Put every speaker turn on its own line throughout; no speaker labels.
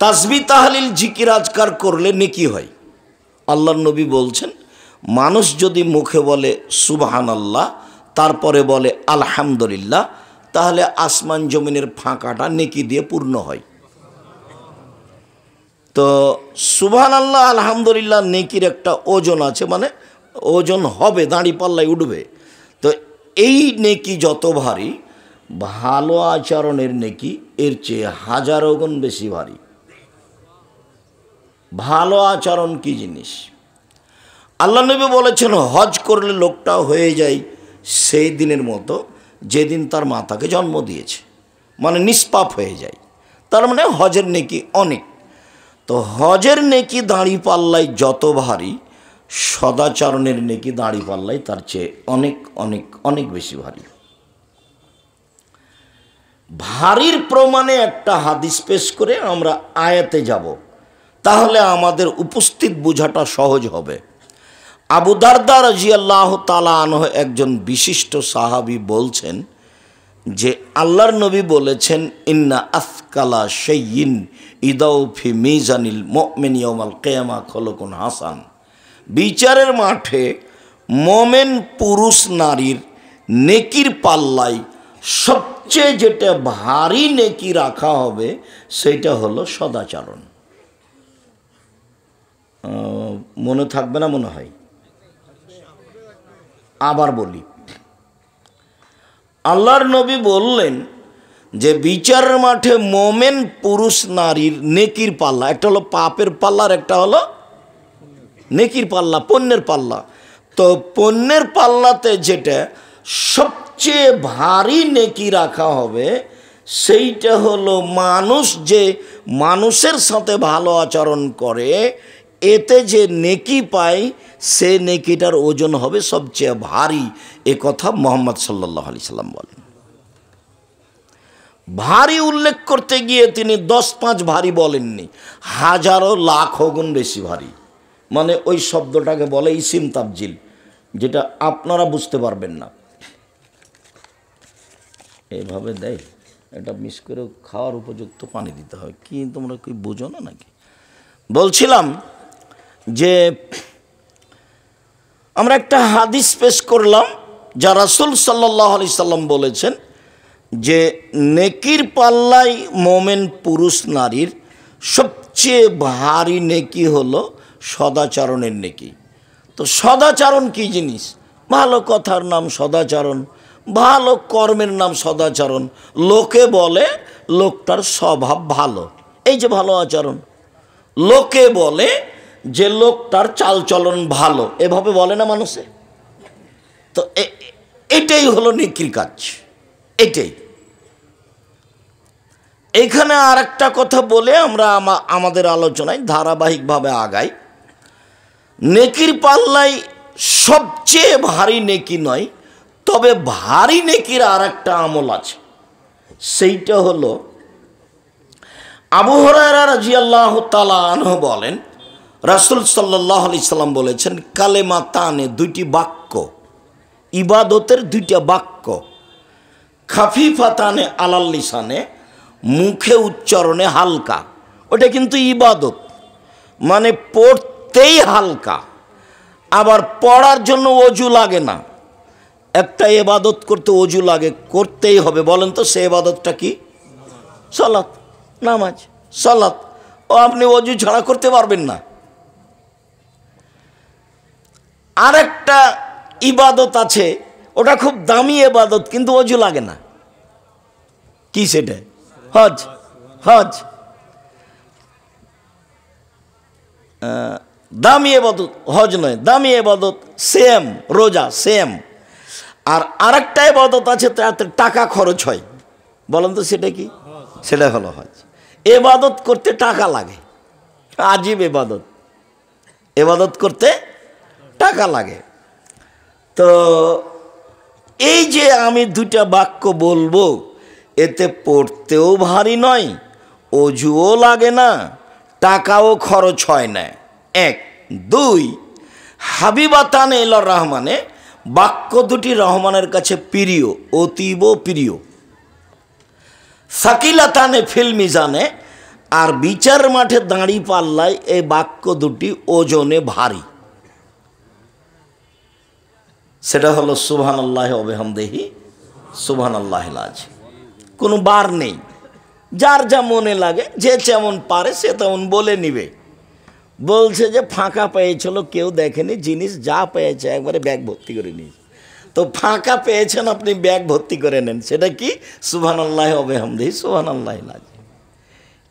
তাসবিহ তাহলিল জিকির আজকার করলে নেকি হয়। আল্লাহর নবী বলছেন, মানুষ যদি মুখে বলে সুবহানাল্লাহ, তারপরে বলে আলহামদুলিল্লাহ, তাহলে আসমান জমিনের ফাঁকাটা নেকি দিয়ে পূর্ণ হয়। তো সুবহানাল্লাহ আলহামদুলিল্লাহ নেকির একটা ওজন আছে, মানে ওজন হবে, দাঁড়ি পাল্লায় উঠবে। তো এই নেকি যত ভারী, ভালো আচরণের নেকি এর চেয়ে হাজারো গুণ বেশি ভারী। ভালো আচরণ কি জিনিস? আল্লাহ নবী বলেছেন, হজ করলে লোকটা হয়ে যায় সেই দিনের মতো যেদিন তার মাতাকে জন্ম দিয়েছে, মানে নিষ্পাপ হয়ে যায়। তার মানে হজের নেকি অনেক। তো হজের নেকি দাঁড়ি পাল্লায় যত ভারী, সদাচরণের নেকি দাঁড়ি পাল্লায় তার চেয়ে অনেক অনেক অনেক বেশি ভারী। ভারীর প্রমাণে একটা হাদিস পেশ করে আমরা আয়াতে যাব, তাহলে আমাদের উপস্থিত বোঝাটা সহজ হবে। আবু দারদা রাদিয়াল্লাহু তাআলা আনহু একজন বিশিষ্ট সাহাবী বলছেন যে আল্লাহর নবী বলেছেন, ইন্না আসকালা শাইইন ইদাউ ফি মিজানিল মুমিন ইয়াউমাল কিয়ামা খলকুন হাসান। বিচারের মাঠে মোমেন পুরুষ নারীর নেকির পাল্লায় সবচেয়ে যেটা ভারী নেকি রাখা হবে সেটা হলো সদাচরণ। মনে থাকবে না মনে হয়? আবার বলি, আল্লাহর নবী বললেন যে বিচারের মাঠে মোমেন পুরুষ নারীর নেকির পাল্লা, একটা হলো পাপের পাল্লা আর একটা হলো নেকির পাল্লা, পুণ্যের পাল্লা। তো পুণ্যের পাল্লাতে যেটা সবচেয়ে ভারী নেকি রাখা হবে সেইটা হলো মানুষ যে মানুষের সাথে ভালো আচরণ করে, এতে যে নেকি পায় সে নেকিটার ওজন হবে সবচেয়ে ভারী। এ কথা মুহাম্মদ সাল্লাল্লাহু আলাইহি সাল্লাম বলেন। ভারী উল্লেখ করতে গিয়ে তিনি 10-5 ভারী বলেননি, হাজারো লাখো গুণ বেশি ভারী। মানে ওই শব্দটাকে বলে ইসিম তাবজিল, যেটা আপনারা বুঝতে পারবেন না। এভাবে দেয়, এটা মিস করে খাওয়ার উপযুক্ত পানি দিতে হয়। কি তোমরা কি বুঝো না নাকি? বলছিলাম যে আমরা একটা হাদিস পেশ করলাম, যা রাসূল সাল্লাল্লাহু আলাইহি সাল্লাম বলেছেন যে নেকির পাল্লায় মোমেন পুরুষ নারীর সবচেয়ে ভারী নেকি হলো সদাচরণের নেকি। তো সদাচরণ কি জিনিস? ভালো কথার নাম সদাচরণ, ভালো কর্মের নাম সদাচরণ। লোকে বলে লোকটার স্বভাব ভালো, এই যে ভালো আচরণ। লোকে বলে যে লোকটার চালচলন ভালো, এভাবে বলে না মানুষে? তো এটাই হলো নেকির কাজ, এটাই। এখানে আর একটা কথা বলে আমরা আমাদের আলোচনায় ধারাবাহিকভাবে আগাই। নেকির পাল্লায় সবচেয়ে ভারী নেকি নয়, তবে ভারী নেকির আর একটা আমল আছে। সেইটা হলো আবু হুরায়রা রাদিয়াল্লাহু তাআলা আনহু বলেন, রাসূল সাল্লাল্লাহু আলাইহি সাল্লাম বলেছেন, কালেমাতানে, দুইটি বাক্য, ইবাদতের দুইটা বাক্য, খাফিফাতানে আলাল লিসানে, মুখে উচ্চারণে হালকা। ওটা কিন্তু ইবাদত, মানে পড়তেই হালকা, আবার পড়ার জন্য অজু লাগে না। একটা ইবাদত করতে অজু লাগে, করতেই হবে। বলেন তো সে ইবাদতটা কি? সালাত, নামাজ, সালাত। ও আপনি অজু ছাড়া করতে পারবেন না। আরেকটা ইবাদত আছে, ওটা খুব দামি ইবাদত, কিন্তু অজু লাগে না। কি সেটা? হজ। হজ দামি ইবাদত, হজ নয়, দামি ইবাদত। সেম রোজা, সেম। আর আরেকটা ইবাদত আছে, তাতে টাকা খরচ হয়। বলেন তো সেটা কি? সেটা হলো হজ। ইবাদত করতে টাকা লাগে, আজীব ইবাদত। ইবাদত করতে টাকা লাগে। তো এই যে আমি দুইটা বাক্য বলবো, এতে পড়তেও ভারী নয়, অজুও লাগে না, টাকাও খরচ হয় না। 1, 2, হাবিবাতানে ইলার রহমানে, বাক্য দুটি রহমানের কাছে প্রিয়, অতীব প্রিয়। সাকিলাতানে ফিল মিজানে, আর বিচার মাঠে দাঁড়ি পাল্লায় এই বাক্য দুটি ওজনে ভারী। সেটা হলো সুবহানাল্লাহি ওয়া বিহামদিহি সুবহানাল্লাহিল আযীম। কোনো বার নেই, যার যা মনে লাগে, যে যেমন পারে সে তেমন বলে নিবে। বলছে যে ফাঁকা পেয়েছিল, কেউ দেখেনি, জিনিস যা পেয়েছে একবারে ব্যাগ ভর্তি করে নিয়েছে। তো ফাঁকা পেয়েছেন, আপনি ব্যাগ ভর্তি করে নেন। সেটা কি? সুবহানাল্লাহি ওয়া বিহামদিহি সুবহানাল্লাহিল আযীম।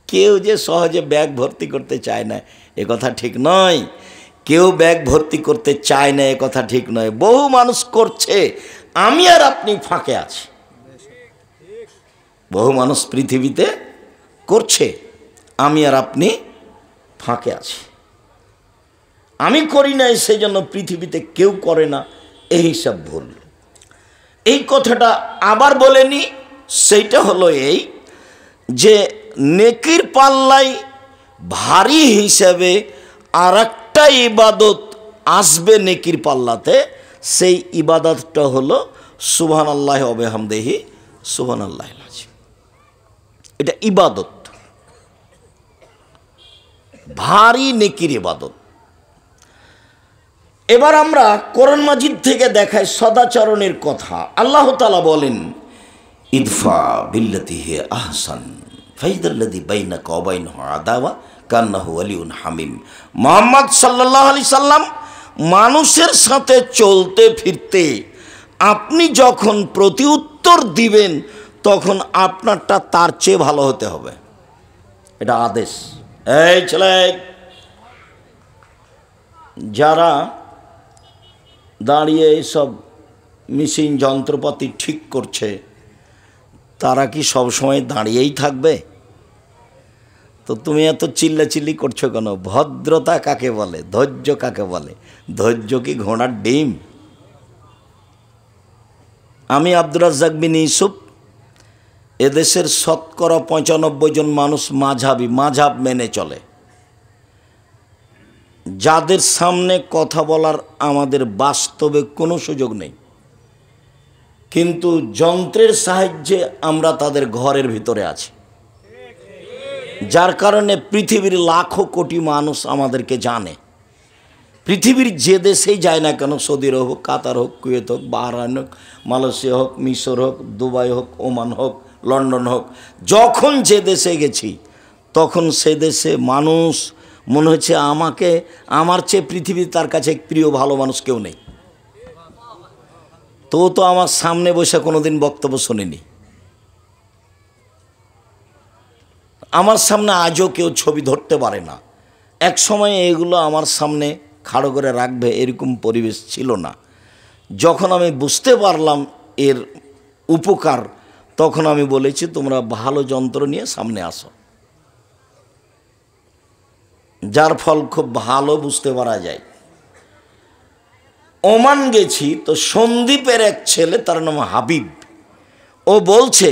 কেউ যে সহজে ব্যাগ ভর্তি করতে চায় না এ কথা ঠিক নয়। কেউ ব্যাগ ভর্তি করতে চায় না এ কথা ঠিক নয়। বহু মানুষ করছে, আমি আর আপনি ফাঁকে আছি। বহু মানুষ পৃথিবীতে করছে, আমি আর আপনি ফাঁকে আছি। আমি করি নাই, সেই জন্য পৃথিবীতে কেউ করে না, এই হিসাব ভুল। এই কথাটা আবার বলেনি। সেইটা হলো এই যে নেকির পাল্লাই ভারী হিসাবে আর একটা ইবাদত আসবে নেকির পাল্লাতে। সেই ইবাদতটা হলো সুবহানাল্লাহি ওয়া বিহামদিহি সুবহানাল্লাহিল আযীম। এটা ইবাদত, ভারী নেকির ইবাদত। এবার আমরা কোরআন মাজিদ থেকে দেখাই সদাচরণের কথা। আল্লাহ তাআলা বলেন, ইদফা বিল্লাতি হি আহসান ফাইদাল্লাযী বাইনাকা ওয়া বাইনাহু আদাওয়া কান্নাহু ওয়ালিয়ুন হামিম। মুহাম্মদ সাল্লাল্লাহু আলাইহি সাল্লাম মানুষের সাথে চলতে ফিরতে আপনি যখন প্রতিউত্তর দিবেন তখন আপনারটা তার চেয়ে ভালো হতে হবে। এটা আদেশ। এই ছেলে, যারা দাঁড়িয়ে এইসব মেশিন যন্ত্রপাতি ঠিক করছে তারা কি সবসময় দাঁড়িয়েই থাকবে? তো তুমি এত চিল্লাচিল্লি করছো কেন? ভদ্রতা কাকে বলে? ধৈর্য কাকে বলে? ধৈর্য কি ঘোড়ার ডিম? আমি আব্দুর রাজ্জাক বিন ইউসুফ, এদেশের শতকরা ৯৫ জন মানুষ মাযহাব মেনে চলে। যাদের সামনে কথা বলার আমাদের বাস্তবে কোনো সুযোগ নেই, কিন্তু যন্ত্রের সাহায্যে আমরা তাদের ঘরের ভিতরে আছি। যার কারণে পৃথিবীর লাখো কোটি মানুষ আমাদেরকে জানে। পৃথিবীর যে দেশেই যায় না কেন, সৌদি আরব হোক, কাতার হোক, কুয়েত হোক, বাহরাইন হোক, মালয়েশিয়া হোক, মিশর হোক, দুবাই হোক, ওমান হোক, লন্ডন হোক, যখন যে দেশে গেছি তখন সে দেশে মানুষ মনে হচ্ছে আমার চেয়ে পৃথিবীর তার কাছে প্রিয় ভালো মানুষ কেউ নেই। তো আমার সামনে বসে কোনোদিন বক্তব্য শোনেনি, আমার সামনে আজও কেউ ছবি ধরতে পারে না। এক সময় এগুলো আমার সামনে খাড়ো করে রাখবে এরকম পরিবেশ ছিল না। যখন আমি বুঝতে পারলাম এর উপকার, তখন আমি বলেছি তোমরা ভালো যন্ত্র নিয়ে সামনে আসো। যার ফল খুব ভালো বুঝতে পারা যায়। ওমান গেছি, তো সন্দীপের এক ছেলে, তার নাম হাবিব, ও বলছে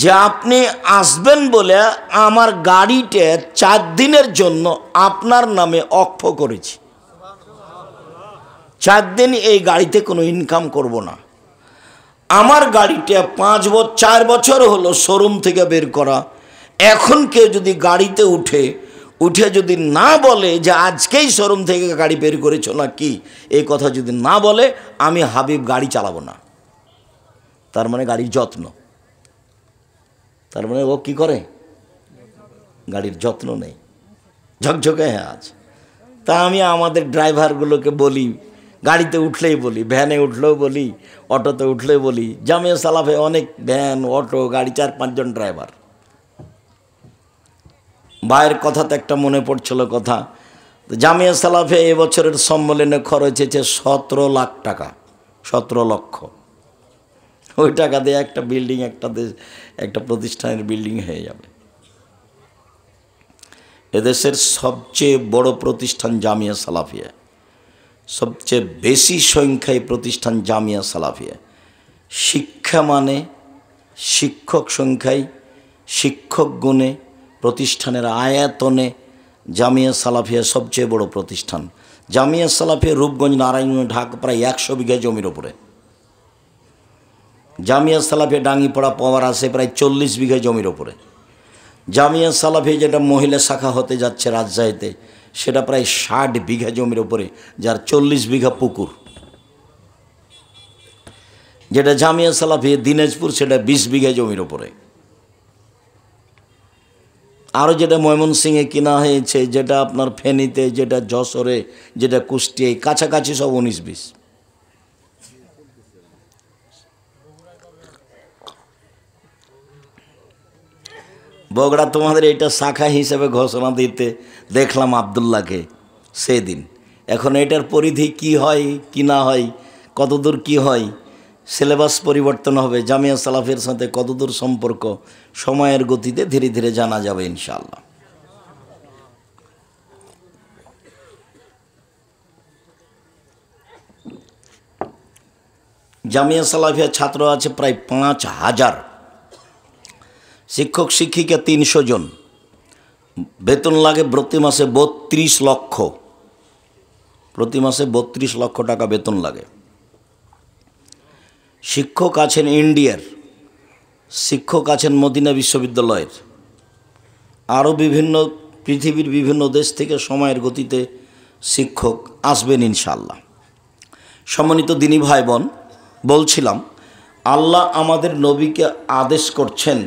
যে আপনি আসবেন বলে আমার গাড়িটা 4 দিনের জন্য আপনার নামে অক্ষ করেছি। 4 দিন এই গাড়িতে কোনো ইনকাম করব না। আমার গাড়িটা 4 বছর হলো শোরুম থেকে বের করা। এখন কেউ যদি গাড়িতে উঠে যদি না বলে যে আজকেই শোরুম থেকে গাড়ি বের করেছো না কি, এই কথা যদি না বলে, আমি হাবিব গাড়ি চালাবো না। তার মানে গাড়ির যত্ন। তার মানে ও কি করে? গাড়ির যত্ন নেই, ঝকঝকে হ্যাঁ আছে। তা আমি আমাদের ড্রাইভারগুলোকে বলি, গাড়িতে উঠলেই বলি, ভ্যানে উঠলেও বলি, অটোতে উঠলেই বলি। জামিয়া সালাফে অনেক ভ্যান, অটো, গাড়ি, 4-5 জন ড্রাইভার। ভাইয়ের কথাতে একটা মনে পড়ছিল কথা। জামিয়া সালাফে এবছরের সম্মেলনে খরচ হয়েছে 17 লাখ টাকা, 17 লক্ষ। ওই টাকা দিয়ে একটা বিল্ডিং, একটা প্রতিষ্ঠানের বিল্ডিং হয়ে যাবে। এদেশের সবচেয়ে বড় প্রতিষ্ঠান জামিয়া সালাফিয়া, সবচেয়ে বেশি সংখ্যায় প্রতিষ্ঠান জামিয়া সালাফিয়া। শিক্ষা মানে, শিক্ষক সংখ্যায়, শিক্ষক গুণে, প্রতিষ্ঠানের আয়াতনে জামিয়া সালাফিয়া সবচেয়ে বড় প্রতিষ্ঠান। জামিয়া সালাফিয়া রূপগঞ্জ, নারায়ণগঞ্জ, ঢাকা প্রায় 100 বিঘা জমির ওপরে। জামিয়া সালাফিয়া ডাঙ্গিপাড়া পাওয়ার আছে প্রায় 40 বিঘা জমির ওপরে। জামিয়া সালাফি যেটা মহিলা শাখা হতে যাচ্ছে রাজশাহীতে, সেটা প্রায় 60 বিঘা জমির ওপরে, যার 40 বিঘা পুকুর। যেটা জামিয়া সালাফি দিনাজপুর, সেটা 20 বিঘা জমির ওপরে। আরও যেটা ময়মনসিংহে কিনা হয়েছে, যেটা আপনার ফেনীতে, যেটা যশোরে, যেটা কুষ্টিয়ায়, কাছাকাছি সব 19-20। বগুড়া তোমাদের এটা শাখা হিসেবে ঘোষণা দিতে দেখলাম আবদুল্লাহকে সেদিন। এখন এটার পরিধি কি হয় কি না হয়, কতদূর কি হয়, সিলেবাস পরিবর্তন হবে, জামিয়া সালাফের সাথে কতদূর সম্পর্ক, সময়ের গতিতে ধীরে ধীরে জানা যাবে ইনশাআল্লাহ। জামিয়া সালাফিয়া ছাত্র আছে প্রায় 5000, শিক্ষক শিক্ষিকা 300 জন, বেতন লাগে প্রতি মাসে 32 লক্ষ, প্রতি মাসে 32 লক্ষ টাকা বেতন লাগে। শিক্ষক আছেন ইন্ডিয়ার, শিক্ষক আছেন মদিনা বিশ্ববিদ্যালয়ের, আরও বিভিন্ন পৃথিবীর বিভিন্ন দেশ থেকে সময়ের গতিতে শিক্ষক আসবেন ইনশাআল্লাহ। সম্মানিত দিনী ভাই বোন, বলছিলাম আল্লাহ আমাদের নবীকে আদেশ করছেন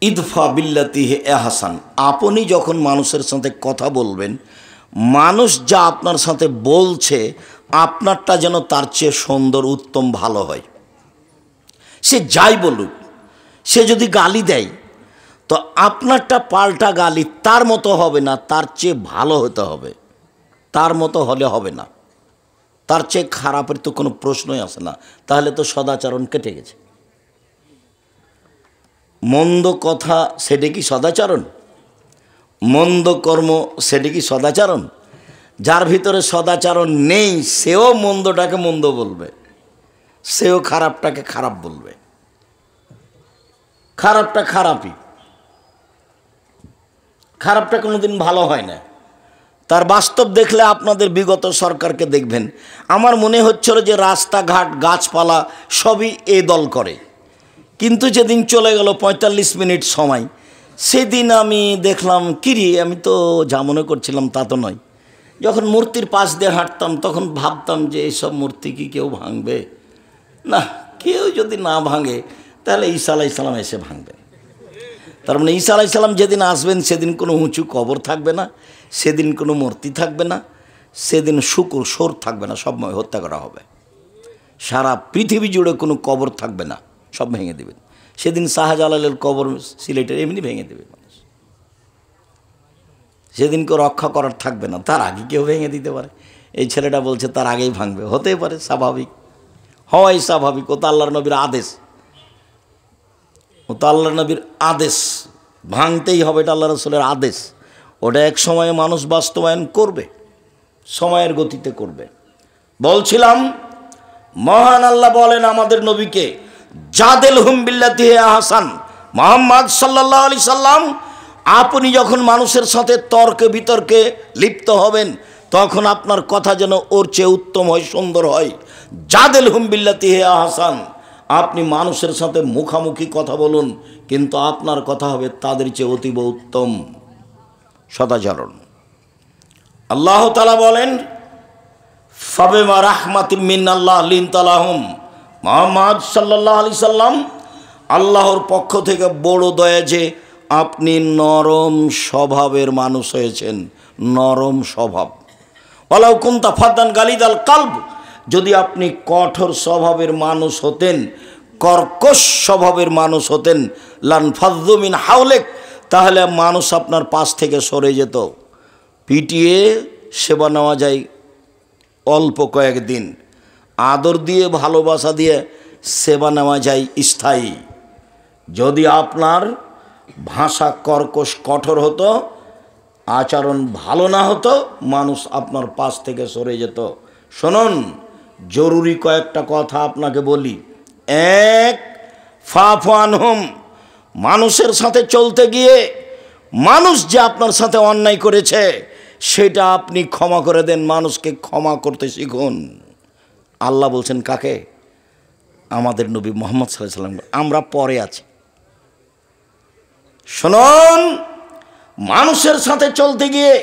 ইদফা বিল্লাতি হে আহসান। আপনি যখন মানুষের সাথে কথা বলবেন, মানুষ যা আপনার সাথে বলছে আপনারটা যেন তার চেয়ে সুন্দর, উত্তম, ভালো হয়। সে যাই বলুক, সে যদি গালি দেয় তো আপনারটা পাল্টা গালি তার মতো হবে না, তার চেয়ে ভালো হতে হবে। তার মতো হলে হবে না, তার চেয়ে খারাপের তো কোনো প্রশ্নই আসে না, তাহলে তো সদাচরণ কেটে গেছে। মন্দ কথা সেটা কি সদাচরণ? মন্দ কর্ম সেটা কি সদাচরণ? যার ভিতরে সদাচরণ নেই সেও মন্দটাকে মন্দ বলবে, সেও খারাপটাকে খারাপ বলবে। খারাপটা খারাপই, খারাপটা কোনোদিন ভালো হয় না। তার বাস্তব দেখলে আপনাদের বিগত সরকারকে দেখবেন, আমার মনে হচ্ছিল যে রাস্তাঘাট গাছপালা সবই এ দল করে, কিন্তু যেদিন চলে গেল 45 মিনিট সময়, সেদিন আমি দেখলাম কিরি, আমি তো যা মনে করছিলাম তা তো নয়। যখন মূর্তির পাশ দিয়ে হাঁটতাম তখন ভাবতাম যে এইসব মূর্তি কি কেউ ভাঙবে? না, কেউ যদি না ভাঙে তাহলে ঈসা আলাইহিস সালাম এসে ভাঙবেন। তার মানে ঈসা আলাইহিস সালাম যেদিন আসবেন সেদিন কোনো উঁচু কবর থাকবে না, সেদিন কোনো মূর্তি থাকবে না, সেদিন শুকুর সোর থাকবে না, সব হত্যা করা হবে। সারা পৃথিবী জুড়ে কোনো কবর থাকবে না, সব ভেঙে দেবেন। সেদিন শাহজালালের কবর সিলেটের এমনি ভেঙে দেবে মানুষ। সেদিন কেউ রক্ষা করার থাকবে না, তার আগে কেউ ভেঙে দিতে পারে। এই ছেলেটা বলছে তার আগেই ভাঙবে, হতেই পারে, স্বাভাবিক, হওয়াই স্বাভাবিক। ও তো আল্লাহর নবীর আদেশ, ও তো আল্লাহর নবীর আদেশ, ভাঙতেই হবে, এটা আল্লাহ রাসূলের আদেশ। ওটা এক সময়ে মানুষ বাস্তবায়ন করবে, সময়ের গতিতে করবে। বলছিলাম মহান আল্লাহ বলেন আমাদের নবীকে, জাদেল হুম বিল্লাতি হে আহসান। মুহাম্মদ সাল্লাল্লাহু আলাইহি সাল্লাম, আপনি যখন মানুষের সাথে তর্কে বিতর্কে লিপ্ত হবেন তখন আপনার কথা যেন ওর চেয়ে উত্তম হয়, সুন্দর হয়। জাদেল হুম বিল্লাতি হে আহসান, আপনি মানুষের সাথে মুখামুখি কথা বলুন, কিন্তু আপনার কথা হবে তাদের চেয়ে অতীব উত্তম, সদাচরণ। আল্লাহ তাআলা বলেন ফাবিমা রাহমাতিম মিনাল্লাহ লিনতা লাহুম। মুহাম্মদ সাল্লাল্লাহু আলাইহি সাল্লাম, আল্লাহর পক্ষ থেকে বড় দয়া যে আপনি নরম স্বভাবের মানুষ হয়েছেন, নরম স্বভাব। ওয়ালাউ কুনতা ফাদ্দান গালিদাল কালব, যদি আপনি কঠোর স্বভাবের মানুষ হতেন, কর্কশ স্বভাবের মানুষ হতেন, লানফাযযু মিন হাওলেক, তাহলে মানুষ আপনার পাশ থেকে সরে যেত। পিটিয়ে সেবা নেওয়া যায় অল্প কয়েকদিন, আদর দিয়ে ভালোবাসা দিয়ে সেবা নেওয়া যায় স্থায়ী। যদি আপনার ভাষা কর্কশ কঠোর হতো, আচরণ ভালো না হতো, মানুষ আপনার পাশ থেকে সরে যেত। শুনুন, জরুরি কয়েকটা কথা আপনাকে বলি। এক, ফাফু আনহুম, মানুষের সাথে চলতে গিয়ে মানুষ যে আপনার সাথে অন্যায় করেছে সেটা আপনি ক্ষমা করে দেন, মানুষকে ক্ষমা করতে শিখুন। আল্লাহ বলছেন কাকে? আমাদের নবী মুহাম্মদ সাল্লাল্লাহু আলাইহি ওয়াসাল্লাম। আমরা পরে আছি, শুনুন, মানুষের সাথে চলতে গিয়ে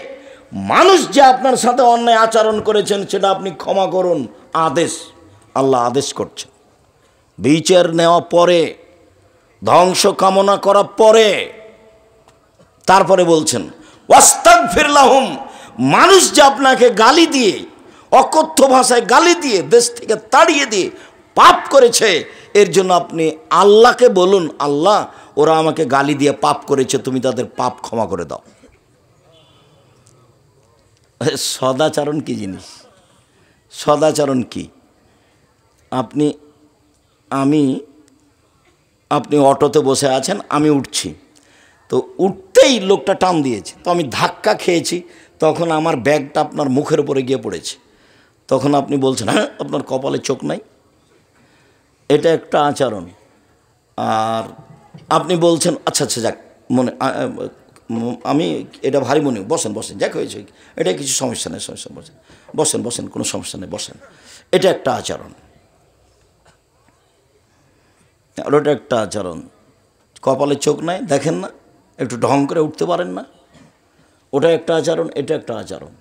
মানুষ যে আপনার সাথে অন্যায় আচরণ করেছেন সেটা আপনি ক্ষমা করুন, আদেশ, আল্লাহ আদেশ করছেন। বিচার নেওয়া পরে, ধ্বংস কামনা করার পরে তারপরে বলছেন ওয়াস্তাগফির লাহুম, মানুষ যে আপনাকে গালি দিয়ে, অকথ্য ভাষায় গালি দিয়ে, দেশ থেকে তাড়িয়ে দিয়ে পাপ করেছে, এর জন্য আপনি আল্লাহকে বলুন, আল্লাহ ওরা আমাকে গালি দিয়ে পাপ করেছে, তুমি তাদের পাপ ক্ষমা করে দাও। সদাচরণ কি জিনিস? সদাচরণ কি? আপনি অটোতে বসে আছেন, আমি উঠছি, তো উঠতেই লোকটা টান দিয়েছে, তো আমি ধাক্কা খেয়েছি, তখন আমার ব্যাগটা আপনার মুখের উপরে গিয়ে পড়েছে, তখন আপনি বলছেন হ্যাঁ আপনার কপালে চোখ নাই, এটা একটা আচরণ। আর আপনি বলছেন আচ্ছা আচ্ছা যাক, মনে আমি এটা ভারী মনে, বসেন বসেন, যাক হয়েছে, এটা কিছু সমস্যা নেই, সমস্যা, বসেন বসেন বসেন, কোনো সমস্যা নেই, বসেন। এটা একটা আচরণ, আর ওটা একটা আচরণ। কপালে চোখ নাই, দেখেন না, একটু ঢং করে উঠতে পারেন না, ওটা একটা আচরণ, এটা একটা আচরণ।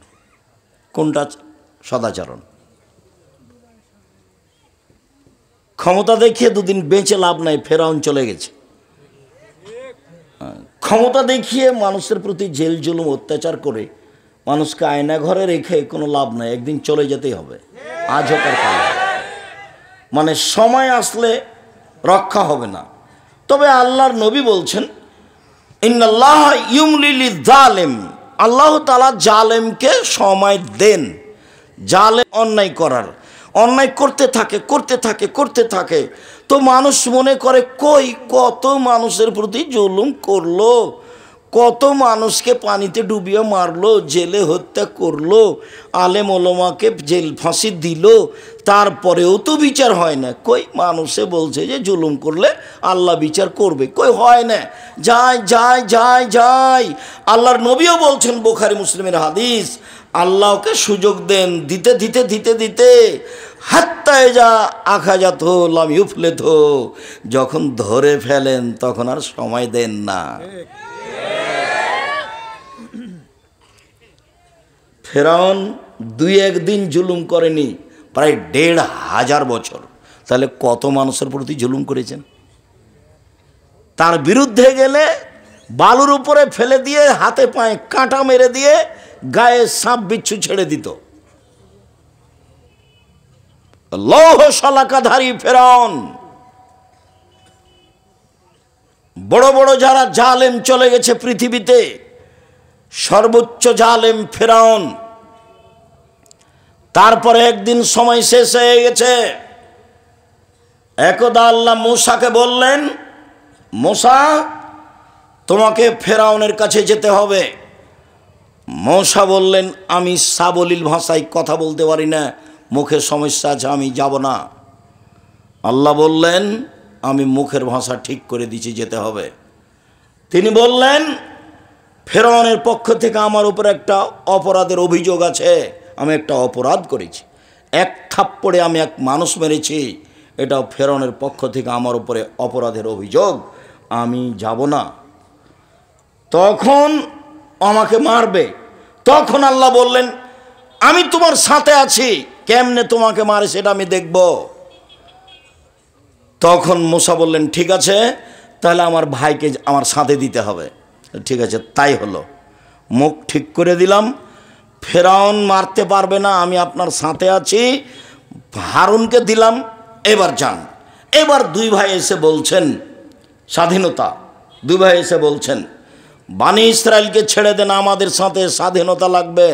কোনটা সদাচরণ? ক্ষমতা দেখিয়ে দুদিন বেঁচে লাভ নাই, ফেরাউন চলে গেছে। ক্ষমতা দেখিয়ে মানুষের প্রতি জেল জুলুম অত্যাচার করে মানুষকে আয়না ঘরে রেখে কোনো লাভ নাই, একদিন চলে যেতেই হবে, আজ হোক আর কাল। মানে সময় আসলে রক্ষা হবে না। তবে আল্লাহর নবী বলছেন ইন্নাল্লাহ ইউমলিল যালিম, আল্লাহ তাআলা জালেমকে সময় দেন। জালেম অন্যায় করার, অন্যায় করতে থাকে করতে থাকে করতে থাকে, তো মানুষ মনে করে কই কত মানুষের প্রতি জুলুম করলো, কত মানুষকে পানিতে ডুবিয়ে মারলো, জেলে হত্যা করলো, আলেম ওলামাকে জেল ফাঁসি দিল, তারপরেও তো বিচার হয় না। কই মানুষে বলছে যে জুলুম করলে আল্লাহ বিচার করবে, কই হয় না, যায় যায় যায় যায়। আল্লাহর নবীও বলছেন, বুখারী মুসলিমের হাদিস, আল্লাহকে সুযোগ দেন, দিতে দিতে দিতে দিতে হাত্তায় যা আখাজাত লাম ইউফলেত, যখন ধরে ফেলেন তখন আর সময় দেন না। ফেরাউন 2-1 দিন জুলুম করেনি, প্রায় 1,500 বছর। তাহলে কত মানুষের প্রতি জুলুম করেছেন? তার বিরুদ্ধে গেলে বালুর উপরে ফেলে দিয়ে হাতে পায়ে কাঁটা মেরে দিয়ে গায়ে সাপ বিচ্ছু ছেড়ে দিত। লৌহ শলাকাধারী ফেরাউন। বড় বড় যারা জালেম চলে গেছে পৃথিবীতে, সর্বোচ্চ জালেম ফেরাউন। তারপরে একদিন সময় শেষ হয়ে গেছে, একদা আল্লাহ মূসাকে বললেন, মূসা তোমাকে ফেরাউনের কাছে যেতে হবে। মূসা বললেন, আমি সাবলীল ভাষায় কথা বলতে পারি না, মুখে সমস্যা আছে, আমি যাব না। আল্লাহ বললেন, আমি মুখের ভাষা ঠিক করে দিয়েছি, যেতে হবে। তিনি বললেন, ফেরাউনের পক্ষ থেকে আমার উপর একটা অপরাধের অভিযোগ আছে, আমি একটা অপরাধ করেছি, 1 থাপ্পড়ে আমি 1 মানুষ মেরেছি, এটাও ফেরাউনের পক্ষ থেকে আমার উপরে অপরাধের অভিযোগ, আমি যাব না। তখন আমাকে মারবে। তখন আল্লাহ বললেন, আমি তোমার সাথে আছি, কেমনে তোমাকে মারে সেটা আমি দেখব। তখন মূসা বললেন, ঠিক আছে, তাহলে আমার ভাইকে আমার সাথে দিতে হবে। ঠিক আছে, তাই হলো, মুখ ঠিক করে দিলাম, ফেরাউন মারতে পারবে না, আমি আপনার সাথে আছি। হারুনকে দিলাম, এবার যান। এবার 2 ভাই এসে বলছেন স্বাধীনতা, 2 ভাই এসে বলছেন বানি ইসরায়েলকে ছেড়ে দেন, আমাদের সাথে স্বাধীনতা লাগবে।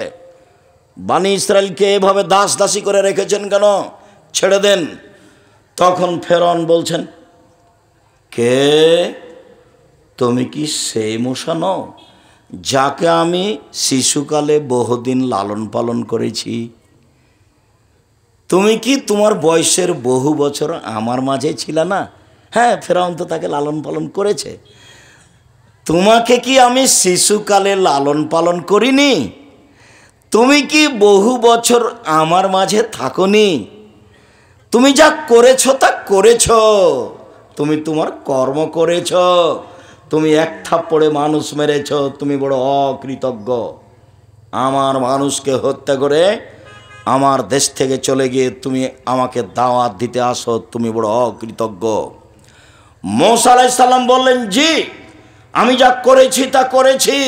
বানি ইসরায়েলকে এভাবে দাস দাসী করে রেখেছেন কেন, ছেড়ে দেন। তখন ফেরাউন বলছেন, কে তুমি কি সেই মূসা নও যাকে আমি শিশুকালে বহুদিন লালন পালন করেছি? তুমি কি তোমার বয়সের বহু বছর আমার মাঝে ছিল না? হ্যাঁ, ফেরাউন তো তাকে লালন পালন করেছে। তোমাকে কি আমি শিশুকালে লালন পালন করিনি? তুমি কি বহু বছর আমার মাঝে থাকোনি? তুমি যা করেছ তা করেছ, তুমি তোমার কর্ম করেছ, তুমি এক থাপ্পড়ে মানুষ মেরেছ, তুমি বড় অকৃতজ্ঞ। আমার মানুষকে হত্যা করে আমার দেশ থেকে চলে গিয়ে তুমি আমাকে দাওয়াত দিতে আসো, তুমি বড় অকৃতজ্ঞ। মূসা আলাইহিস সালাম বললেন, জি আমি যা করেছি তা করেছি,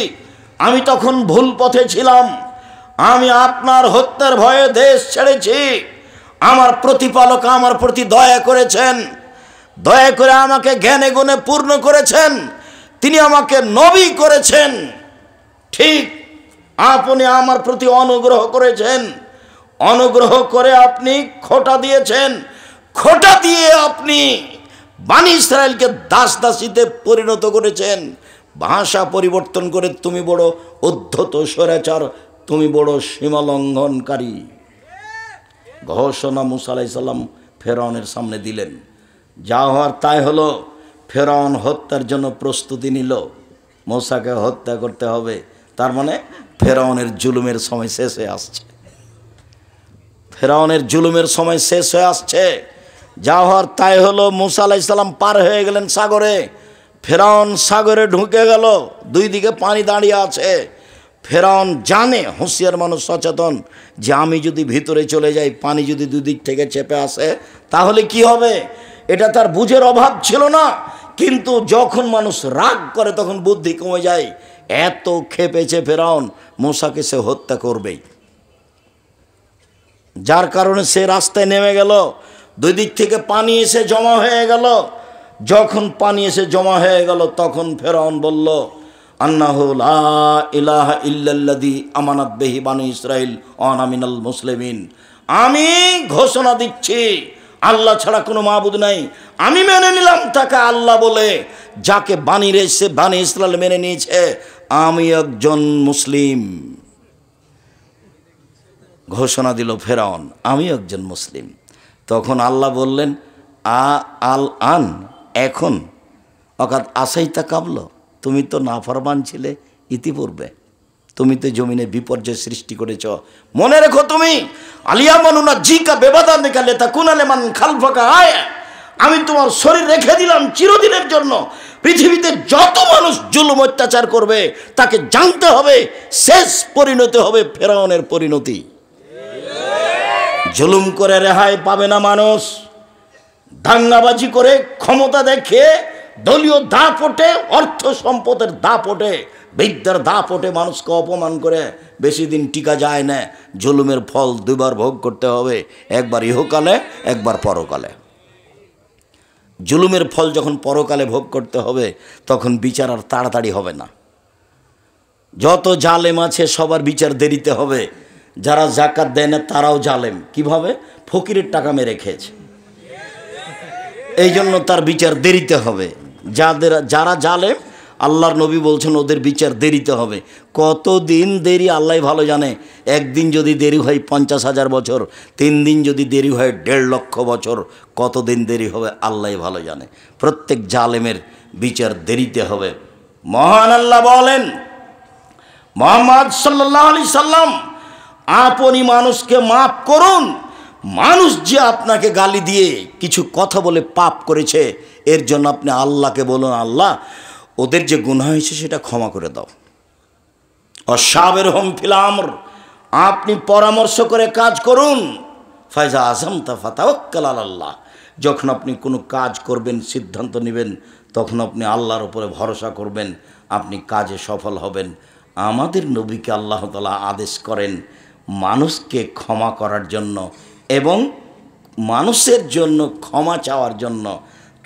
আমি তখন ভুল পথে ছিলাম, আমি আপনার হত্যার ভয়ে দেশ ছেড়েছি। আমার প্রতিপালক আমার প্রতি দয়া করেছেন, দয়া করে আমাকে জ্ঞানে গুণে পূর্ণ করেছেন, তিনি আমাকে নবী করেছেন। ঠিক আপনি আমার প্রতি অনুগ্রহ করেছেন, অনুগ্রহ করে আপনি খোঁটা দিয়েছেন, খোঁটা দিয়ে আপনি বনী ইসরায়েলকে দাস দাসীতে পরিণত করেছেন। ভাষা পরিবর্তন করে তুমি বড় উদ্ধত স্বৈরাচার, তুমি বড় সীমালঙ্ঘনকারী। ঘোষণা মূসা আলাইহিস সালাম ফেরাউনের সামনে দিলেন। যা হওয়ার তাই হলো। ফেরাউন হত্যার জন্য প্রস্তুতি নিল, মূসাকে হত্যা করতে হবে। তার মানে ফেরাউনের জুলুমের সময় শেষ হয়ে আসছে, ফেরাউনের জুলুমের সময় শেষ হয়ে আসছে। যা হওয়ার তাই হলো। মূসা আলাইহিস সালাম পার হয়ে গেলেন সাগরে, ফেরাউন সাগরে ঢুকে গেল, দুই দিকে পানি দাঁড়িয়ে আছে। ফেরাউন জানে, হুঁশিয়ার মানুষ সচেতন, যে আমি যদি ভিতরে চলে যাই, পানি যদি দুই দিক থেকে চেপে আসে তাহলে কি হবে। এটা তার বুঝের অভাব ছিল না, কিন্তু যখন মানুষ রাগ করে তখন বুদ্ধি কমে যায়। এত খেপেছে ফেরাউন, মূসাকে সে হত্যা করবেই। যার কারণে সে রাস্তায় নেমে গেল, দুই দিক থেকে পানি এসে জমা হয়ে গেল। যখন পানি এসে জমা হয়ে গেল তখন ফেরাউন বলল, আন্নাহু লা ইলাহা ইল্লাল্লাযী আমানাত বিহি বানু ইসরাঈল ওয়া আনা মিনাল মুসলিমিন। আমি ঘোষণা দিচ্ছি আল্লাহ ছাড়া কোনো মাবুদ নাই, আমি মেনে নিলাম তাকে আল্লাহ বলে, যাকে বানিয়েছে বানি ইসরাঈল মেনে নিয়েছে, আমি একজন মুসলিম। ঘোষণা দিল ফেরাউন, আমি একজন মুসলিম। তখন আল্লাহ বললেন, আল আন, এখন, অকাত আসাইতা কাবল, তুমি তো নাফরমান ছিলে ইতিপূর্বে, তুমি তো জমিনে বিপর্যয় সৃষ্টি করেছ। মনে রেখো, তুমি আলিয়া মানুনা জিকা বেবাদা নিকালে তা কুনালে মান খালফাকা আয়, আমি তোমার শরীর রেখে দিলাম চিরদিনের জন্য। পৃথিবীতে যত মানুষ জুলুম অত্যাচার করবে তাকে জানতে হবে শেষ পরিণতি হবে ফেরাউনের পরিণতি। জুলুম করে রেহাই পাবে না মানুষ। দাঙ্গাবাজি করে, ক্ষমতা দেখিয়ে, দলীয় দাপটে, অর্থ সম্পদের দাপটে, বিদ্যার দাপটে মানুষকে অপমান করে বেশি দিন টিকা যায় না। জুলুমের ফল দুবার ভোগ করতে হবে, একবার ইহকালে, একবার পরকালে। জুলুমের ফল যখন পরকালে ভোগ করতে হবে তখন বিচার আর তাড়াতাড়ি হবে না। যত জালেম আছে সবার বিচার দেরিতে হবে। যারা যাকাত দেয় না তারাও জালেম। কিভাবে? ফকিরের টাকা মেরে খেয়েছে, এই জন্য তার বিচার দেরিতে হবে। যারা জালেম, আল্লাহর নবী বলছেন ওদের বিচার দেরিতে হবে। কতদিন দেরি আল্লাহ ভালো জানে। একদিন যদি দেরি হয় 50,000 বছর, 3 দিন যদি দেরি হয় 1.5 লক্ষ বছর, কতদিন দেরি হবে আল্লাহ ভালো জানে। প্রত্যেক জালেমের বিচার দেরিতে হবে। মহান আল্লাহ বলেন, মুহাম্মদ সাল্লাল্লাহু আলাইহি সাল্লাম, আপনি মানুষকে মাফ করুন। মানুষ যে আপনাকে গালি দিয়ে কিছু কথা বলে পাপ করেছে, এর জন্য আপনি আল্লাহকে বলুন, আল্লাহ ওদের যে গুনাহ হয়েছে সেটা ক্ষমা করে দাও। অসাবের হোম ফিল আমর, আপনি পরামর্শ করে কাজ করুন। ফায়জা আযমতা ফাতাওয়াক্কাল আলাল্লাহ, যখন আপনি কোনো কাজ করবেন, সিদ্ধান্ত নেবেন, তখন আপনি আল্লাহর উপরে ভরসা করবেন, আপনি কাজে সফল হবেন। আমাদের নবীকে আল্লাহ তাআলা আদেশ করেন মানুষকে ক্ষমা করার জন্য এবং মানুষের জন্য ক্ষমা চাওয়ার জন্য।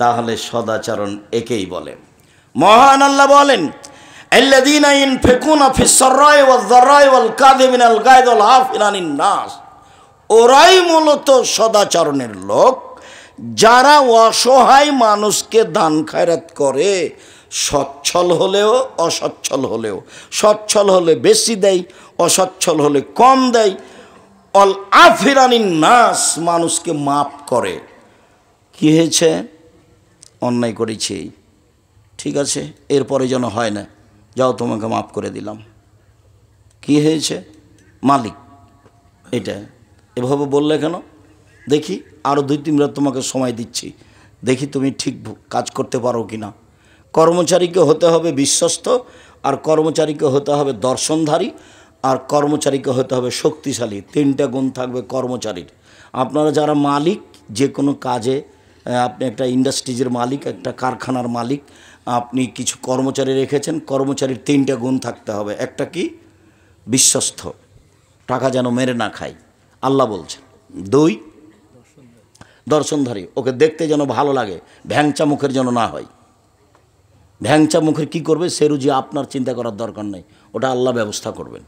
তাহলে সদাচরণ একেই বলে। মহান আল্লাহ বলেন, আল্লাযীনা ইনফিকুনা ফিস সাররাই ওয়াজ যাররাই ওয়াল কাযিমিনাল গায়জ ওয়াল আফিনা আনিন নাস, ওরাই মূলত সদাচরণের লোক যারা অসহায় মানুষকে দান খয়রাত করে, সচ্ছল হলেও অসচ্ছল হলেও। সচ্ছল হলে বেশি দেয়, অসচ্ছল হলে কম দেয়। অল আফিরানিন নাস, মানুষকে মাফ করে। কি হয়েছে? অন্যায় করেছি, ঠিক আছে, এরপরে যেন হয় না, যাও তোমাকে মাফ করে দিলাম। কি হয়েছে? মালিক এটা এভাবে বললে কেন? দেখি আরও 2-3 রাত তোমাকে সময় দিচ্ছি, দেখি তুমি ঠিক কাজ করতে পারো কি না। কর্মচারীকে হতে হবে বিশ্বস্ত, আর কর্মচারীকে হতে হবে দর্শনধারী, আর কর্মচারীকে হতে হবে শক্তিশালী। তিনটা গুণ থাকবে কর্মচারীর। আপনারা যারা মালিক, যে কোনো কাজে, আপনি একটা ইন্ডাস্ট্রিজের মালিক, একটা কারখানার মালিক, আপনি কিছু কর্মচারী রেখেছেন, কর্মচারীর তিনটা গুণ থাকতে হবে। একটা কি? বিশ্বস্ত, টাকা যেন মেরে না খায়, আল্লাহ বলছেন। দুই, দর্শনধারী, ওকে দেখতে যেন ভালো লাগে, ভ্যাংচা মুখের যেন না হয়। ভ্যাংচা মুখের কি করবে? সে রুজি আপনার চিন্তা করার দরকার নেই, ওটা আল্লাহ ব্যবস্থা করবেন।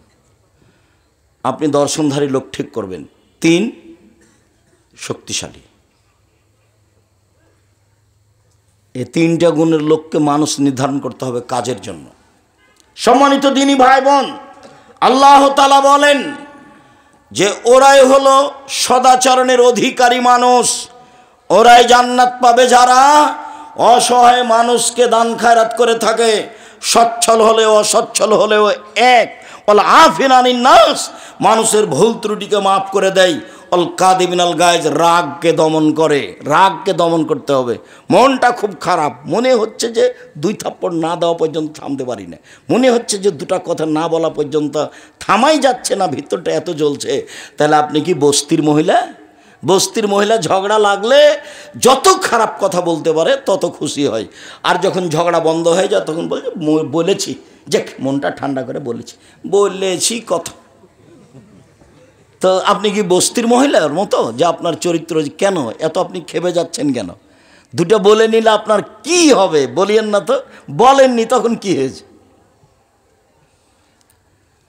আপনি দর্শনধারী লোক ঠিক করবেন। তিন, শক্তিশালী। এই তিনটা গুণের লোককে মানুষ নির্ধারণ করতে হবে কাজের জন্য। সম্মানিত দিনী ভাই বোন, আল্লাহ তাআলা বলেন যে ওরাই হলো সদাচরণের অধিকারী মানুষ, ওরাই জান্নাত পাবে যারা অসহায় মানুষকে দান খায়রাত করে থাকে, সচ্ছল হলেও অসচ্ছল হলেও এক। অল আফিন আনিন নাস, মানুষের ভুল ত্রুটিকে মাফ করে দেয়। অল কাদিমিনাল গায়জ, রাগকে দমন করে। রাগকে দমন করতে হবে। মনটা খুব খারাপ, মনে হচ্ছে যে দুই থাপ্পড় না দেওয়া পর্যন্ত থামতে পারি না, মনে হচ্ছে যে দুটা কথা না বলা পর্যন্ত থামাই যাচ্ছে না, ভিতরটা এত জ্বলছে। তাহলে আপনি কি বস্তির মহিলা? বস্তির মহিলা ঝগড়া লাগলে যত খারাপ কথা বলতে পারে তত খুশি হয়, আর যখন ঝগড়া বন্ধ হয়ে যায় তখন বলেছি যে মনটা ঠান্ডা করে বলেছি কথা। তো আপনি কি বস্তির মহিলার মতো যে আপনার চরিত্র কেন এত আপনি খেপে যাচ্ছেন কেন? দুটো বলে নিলে আপনার কি হবে? বলিয়েন না তো, বলেননি তখন কি হয়েছে?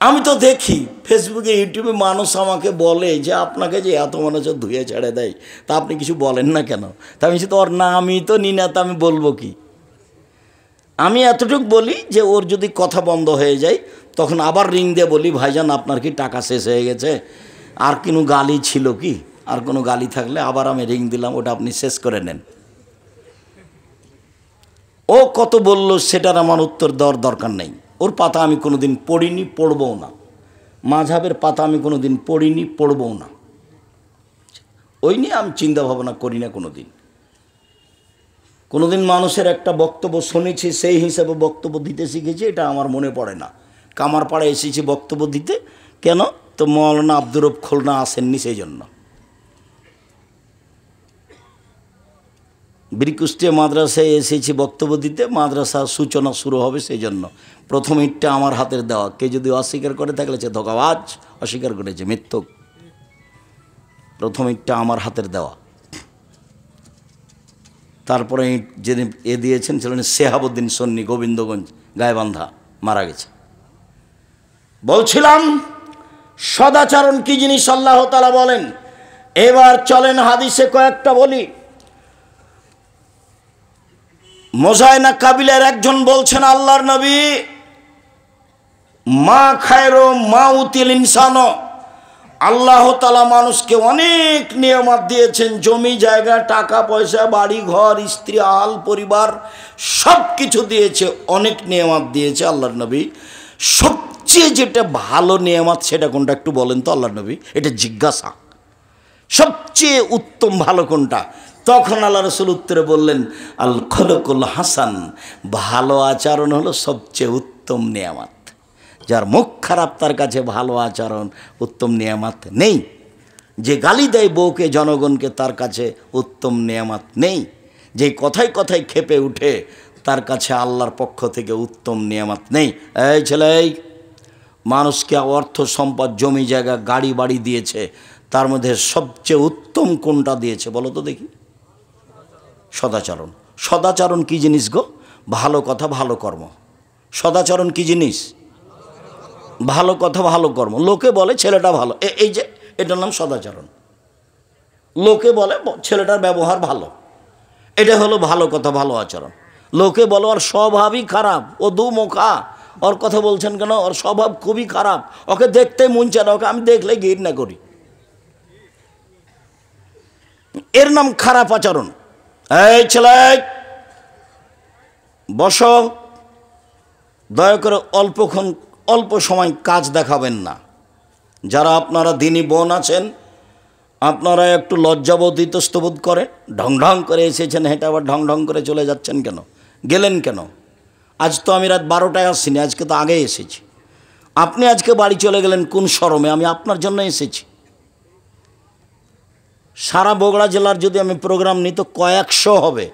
আমি তো দেখি ফেসবুকে, ইউটিউবে মানুষ আমাকে বলে যে আপনাকে যে এত মানুষ ধুয়ে ছেড়ে দেয়, তা আপনি কিছু বলেন না কেন? তা আমি তো ওর নামই তো নি না, তা আমি বলবো কি? আমি এতটুকু বলি যে ওর যদি কথা বন্ধ হয়ে যায় তখন আবার রিং দিয়ে বলি, ভাইজান আপনার কি টাকা শেষ হয়ে গেছে? আর কোনো গালি ছিল কি? আর কোনো গালি থাকলে আবার আমি রিং দিলাম, ওটা আপনি শেষ করে নেন। ও কত বলল সেটার আমার উত্তর দেওয়ার দরকার নেই। ওর পাতা আমি কোনো দিন পড়িনি, পড়বও না। মাযহাবের পাতা আমি কোনো দিন পড়িনি, পড়বও না। ওই নিয়ে আমি চিন্তা ভাবনা করি না কোনো দিন। কোনো দিন মানুষের একটা বক্তব্য শুনেছি, সেই হিসাবে বক্তব্য দিতে শিখেছি, এটা আমার মনে পড়ে না। কামারপাড়ায় এসেছি বক্তব্য দিতে, কেন? তো মৌলানা আব্দুর রব খুলনা আসেননি, সেই জন্য। বীরকুষ্টিয়া মাদ্রাসায় এসেছি বক্তব্য দিতে, মাদ্রাসা সূচনা শুরু হবে, সেই জন্য প্রথম ইটটা আমার হাতের দেওয়া। কে যদি অস্বীকার করে থাকলে সে ধোঁকাবাজ, অস্বীকার করেছে, মিথ্যুক। প্রথম ইটটা আমার হাতের দেওয়া। তারপরে ইট যিনি দিয়েছেন ছিলেন শেহাবুদ্দিন সন্নি, গোবিন্দগঞ্জ গায়েবান্ধা, মারা গেছে। বলছিলাম সদাচরণ কি জিনিস আল্লাহ তাআলা বলেন। এবার চলেন হাদিসে কয়েকটা বলি। মোজাইনা কাবিলার একজন বলছেন, আল্লাহর নবী, মা খায়রো মা উতিল ইনসানো, আল্লাহ তাআলা মানুষকে অনেক নিয়ামত দিয়েছেন, জমি জায়গা, টাকা পয়সা, বাড়ি ঘর, স্ত্রী, আল পরিবার, সব কিছু দিয়েছে, অনেক নিয়ামত দিয়েছে। আল্লাহর নবী, সবচেয়ে যেটা ভালো নিয়ামত সেটা কোনটা একটু বলেন তো আল্লাহর নবী? এটা জিজ্ঞাসা, সবচেয়ে উত্তম ভালো কোনটা? তখন আল্লাহ রাসূল উত্তরে বললেন, আল খলকুল হাসান, ভালো আচরণ হলো সবচেয়ে উত্তম নিয়ামত। যার মুখ খারাপ তার কাছে ভালো আচরণ উত্তম নিয়ামত নেই। যে গালি দেয় বউকে, জনগণকে, তার কাছে উত্তম নিয়ামত নেই। যে কথায় কথায় খেপে উঠে তার কাছে আল্লাহর পক্ষ থেকে উত্তম নিয়ামত নেই। এই ছেলে, মানুষকে অর্থ সম্পদ, জমি জায়গা, গাড়ি বাড়ি দিয়েছে, তার মধ্যে সবচেয়ে উত্তম কোনটা দিয়েছে বলো তো দেখি? সদাচরণ। সদাচরণ কি জিনিস গো? ভালো কথা ভালো কর্ম। সদাচরণ কি জিনিস? ভালো কথা ভালো কর্ম। লোকে বলে ছেলেটা ভালো, এই যে এটার নাম সদাচরণ। লোকে বলে ছেলেটার ব্যবহার ভালো, এটা হলো ভালো কথা ভালো আচরণ। লোকে বলো ওর স্বভাবই খারাপ, ও দুমুখা, ওর কথা বলছেন কেন, ওর স্বভাব খুবই খারাপ, ওকে দেখতে মন চায় না, ওকে আমি দেখলে ঘৃণা করি, এর নাম খারাপ আচরণ। এই ছেলে বসো, দয়া করে অল্প সময় কাজ দেখাবেন না। যারা আপনারা দিনী বোন আছেন, আপনারা একটু লজ্জাবোধ ইতস্তবোধ করেন। ঢং ঢং করে এসেছেন, হেঁটে আবার ঢং ঢং করে চলে যাচ্ছেন কেন? গেলেন কেন? আজ তো আমি রাত 12টায় আসিনি, আজকে তো আগে এসেছি। আপনি আজকে বাড়ি চলে গেলেন কোন শরমে? আমি আপনার জন্য এসেছি। সারা বগুড়া জেলার যদি আমি প্রোগ্রাম নিই তো কয়েকশো হবে।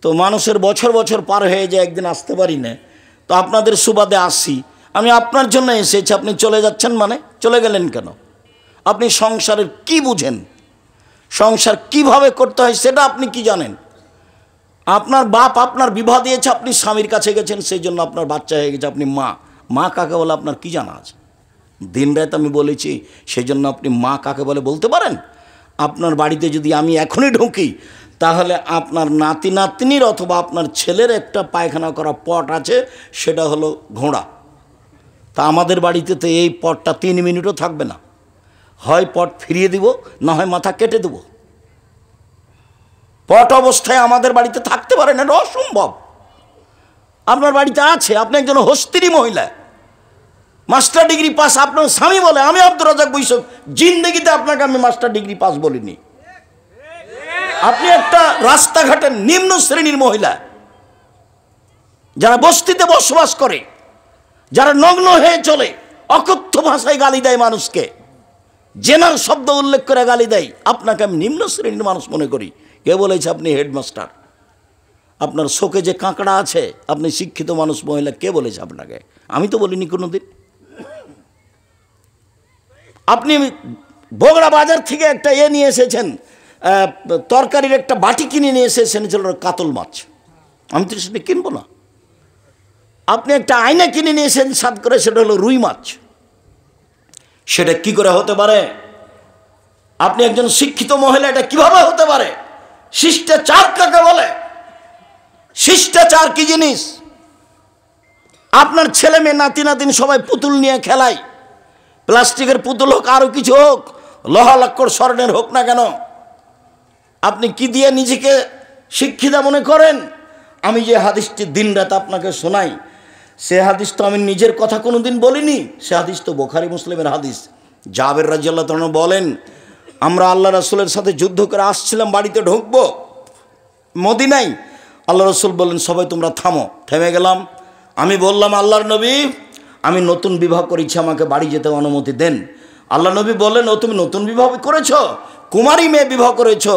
তো মানুষের বছর বছর পার হয়ে যায়, একদিন আসতে পারি না। তো আপনাদের সুবাদে আসি, আমি আপনার জন্য এসেছি। আপনি চলে যাচ্ছেন মানে? চলে গেলেন কেন? আপনি সংসারের কি বুঝেন? সংসার কিভাবে করতে হয় সেটা আপনি কি জানেন? আপনার বাপ আপনার বিবাহ দিয়েছে, আপনি স্বামীর কাছে গেছেন, সেই জন্য আপনার বাচ্চা হয়ে গেছে। আপনি মা, মা কাকে বলে আপনার কি জানা আছে? দিন রাত আমি বলেছি, সেই জন্য আপনি মা কাকে বলে বলতে পারেন? আপনার বাড়িতে যদি আমি এখনই ঢুকি, তাহলে আপনার নাতি নাতনির অথবা আপনার ছেলের একটা পায়খানা করা পট আছে, সেটা হলো ঘোড়া। তা আমাদের বাড়িতে তো এই পটটা 3 মিনিটও থাকবে না। হয় পট ফিরিয়ে দিব, না হয় মাথা কেটে দেব। পট অবস্থায় আমাদের বাড়িতে থাকতে পারে না, এটা অসম্ভব। আপনার বাড়িতে আছে, আপনি একজন হস্তিনী মহিলা, মাস্টার ডিগ্রি পাস। আপনার স্বামী বলে, আমি আব্দুর রাজ্জাক বৈশাখ জিন্দগিতে আপনাকে আমি মাস্টার ডিগ্রি পাস বলিনি। আপনি একটা রাস্তাঘাটের নিম্ন শ্রেণীর মহিলা, যারা বস্তিতে বসবাস করে, যারা নগ্ন হয়ে চলে, অকথ্য ভাষায় গালি দেয় মানুষকে, জেনার শব্দ উল্লেখ করে গালি দেয়। আপনাকে আমি নিম্ন শ্রেণীর মানুষ মনে করি। কে বলেছে আপনি হেডমাস্টার? আপনার শোকে যে কাঁকড়া আছে, আপনি শিক্ষিত মানুষ মহিলা, কে বলেছে আপনাকে? আমি তো বলিনি কোনোদিন। আপনি বগুড়া বাজার থেকে একটা নিয়ে এসেছেন, তরকারির একটা বাটি কিনে নিয়ে এসেছেন, ছিল কাতল মাছ। আমি তো সেটা কিনবো না। আপনি একটা আয়না কিনে নিয়ে এসেছেন সাদ করে, সেটা হলো রুই মাছ। সেটা কি করে হতে পারে? আপনি একজন শিক্ষিত মহিলা, এটা কিভাবে হতে পারে? শিষ্টাচার কাকে বলে? শিষ্টাচার কি জিনিস? আপনার ছেলে মেয়ে নাতি নাতিন সবাই পুতুল নিয়ে খেলায়, প্লাস্টিকের পুতুল হোক, আরো কিছু হোক, লোহা লাক্কর স্বর্ণের হোক না কেন, আপনি কি দিয়ে নিজেকে শিক্ষিতা মনে করেন? আমি যে হাদিসটি দিনরাত আপনাকে শোনাই, সে হাদিস তো আমি নিজের কথা কোনোদিন বলিনি। সে হাদিস তো বুখারী মুসলিমের হাদিস। জাবের রাদিয়াল্লাহু তাআলা বলেন, আমরা আল্লাহ রাসূলের সাথে যুদ্ধ করে আসছিলাম, বাড়িতে ঢুকবো মদিনায়। আল্লাহ রাসূল বললেন, সবাই তোমরা থামো। থেমে গেলাম। আমি বললাম, আল্লাহর নবী, আমি নতুন বিবাহ করেছি, আমাকে বাড়ি যেতে অনুমতি দেন। আল্লাহ নবী বললেন, ও তুমি নতুন বিবাহ করেছো? কুমারী মেয়ে বিবাহ করেছো,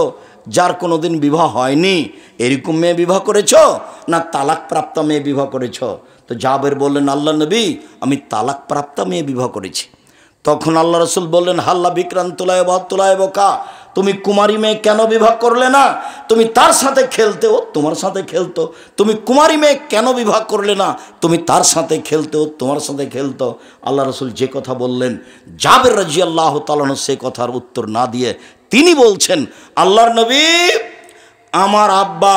যার কোনোদিন বিবাহ হয়নি, এরকম মেয়ে বিবাহ করেছো, না তালাক প্রাপ্ত মেয়ে বিবাহ করেছো? তো জাবের বললেন, আল্লাহ নবী, আমি তালাক প্রাপ্ত মেয়ে বিবাহ করেছি। তখন আল্লাহ রসুল বললেন, হাল্লা বিক্রান্তলায় বতুলায় বোকা, তুমি কুমারী মেয়ে কেন বিবাহ করলে না? তুমি তার সাথে খেলতে, ও তোমার সাথে খেলতো। তুমি কুমারী মেয়ে কেন বিবাহ করলে না? তুমি তার সাথে খেলতে, ও তোমার সাথে খেলতো। আল্লাহ রসুল যে কথা বললেন, জাবের রাদিয়াল্লাহু তাআলা সে কথার উত্তর না দিয়ে তিনি বলছেন, আল্লাহর নবী, আমার আব্বা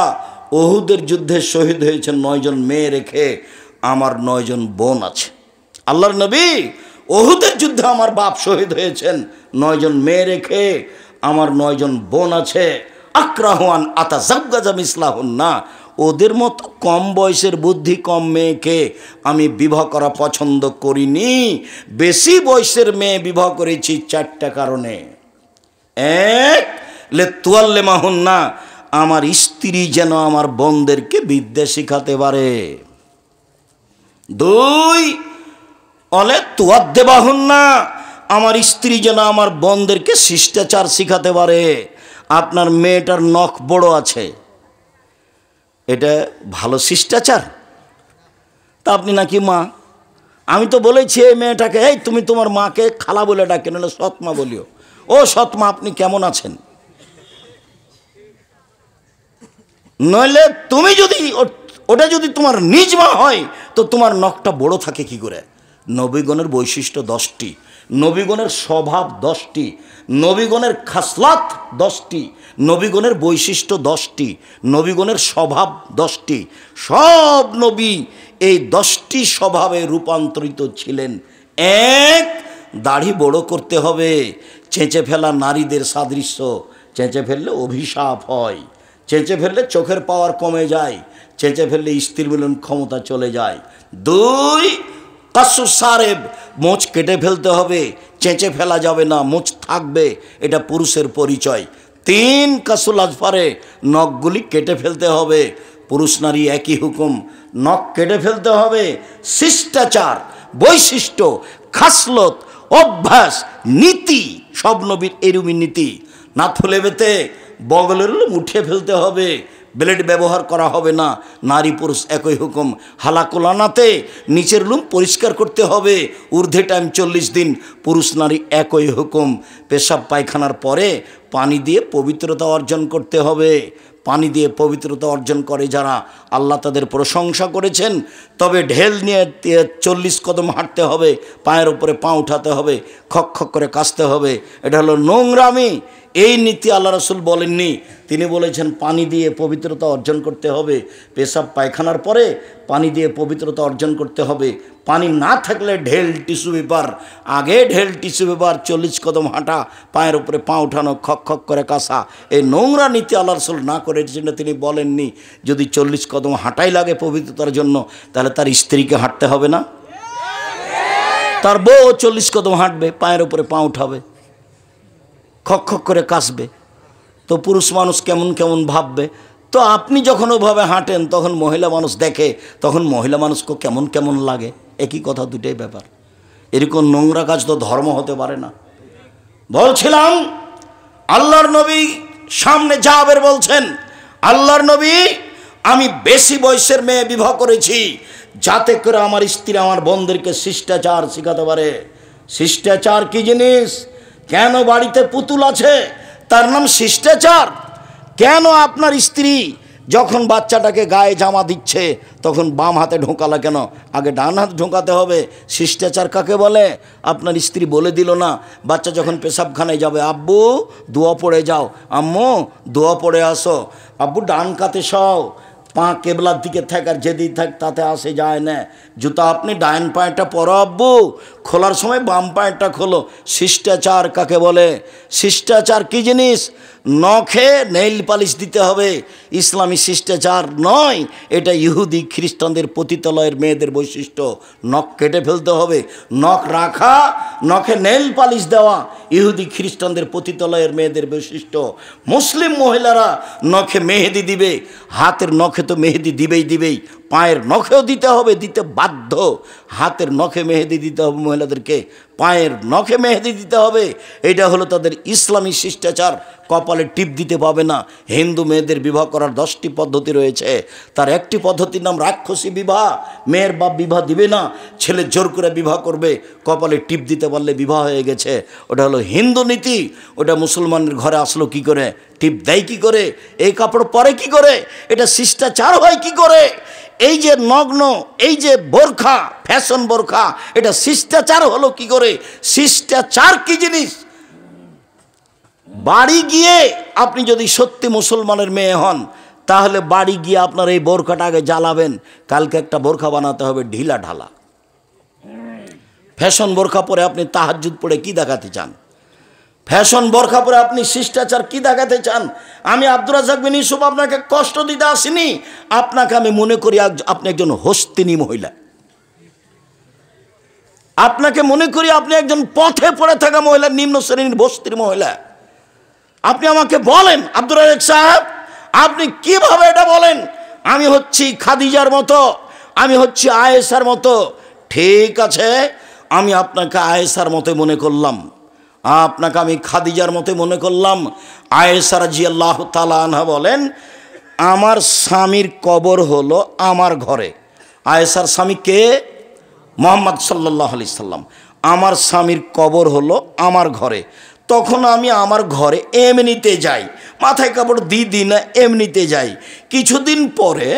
উহুদের যুদ্ধে শহীদ হয়েছেন 9 জন মেয়ে রেখে, আমার 9 জন বোন আছে। আল্লাহর নবী, উহুদের যুদ্ধে আমার বাপ শহীদ হয়েছেন 9 জন মেয়ে রেখে, আমার 9 জন বোন আছে। আক্রাহুয়ান আতাজাওয়াজা মিসলাহুন্না, ওদের মতো কম বয়সের বুদ্ধি কম মেয়েকে আমি বিবাহ করা পছন্দ করিনি। বেশি বয়সের মেয়ে বিবাহ করেছি 4টা কারণে। এক, লে তুয়াল্লে মাহুন্না, আমার স্ত্রী যেন আমার বোনদেরকে বিদ্যা শিখাতে পারে। 2, অলে তুয়াদ্দে বাহুন্না, আমার স্ত্রী যেন আমার বোনদেরকে শিষ্টাচার শিখাতে পারে। আপনার মেয়েটার নখ বড় আছে, এটা ভালো শিষ্টাচার? তা আপনি নাকি মা। আমি তো বলেছি এই মেয়েটাকে, এই তুমি তোমার মাকে খালা বলে ডাকে, নাহলে সৎমা বলিও। ও সৎমা, আপনি কেমন আছেন? নইলে তুমি যদি ওটা যদি তোমার নিজ মা হয়, তো তোমার নখটা বড় থাকে কি করে? নবীগণের বৈশিষ্ট্য 10টি, নবীগণের স্বভাব 10টি, নবীগণের খাসলাত 10টি, নবীগণের বৈশিষ্ট্য 10টি, নবীগণের স্বভাব 10টি। সব নবী এই 10টি স্বভাবে রূপান্তরিত ছিলেন। 1, দাড়ি বড় করতে হবে। চেঁচে ফেলা নারীদের সাদৃশ্য, চেঁচে ফেললে অভিশাপ হয়, চেঁচে ফেললে চোখের পাওয়ার কমে যায়, চেঁচে ফেললে স্ত্রী মিলন ক্ষমতা চলে যায়। 2, কাসু সারেব, মোচ কেটে ফেলতে হবে, চেঁচে ফেলা যাবে না, মোচ থাকবে, এটা পুরুষের পরিচয়। 3, কাসুল আজফারে, নখগুলি কেটে ফেলতে হবে। পুরুষ নারী একই হুকুম, নখ কেটে ফেলতে হবে। শিষ্টাচার, বৈশিষ্ট্য, খাসলত, অভ্যাস, নীতি, সব নবীর এরুমি নীতি। না থলে বেতে বগলের লুম উঠিয়ে ফেলতে হবে, ব্লেড ব্যবহার করা হবে না। নারী পুরুষ একই হুকুম। হালাকুলানাতে নিচের লুম পরিষ্কার করতে হবে, ঊর্ধ্বে টাইম 40 দিন। পুরুষ নারী একই হুকুম। পেশাব পায়খানার পরে পানি দিয়ে পবিত্রতা অর্জন করতে হবে। পানি দিয়ে পবিত্রতা অর্জন করে যারা, আল্লাহ তাদের প্রশংসা করেছেন। তবে ঢেল নিয়ে 40 কদম হাঁটতে হবে, পায়ের উপরে পা উঠাতে হবে, খক খক করে কাশতে হবে। এটা হলো নোংরামি। এই নীতি আল্লাহ রাসূল বলেননি। তিনি বলেছেন পানি দিয়ে পবিত্রতা অর্জন করতে হবে। পেশাব পায়খানার পরে পানি দিয়ে পবিত্রতা অর্জন করতে হবে। পানি না থাকলে ঢেল টিস্যু পেপার, আগে ঢেল টিস্যু পেপার, 40 কদম হাঁটা, পায়ের উপরে পা উঠানো, খক খক করে কাশা। এই নোংরা নীতি আল্লাহ রাসূল না করেছেন, তিনি বলেননি। যদি 40 কদম হাঁটাই লাগে পবিত্রতার জন্য, তাহলে তার স্ত্রীকে হাঁটতে হবে না? তার বউ 40 কদম হাঁটবে, পায়ের উপরে পা উঠাবে, খক খক করে কাশবে। তো পুরুষ মানুষ কেমন কেমন ভাববে। তো আপনি যখন ওভাবে হাঁটেন তখন মহিলা মানুষ দেখে, তখন মহিলা মানুষকে কেমন কেমন লাগে। একই কথা, দুটাই ব্যাপার। এরকম নোংরা কাজ তো ধর্ম হতে পারে না। বলছিলাম আল্লাহর নবী সামনে জাবের বলছেন, আল্লাহর নবী, আমি বেশি বয়সের মেয়ে বিবাহ করেছি যাতে করে আমার স্ত্রী আমার বোনদেরকে শিষ্টাচার শেখাতে পারে। শিষ্টাচার কি জিনিস? কেন বাড়িতে পুতুল আছে তার নাম শিষ্টাচার? কেন আপনার স্ত্রী যখন বাচ্চাটাকে গায়ে জামা দিচ্ছে তখন বাম হাতে ঢোকালা কেন? আগে ডান হাত ঢোকাতে হবে। শিষ্টাচার কাকে বলে? আপনার স্ত্রী বলে দিল না, বাচ্চা যখন পেশাবখানায় যাবে, আব্বু দোয়া পড়ে যাও, আম্মু দোয়া পড়ে আসো, আব্বু ডান কাতে সও, পা কেবলার দিকে থাক আর যেদিকে থাক তাতে আসে যায় না। জুতা আপনি ডাইন পায়েটা পরো আব্বু, খোলার সময় বাম পায়েটা খোলো। শিষ্টাচার কাকে বলে? শিষ্টাচার কি জিনিস? নখে নেইল পালিশ দিতে হবে। ইসলামী শিষ্টাচার নয়, এটা ইহুদি খ্রিস্টানদের পতিতালয়ের মেয়েদের বৈশিষ্ট্য। নখ কেটে ফেলতে হবে, নখ রাখা, নখে নেইল পালিশ দেওয়া ইহুদি খ্রিস্টানদের পতিতালয়ের মেয়েদের বৈশিষ্ট্য। মুসলিম মহিলারা নখে মেহেদি দিবে, হাতের নখে তো মেহেদি দিবেই, পায়ের নখেও দিতে হবে, দিতে বাধ্য। হাতের নখে মেহেদি দিতে হবে মহিলাদেরকে, পায়ের নখে মেহেদি দিতে হবে। এটা হলো তাদের ইসলামী শিষ্টাচার। কপালে টিপ দিতে পাবে না। হিন্দু মেয়েদের বিবাহ করার 10টি পদ্ধতি রয়েছে, তার একটি পদ্ধতির নাম রাক্ষসী বিবাহ। মেয়ের বাপ বিবাহ দিবে না, ছেলে জোর করে বিবাহ করবে, কপালে টিপ দিতে পারলে বিবাহ হয়ে গেছে। ওটা হলো হিন্দু নীতি। ওটা মুসলমানের ঘরে আসলো কি করে? টিপ দেয় কি করে? এই কাপড় পরে কি করে? এটা শিষ্টাচার হয় কি করে? এই যে নগ্ন, এই যে বোরখা, ফ্যাশন বোরখা, এটা শিষ্টাচার হলো কি করে? শিষ্টাচার কি জিনিস? বাড়ি গিয়ে আপনি যদি সত্যি মুসলমানের মেয়ে হন, তাহলে বাড়ি গিয়ে আপনার এই বোরখাটা আগে জ্বালাবেন। কালকে একটা বোরখা বানাতে হবে ঢিলা ঢালা। ফ্যাশন বোরখা পরে আপনি তাহাজ্জুদ পড়ে কি দেখাতে চান? ফ্যাশন বোরখা পরে আপনি শিষ্টাচার কি দেখাতে চান? আমি আব্দুর রাজ্জাক বিন ইউসুফ আপনাকে কষ্ট দিতে আসিনি। আপনাকে আমি মনে করি আপনি একজন হস্তিনী মহিলা। আপনাকে মনে করি আপনি একজন পথে পড়ে থাকা মহিলা, নিম্ন শ্রেণীর বস্তির মহিলা। আপনি আমাকে বলেন, আব্দুর রাজ্জাক সাহেব, আপনি কিভাবে এটা বলেন? আমি হচ্ছি খাদিজার মতো, আমি হচ্ছি আয়েশার মতো। ঠিক আছে, আমি আপনাকে আয়েশার মতো মনে করলাম, আপনাকে আমি খাদিজার মতো মনে করলাম। আয়েশা রাদিয়াল্লাহু তাআলা আনহা বলেন, আমার স্বামীর কবর হলো আমার ঘরে। আয়েশার স্বামী কে? মুহাম্মদ সাল্লাল্লাহু আলাইহি সাল্লাম। আমার স্বামীর কবর হলো আমার ঘরে। তখন আমি আমার ঘরে এমনিতে যাই, মাথায় কাপড় দিই না, এমনিতে যাই। কিছুদিন পরে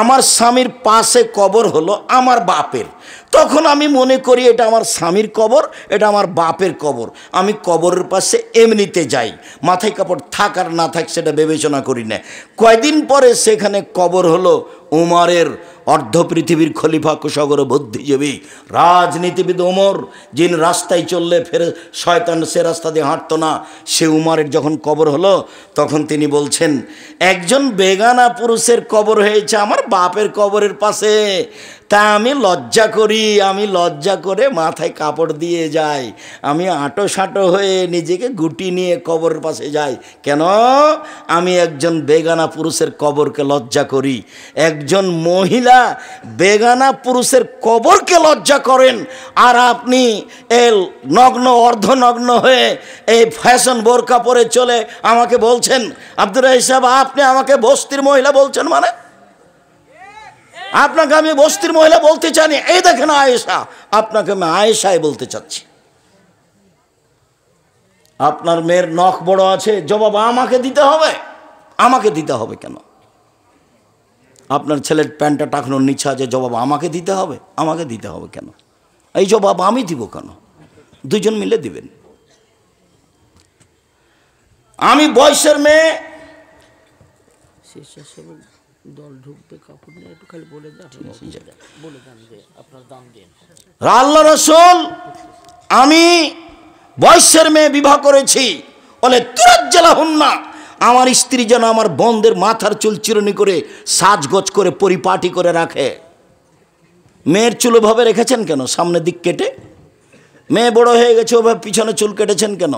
আমার স্বামীর পাশে কবর হলো আমার বাপের। তখন আমি মনে করি এটা আমার স্বামীর কবর, এটা আমার বাপের কবর। আমি কবরের পাশে এমনিতে যাই, মাথায় কাপড় থাক আর না থাক সেটা বিবেচনা করি না। কয়দিন পরে সেখানে কবর হলো উমরের, অর্ধ পৃথিবীর খলিফা, কুশাগর বুদ্ধিজীবী রাজনীতিবিদ উমর, যিনি রাস্তায় চললে ফের শয়তান সে রাস্তা দিয়ে হাঁটতো না, সে উমরের যখন কবর হলো তখন তিনি বলছেন, একজন বেগানা পুরুষের কবর হয়েছে আমার বাপের কবরের পাশে। তা আমি লজ্জা করি, আমি লজ্জা করে মাথায় কাপড় দিয়ে যাই, আমি আঁটো সাঁটো হয়ে নিজেকে গুটি নিয়ে কবরের পাশে যাই। কেন? আমি একজন বেগানা পুরুষের কবরকে লজ্জা করি। একজন মহিলা বেগানা পুরুষের কবরকে লজ্জা করেন, আর আপনি এই নগ্ন অর্ধনগ্ন হয়ে এই ফ্যাশন বোরকা পরে চলে আমাকে বলছেন আব্দুর রাহিম সাহেব আপনি আমাকে বস্তির মহিলা বলছেন? মানে আপনাকে আমি বস্তির মহিলা বলতে চাইনি। এই দেখেন আয়েশা, আপনাকে আমি আয়েশাই বলতে চাচ্ছি। আপনার মেয়ের নখ বড় আছে, জবাব আমাকে দিতে হবে। আমাকে দিতে হবে কেন? আপনার ছেলের প্যান্টটা টাকানোর নিচে আছে, জবাব আমাকে দিতে হবে। আমাকে দিতে হবে কেন? এই জবাব আমি দিব কেন? দুজন মিলে দিবেন। আমি বয়সের মেয়ে,
দল ঢুকবে, কাপড় নিয়ে একটু খালি বলে দেন যে আপনার দাম দিন।
আল্লাহ রাসূল আমি বয়সের মেয়ে বিবাহ করেছি, বলে তুরাজ্জালাহুন্না, আমার স্ত্রী যেন আমার বোনদের মাথার চুল চিরুনি করে সাজগোজ করে পরিপাটি করে রাখে। মেয়ের চুল ওভাবে রেখেছেন কেন? সামনের দিক কেটে। মেয়ে বড় হয়ে গেছে, ওভাবে পিছনে চুল কেটেছেন কেন?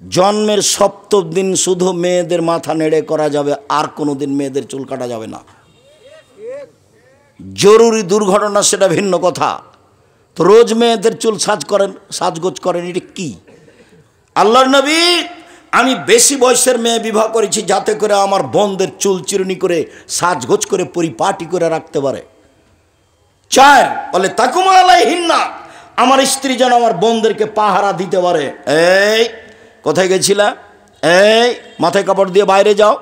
জন্মের সপ্তম দিন শুধু মেয়েদের মাথা নেড়ে করা যাবে, আর কোনো দিন মেয়েদের চুল কাটা যাবে না। জরুরি দুর্ঘটনা সেটা ভিন্ন কথা। তো রোজ মেয়েদের চুল সাজগোজ করেন, এটা কি? আল্লাহর নবী আমি বেশি বয়সের মেয়ে বিবাহ করেছি যাতে করে আমার বোনদের চুল চিরুনি করে সাজগোজ করে পরিপাটি করে রাখতে পারে। চার, বলে তাকুমা আলাইহিন্না, আমার স্ত্রী যেন আমার বোনদেরকে পাহারা দিতে পারে। এই কোথায় গেছিলা? এই মাথায় কাপড় দিয়ে বাইরে যাও,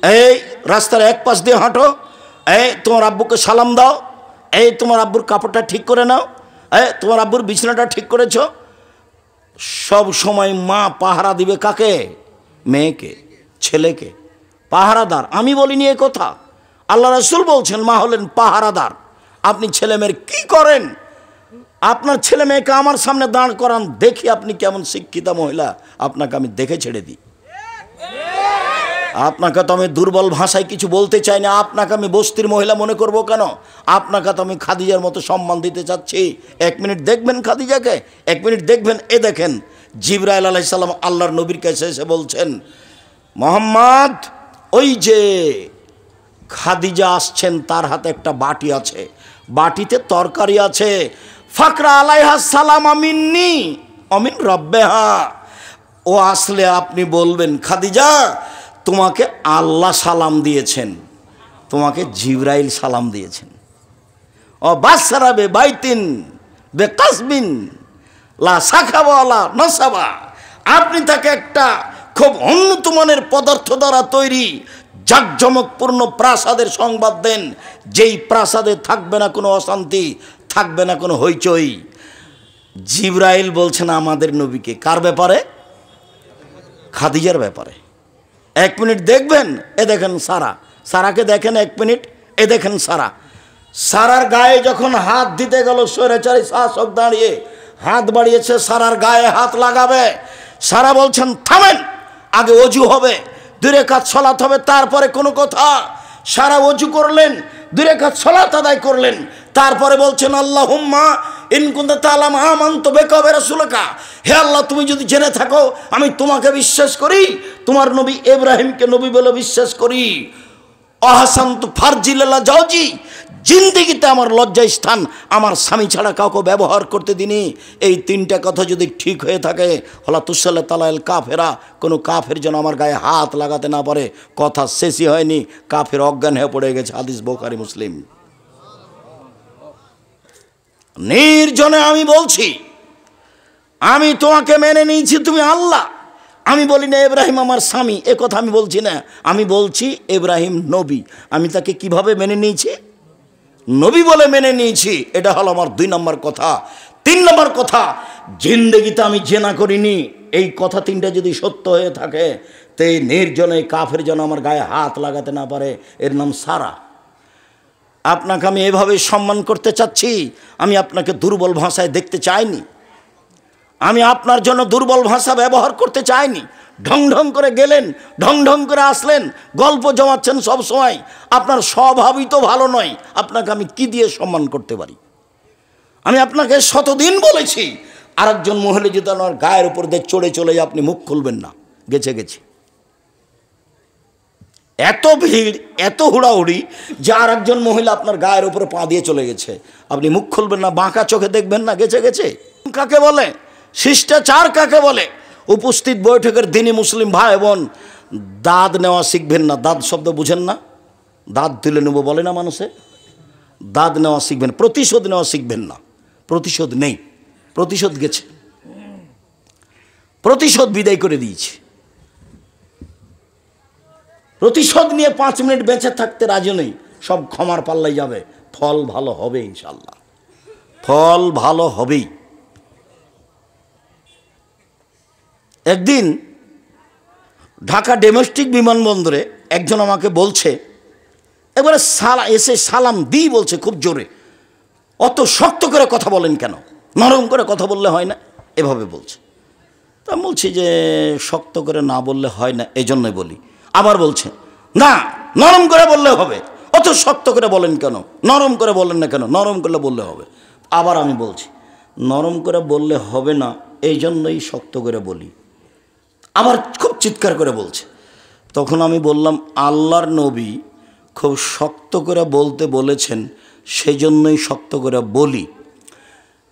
এই রাস্তার এক পাশ দিয়ে হাঁটো, এই তোমার আব্বুকে সালাম দাও, এই তোমার আব্বুর কাপড়টা ঠিক করে নাও, এই তোমার আব্বুর বিছানাটা ঠিক করেছো। সব সময় মা পাহারা দিবে কাকে? মেয়েকে, ছেলেকে। পাহারাদার। আমি বলিনি এ কথা, আল্লাহ রাসূল বলছেন মা হলেন পাহারাদার। আপনি ছেলে মেয়ের কী করেন? আপনার ছেলে মেয়েকে আমার সামনে দাঁড় করান, দেখি আপনি কেমন শিক্ষিতা মহিলা, আপনাকে আমি দেখে ছেড়ে দিই। আপনাকে তো আমি দুর্বল ভাষায় কিছু বলতে চাই না, আপনাকে আমি বস্তির মহিলা মনে করব কেন? আপনাকে তো আমি খাদিজার মতো সম্মান দিতে চাচ্ছি। 1 মিনিট দেখবেন খাদিজাকে, 1 মিনিট দেখবেন। এ দেখেন জিবরাইল আলাইহিস সালাম আল্লাহর নবীর কাছে এসে বলছেন, মোহাম্মদ ওই যে খাদিজা আসছেন, তার হাতে একটা বাটি আছে, বাটিতে তরকারি আছে। ফাকরা আলাইহা সালাম মিন্নি অমিন রব্বেহা। ও আসলে আপনি বলবেন খাদিজা তোমাকে আল্লাহ সালাম দিয়েছেন, তোমাকে জিবরাইল সালাম দিয়েছেন। ও বাসরাবে বাইতিন বেকাসবিন লা সাখাবা লা নাসাবা, আপনি তাকে একটা খুব উন্নত মানের পদার্থ দ্বারা তৈরি জাঁকজমকপূর্ণ প্রাসাদের সংবাদ দেন, যেই প্রাসাদে থাকবে না কোনো অশান্তি, থাকবে না কোনো হইচই। জিবরাইল বলছেন আমাদের নবীকে। কার ব্যাপারে? খাদিজার ব্যাপারে। 1 মিনিট দেখবেন। এ দেখেন সারা, সারাকে দেখেন 1 মিনিট। এ দেখেন সারা, সারার গায়ে যখন হাত দিতে গেল স্বৈরাচারী শাসক দাঁড়িয়ে হাত বাড়িয়েছে, সারার গায়ে হাত লাগাবে। সারা বলছেন থামেন, আগে অজু হবে, 2 রাকাত সালাত হবে, তারপরে কোনো কথা। সারা অজু করলেন, 2 রাকাত সালাত আদায় করলেন, তারপরে বলছেন আল্লাহুম্মা ইন কুনতা তাআলাম আমানতু বিকা ওয়া রাসূলিকা, হে আল্লাহ তুমি যদি জেনে থাকো আমি তোমাকে বিশ্বাস করি, তোমার নবী ইব্রাহিমকে নবী বলে বিশ্বাস করি। আহসানতু ফারজিলাল্লা জাওজি, জিন্দেগিতে আমার লজ্জা স্থান আমার স্বামী ছাড়া কাউকে ব্যবহার করতে দিনি। এই 3টা কথা যদি ঠিক হয়ে থাকে, হলা তুসাল্লা তালাল কাফেরা, কোনো কাফের যেন আমার গায়ে হাত লাগাতে না পারে। কথা শেষই হয়নি, কাফের অজ্ঞান হয়ে পড়ে গেছে। হাদিস বুখারী মুসলিম। নির্জনে আমি বলছি, আমি তোমাকে মেনে নিয়েছি, তুমি আল্লাহ। আমি বলি না ইব্রাহিম আমার স্বামী, এ কথা আমি বলছি না। আমি বলছি ইব্রাহিম নবী, আমি তাকে কিভাবে মেনে নিয়েছি? নবী বলে মেনে নিয়েছি। এটা হলো আমার 2 নম্বর কথা। 3 নম্বর কথা, জিন্দেগিতে আমি জেনা করিনি। এই কথা 3টা যদি সত্য হয়ে থাকে, তো এই নির্জনে কাফের যেন আমার গায়ে হাত লাগাতে না পারে। এর নাম সারা। আপনাকে আমি এভাবে সম্মান করতে চাচ্ছি, আমি আপনাকে দুর্বল ভাষায় দেখতে চাইনি, আমি আপনার জন্য দুর্বল ভাষা ব্যবহার করতে চাইনি। ঢং ঢং করে গেলেন, ঢং ঢং করে আসলেন, গল্প জমাচ্ছেন সব সময়, আপনার স্বভাবই তো ভালো নয়। আপনাকে আমি কি দিয়ে সম্মান করতে পারি? আমি আপনাকে শতদিন বলেছি আরেকজন মহিলা যদি আমার গায়ের উপর দিয়ে চড়ে চলে যায় আপনি মুখ খুলবেন না। গেছে গেছে, এত ভিড়, এত হুড়াহুড়ি যে আরেকজন মহিলা আপনার গায়ের উপরে পা দিয়ে চলে গেছে, আপনি মুখ খুলবেন না, বাঁকা চোখে দেখবেন না। গেছে গেছে কাকে বলে? শিষ্টাচার কাকে বলে? উপস্থিত বৈঠকের দিনই মুসলিম ভাই বোন, দাঁত নেওয়া শিখবেন না। দাঁত শব্দ বুঝেন না? দাঁত তুলে নেবো বলে না মানুষে? দাঁত নেওয়া শিখবেন, প্রতিশোধ নেওয়া শিখবেন না। প্রতিশোধ নেই, প্রতিশোধ গেছে, প্রতিশোধ বিদায় করে দিয়েছে। প্রতিশোধ নিয়ে 5 মিনিট বেঁচে থাকতে রাজি নেই, সব ক্ষমার পাল্লাই যাবে। ফল ভালো হবে ইনশাল্লাহ, ফল ভালো হবেই। একদিন ঢাকা ডোমেস্টিক বিমানবন্দরে একজন আমাকে বলছে, এবারে এসে সালাম দিই বলছে খুব জোরে, অত শক্ত করে কথা বলেন কেন? নরম করে কথা বললে হয় না? এভাবে বলছে। তা বলছি যে শক্ত করে না বললে হয় না, এই জন্যই বলি। আবার বলছে না, নরম করে বললে হবে। অত শক্ত করে বলেন কেন? নরম করে বলেন না কেন? নরম করলে বললে হবে। আবার আমি বলছি নরম করে বললে হবে না, এই জন্যই শক্ত করে বলি। আবার খুব চিৎকার করে বলছে। তখন আমি বললাম আল্লাহর নবী খুব শক্ত করে বলতে বলেছেন, সেই জন্যই শক্ত করে বলি।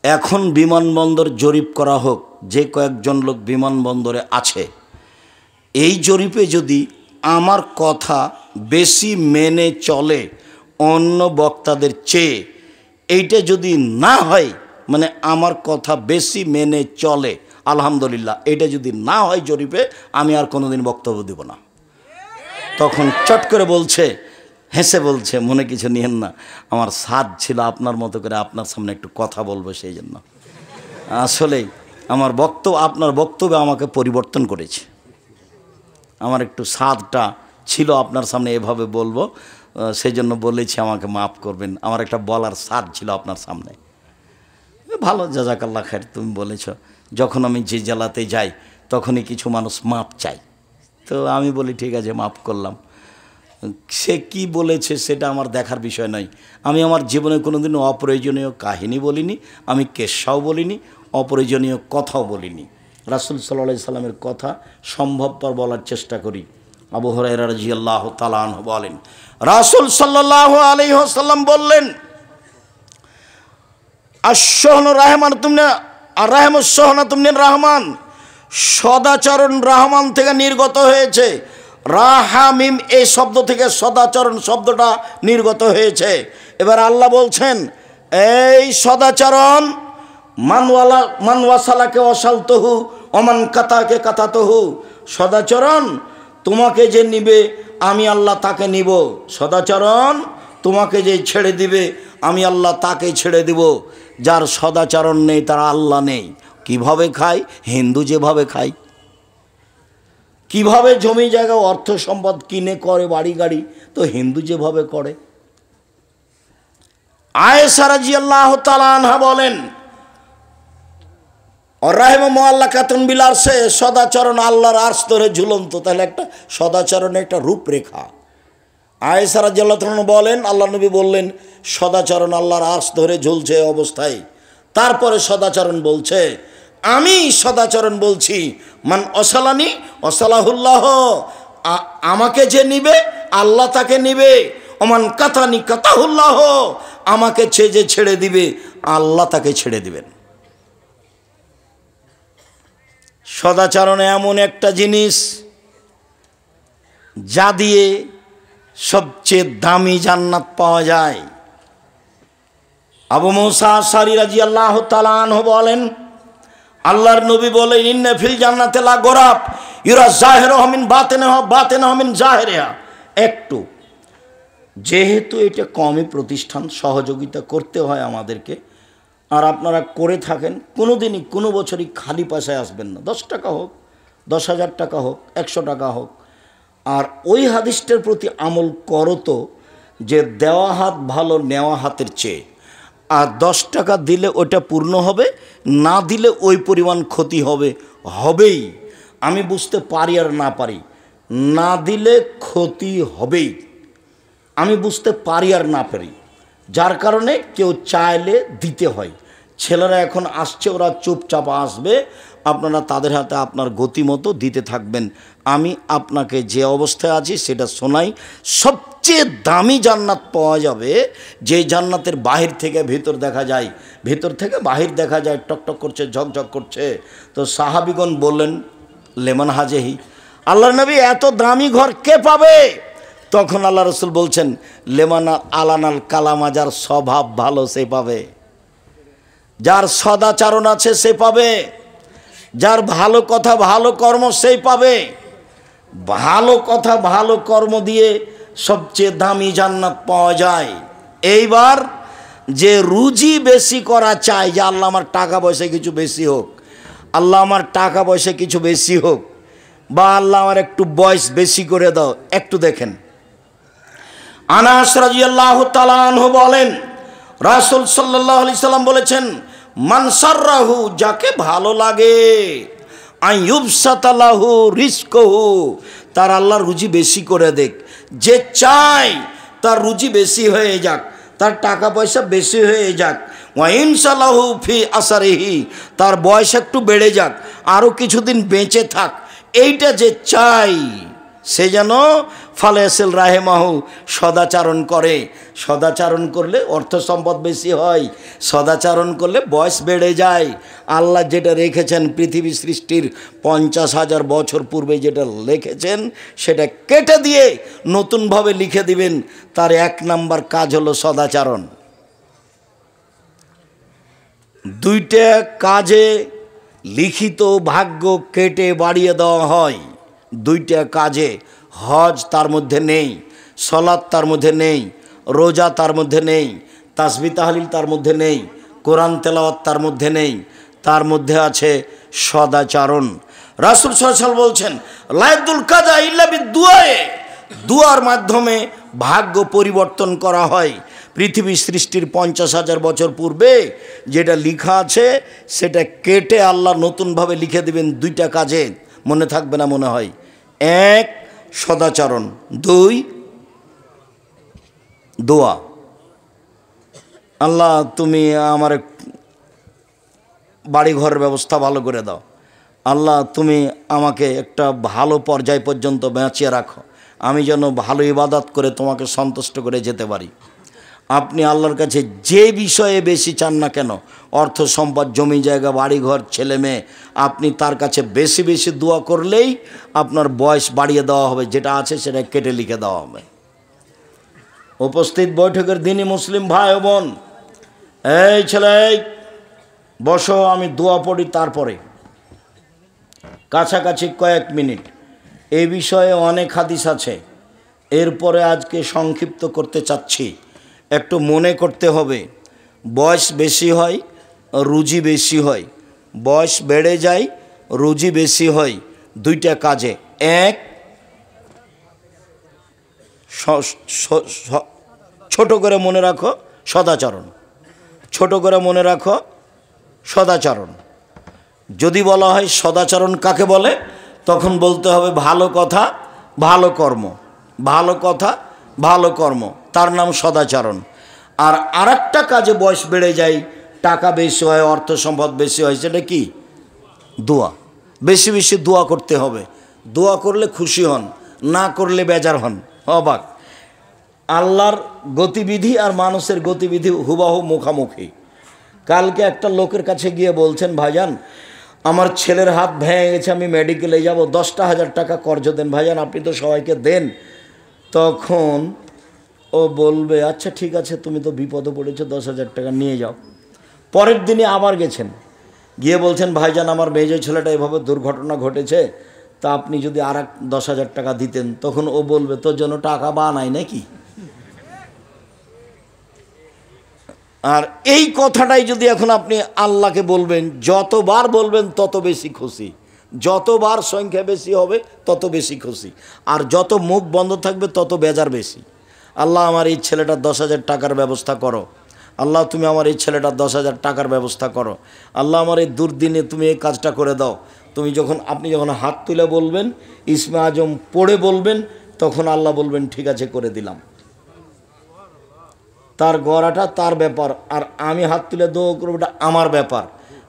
এখন বিমানবন্দর জরিপ করা হোক, যে কয়েকজন লোক বিমানবন্দরে আছে, এই জরিপে যদি আমার কথা বেশি মেনে চলে অন্য বক্তাদের চেয়ে, এইটা যদি না হয়, মানে আমার কথা বেশি মেনে চলে, আলহামদুলিল্লাহ, এটা যদি না হয় জরিপে, আমি আর কোনোদিন বক্তব্য দেব না। তখন চট করে বলছে, হেসে বলছে, মনে কিছু নিয়েন না, আমার সাধ ছিল আপনার মতো করে আপনার সামনে একটু কথা বলবো, সেই জন্য। আসলেই আমার আপনার বক্তব্য আমাকে পরিবর্তন করেছে। আমার একটু সাধটা ছিল আপনার সামনে এভাবে বলবো, সেই জন্য বলেছি, আমাকে মাফ করবেন। আমার একটা বলার সাধ ছিল আপনার সামনে। ভালো, জাজাকাল্লাহ খায়ের, তুমি বলেছ। যখন আমি যে জেলাতে যাই তখনই কিছু মানুষ মাপ চাই, তো আমি বলি ঠিক আছে, মাফ করলাম। সে কি বলেছে সেটা আমার দেখার বিষয় নয়। আমি আমার জীবনে কোনোদিনও অপ্রয়োজনীয় কাহিনী বলিনি, আমি কেসাও বলিনি, অপ্রয়োজনীয় কথাও বলিনি। রাসূল সাল্লাল্লাহু আলাইহি সাল্লামের কথা সম্ভবপর বলার চেষ্টা করি। আবু হুরায়রা রাদিয়াল্লাহু তাআলা আনহু বলেন, রাসূল সাল্লাল্লাহু আলাইহি ওয়াসাল্লাম বললেন, আশ-শাহনু রাহমাতুন আর রাহমাস শাহনাতুন রাহমান, সদাচরণ রহমান থেকে নির্গত হয়েছে। রাহামিম এই শব্দ থেকে সদাচরণ শব্দটা নির্গত হয়েছে। এবার আল্লাহ বলছেন, এই সদাচরণ, মানওয়াসালাকে অসালতহু অমান কাতাকে কাতাতহু, সদাচরণ তোমাকে যে নিবে আমি আল্লাহ তাকে নিব, সদাচরণ তোমাকে যে ছেড়ে দিবে আমি আল্লাহ তাকে ছেড়ে দিব। যার সদাচরণ নেই তার আল্লাহ নেই। কিভাবে খায়? হিন্দু যেভাবে খায়। কিভাবে জমি জায়গা অর্থ সম্পদ কিনে করে বাড়ি গাড়ি, তো হিন্দু যেভাবে করে। আয়েশা রাদিয়াল্লাহু তাআলা আনহা বলেন, রাহিমা মুআল্লাকাতুন বিল আরশে, সদাচরণ আল্লাহর আরশ ধরে ঝুলন্ত। তাহলে একটা সদাচরণের একটা রূপরেখা। আয়েশা রাদিয়াল্লাহু তাআলা বলেন, আল্লাহ নবী বললেন, সদাচরণ আল্লাহর আরশ ধরে ঝুলছে অবস্থায়। তারপরে সদাচরণ বলছে, আমি সদাচরণ বলছি, মান অসালানি অসালাহুল্লাহ, আমাকে যে নিবে আল্লাহ তাকে নিবে। ওমান কাতানি কাতাহুল্লাহ, আমাকে যে ছেড়ে দিবে আল্লাহ তাকে ছেড়ে দিবেন। সদাচরণ এমন একটা জিনিস যা দিয়ে সবচেয়ে দামি জান্নাত পাওয়া যায়। আবু মুসা আশআরী রাদিয়াল্লাহু তাআলা আনহু বলেন, আল্লাহর নবী বলেন, ইন্না ফিল জান্নাতি লা গোরাব ইউরা জাহিরুহা মিন বাতিনিহা বাতিনুহা মিন জাহিরিহা। একটু যেহেতু এটা কমই প্রতিষ্ঠান, সহযোগিতা করতে হয় আমাদেরকে, আর আপনারা করে থাকেন, কোনো দিনই কোনো বছরই খালি পয়সায় আসবেন না। 10 টাকা হোক, 10,000 টাকা হোক, 100 টাকা হোক। আর ওই হাদিসটার প্রতি আমল করো তো, যে দেওয়া হাত ভালো নেওয়া হাতের চেয়ে। আর 10 টাকা দিলে ওটা পূর্ণ হবে, না দিলে ওই পরিমাণ ক্ষতি হবে, হবেই। আমি বুঝতে পারি আর না পারি, না দিলে ক্ষতি হবেই। আমি বুঝতে পারি আর না পারি, যার কারণে কেউ চাইলে দিতে হয়। ছেলেরা এখন আসছে, ওরা চুপচাপ আসবে, আপনারা তাদের হাতে আপনার গতিমতো দিতে থাকবেন। আমি আপনাকে যে অবস্থায় আছি সেটা শোনাই। সবচেয়ে দামি জান্নাত পাওয়া যাবে যে জান্নাতের বাহির থেকে ভিতর দেখা যায়, ভিতর থেকে বাহির দেখা যায়, টকটক করছে, ঝকঝক করছে। তো সাহাবিগণ বললেন, লেমান হাজেহি, আল্লাহর নবী এত দামি ঘর কে পাবে? তখন আল্লাহ রসুল বলছেন, লেমান আলানাল কালামা, যার স্বভাব ভালো সে পাবে, যার সদাচরণ আছে সে পাবে, যার ভালো কথা ভালো কর্ম সেই পাবে। ভালো কথা ভালো কর্ম দিয়ে সবচেয়ে দামি জান্নাত পাওয়া যায়। এইবার যে রুজি বেশি করা চায়, যে আল্লাহ আমার টাকা পয়সা কিছু বেশি হোক, আল্লাহ আমার টাকা পয়সা কিছু বেশি হোক, বা আল্লাহ আমার একটু বয়স বেশি করে দাও, একটু দেখেন। আনাস রাদিয়াল্লাহু তাআলা আনহু বলেন, রাসূল সাল্লাল্লাহু আলাইহি সাল্লাম বলেছেন, মান সাররাহু, যাকে ভালো লাগে, আইয়ুবসাতা লাহু রিজকুহু, তার আল্লাহ রুজি বেশি করে দেখ। যে চায় তার রুজি বেশি হয়ে যাক, তার টাকা পয়সা বেশি হয়ে যাক। ওয়া ইনশাল্লাহু ফি আসারিহি, তার বয়স একটু বেড়ে যাক, আরও কিছুদিন বেঁচে থাক। এইটা যে চাই, সে যেন ফালেসেল রাহেমাহু, সদাচারণ করে। সদাচারণ করলে অর্থ সম্পদ বেশি হয়, সদাচারণ করলে বয়স বেড়ে যায়। আল্লাহ যেটা রেখেছেন পৃথিবী সৃষ্টির 50,000 বছর পূর্বে যেটা লিখেছেন, সেটা কেটে দিয়ে নতুনভাবে লিখে দিবেন। তার 1 নাম্বার কাজ হলো সদাচারণ। 2টা কাজে লিখিত ভাগ্য কেটে বাড়িয়ে দেওয়া হয়। 2টা কাজে, হজ তার মধ্যে নেই, সলাত তার মধ্যে নেই, রোজা তার মধ্যে নেই, তাসবিহ তাহলিল তার মধ্যে নেই, কোরআন তেলাওয়াত তার মধ্যে নেই, তার মধ্যে আছে সদাচরণ। রাসূল সাল্লাল্লাহু আলাইহি ওয়াসাল্লাম বলছেন, লায়াদুল কাদা ইল্লা বিদুআয়ে, দুয়ার মাধ্যমে ভাগ্য পরিবর্তন করা হয়। পৃথিবী সৃষ্টির 50,000 বছর পূর্বে যেটা লেখা আছে সেটা কেটে আল্লাহ নতুনভাবে লিখে দেবেন 2টা কাজে। মনে থাকবে না মনে হয়? 1 সদাচরণ, 2 দোয়া। আল্লাহ তুমি আমার বাড়ি ঘরের ব্যবস্থা ভালো করে দাও, আল্লাহ তুমি আমাকে একটা ভালো পর্যায় পর্যন্ত বাঁচিয়ে রাখো, আমি যেন ভালো ইবাদত করে তোমাকে সন্তুষ্ট করে যেতে পারি। আপনি আল্লাহর কাছে যে বিষয়ে বেশি চান না কেন, অর্থ সম্পদ, জমি জায়গা, বাড়ি ঘর, ছেলে মেয়ে, আপনি তার কাছে বেশি বেশি দোয়া করলেই আপনার বয়স বাড়িয়ে দেওয়া হবে, যেটা আছে সেটা কেটে লিখে দেওয়া হবে। উপস্থিত বৈঠকের দিনই মুসলিম ভাই ও বোন, এই ছেলে বসো, আমি দোয়া পড়ি, তারপরে কাছাকাছি কয়েক মিনিট। এই বিষয়ে অনেক হাদিস আছে, এরপরে আজকে সংক্ষিপ্ত করতে চাচ্ছি। একটু মনে করতে হবে, বয়স বেশি হয় রুজি বেশি হয়, বয়স বেড়ে যায় রুজি বেশি হয় 2টা কাজে। 1 ছোট করে মনে রাখো সদাচরণ, ছোট করে মনে রাখো সদাচরণ। যদি বলা হয় সদাচরণ কাকে বলে, তখন বলতে হবে ভালো কথা ভালো কর্ম, ভালো কথা ভালো কর্ম, তার নাম সদাচরণ। আর আরেকটা কাজে বয়স বেড়ে যায়, টাকা বেশি হয়, অর্থ সম্পদ বেশি হয়, সেটা কি? দোয়া। বেশি বেশি দোয়া করতে হবে। দোয়া করলে খুশি হন, না করলে বেজার হন, অবাক। আল্লাহর গতিবিধি আর মানুষের গতিবিধি হুবাহু মুখামুখি। কালকে একটা লোকের কাছে গিয়ে বলছেন, ভাইজান আমার ছেলের হাত ভেঙে গেছে, আমি মেডিকেলে যাব, 10,000 টাকা কর্জ দেন ভাইজান, আপনি তো সবাইকে দেন। তখন ও বলবে, আচ্ছা ঠিক আছে, তুমি তো বিপদে পড়েছো, 10,000 টাকা নিয়ে যাও। পরের দিনে আবার গেছেন, গিয়ে বলছেন, ভাইজান আমার মেয়ে ছেলেটা এভাবে দুর্ঘটনা ঘটেছে, তা আপনি যদি আর 10,000 টাকা দিতেন। তখন ও বলবে, তোর জন্য টাকা বানাই নাকি? আর এই কথাটাই যদি এখন আপনি আল্লাহকে বলবেন, যতবার বলবেন তত বেশি খুশি, যতবার সংখ্যা বেশি হবে তত বেশি খুশি, আর যত মুখ বন্ধ থাকবে তত বেজার বেশি। আল্লাহ আমার এই ছেলেটার 10,000 টাকার ব্যবস্থা করো, আল্লাহ তুমি আমার এই ছেলেটার 10,000 টাকার ব্যবস্থা করো, আল্লাহ আমার এই দুর্দিনে তুমি এই কাজটা করে দাও। আপনি যখন হাত তুলে বলবেন ইসমে আজম পড়ে বলবেন, তখন আল্লাহ বলবেন ঠিক আছে করে দিলাম। তার গড়াটা তার ব্যাপার, আর আমি হাত তুলে দোয়া করবো এটা আমার ব্যাপার।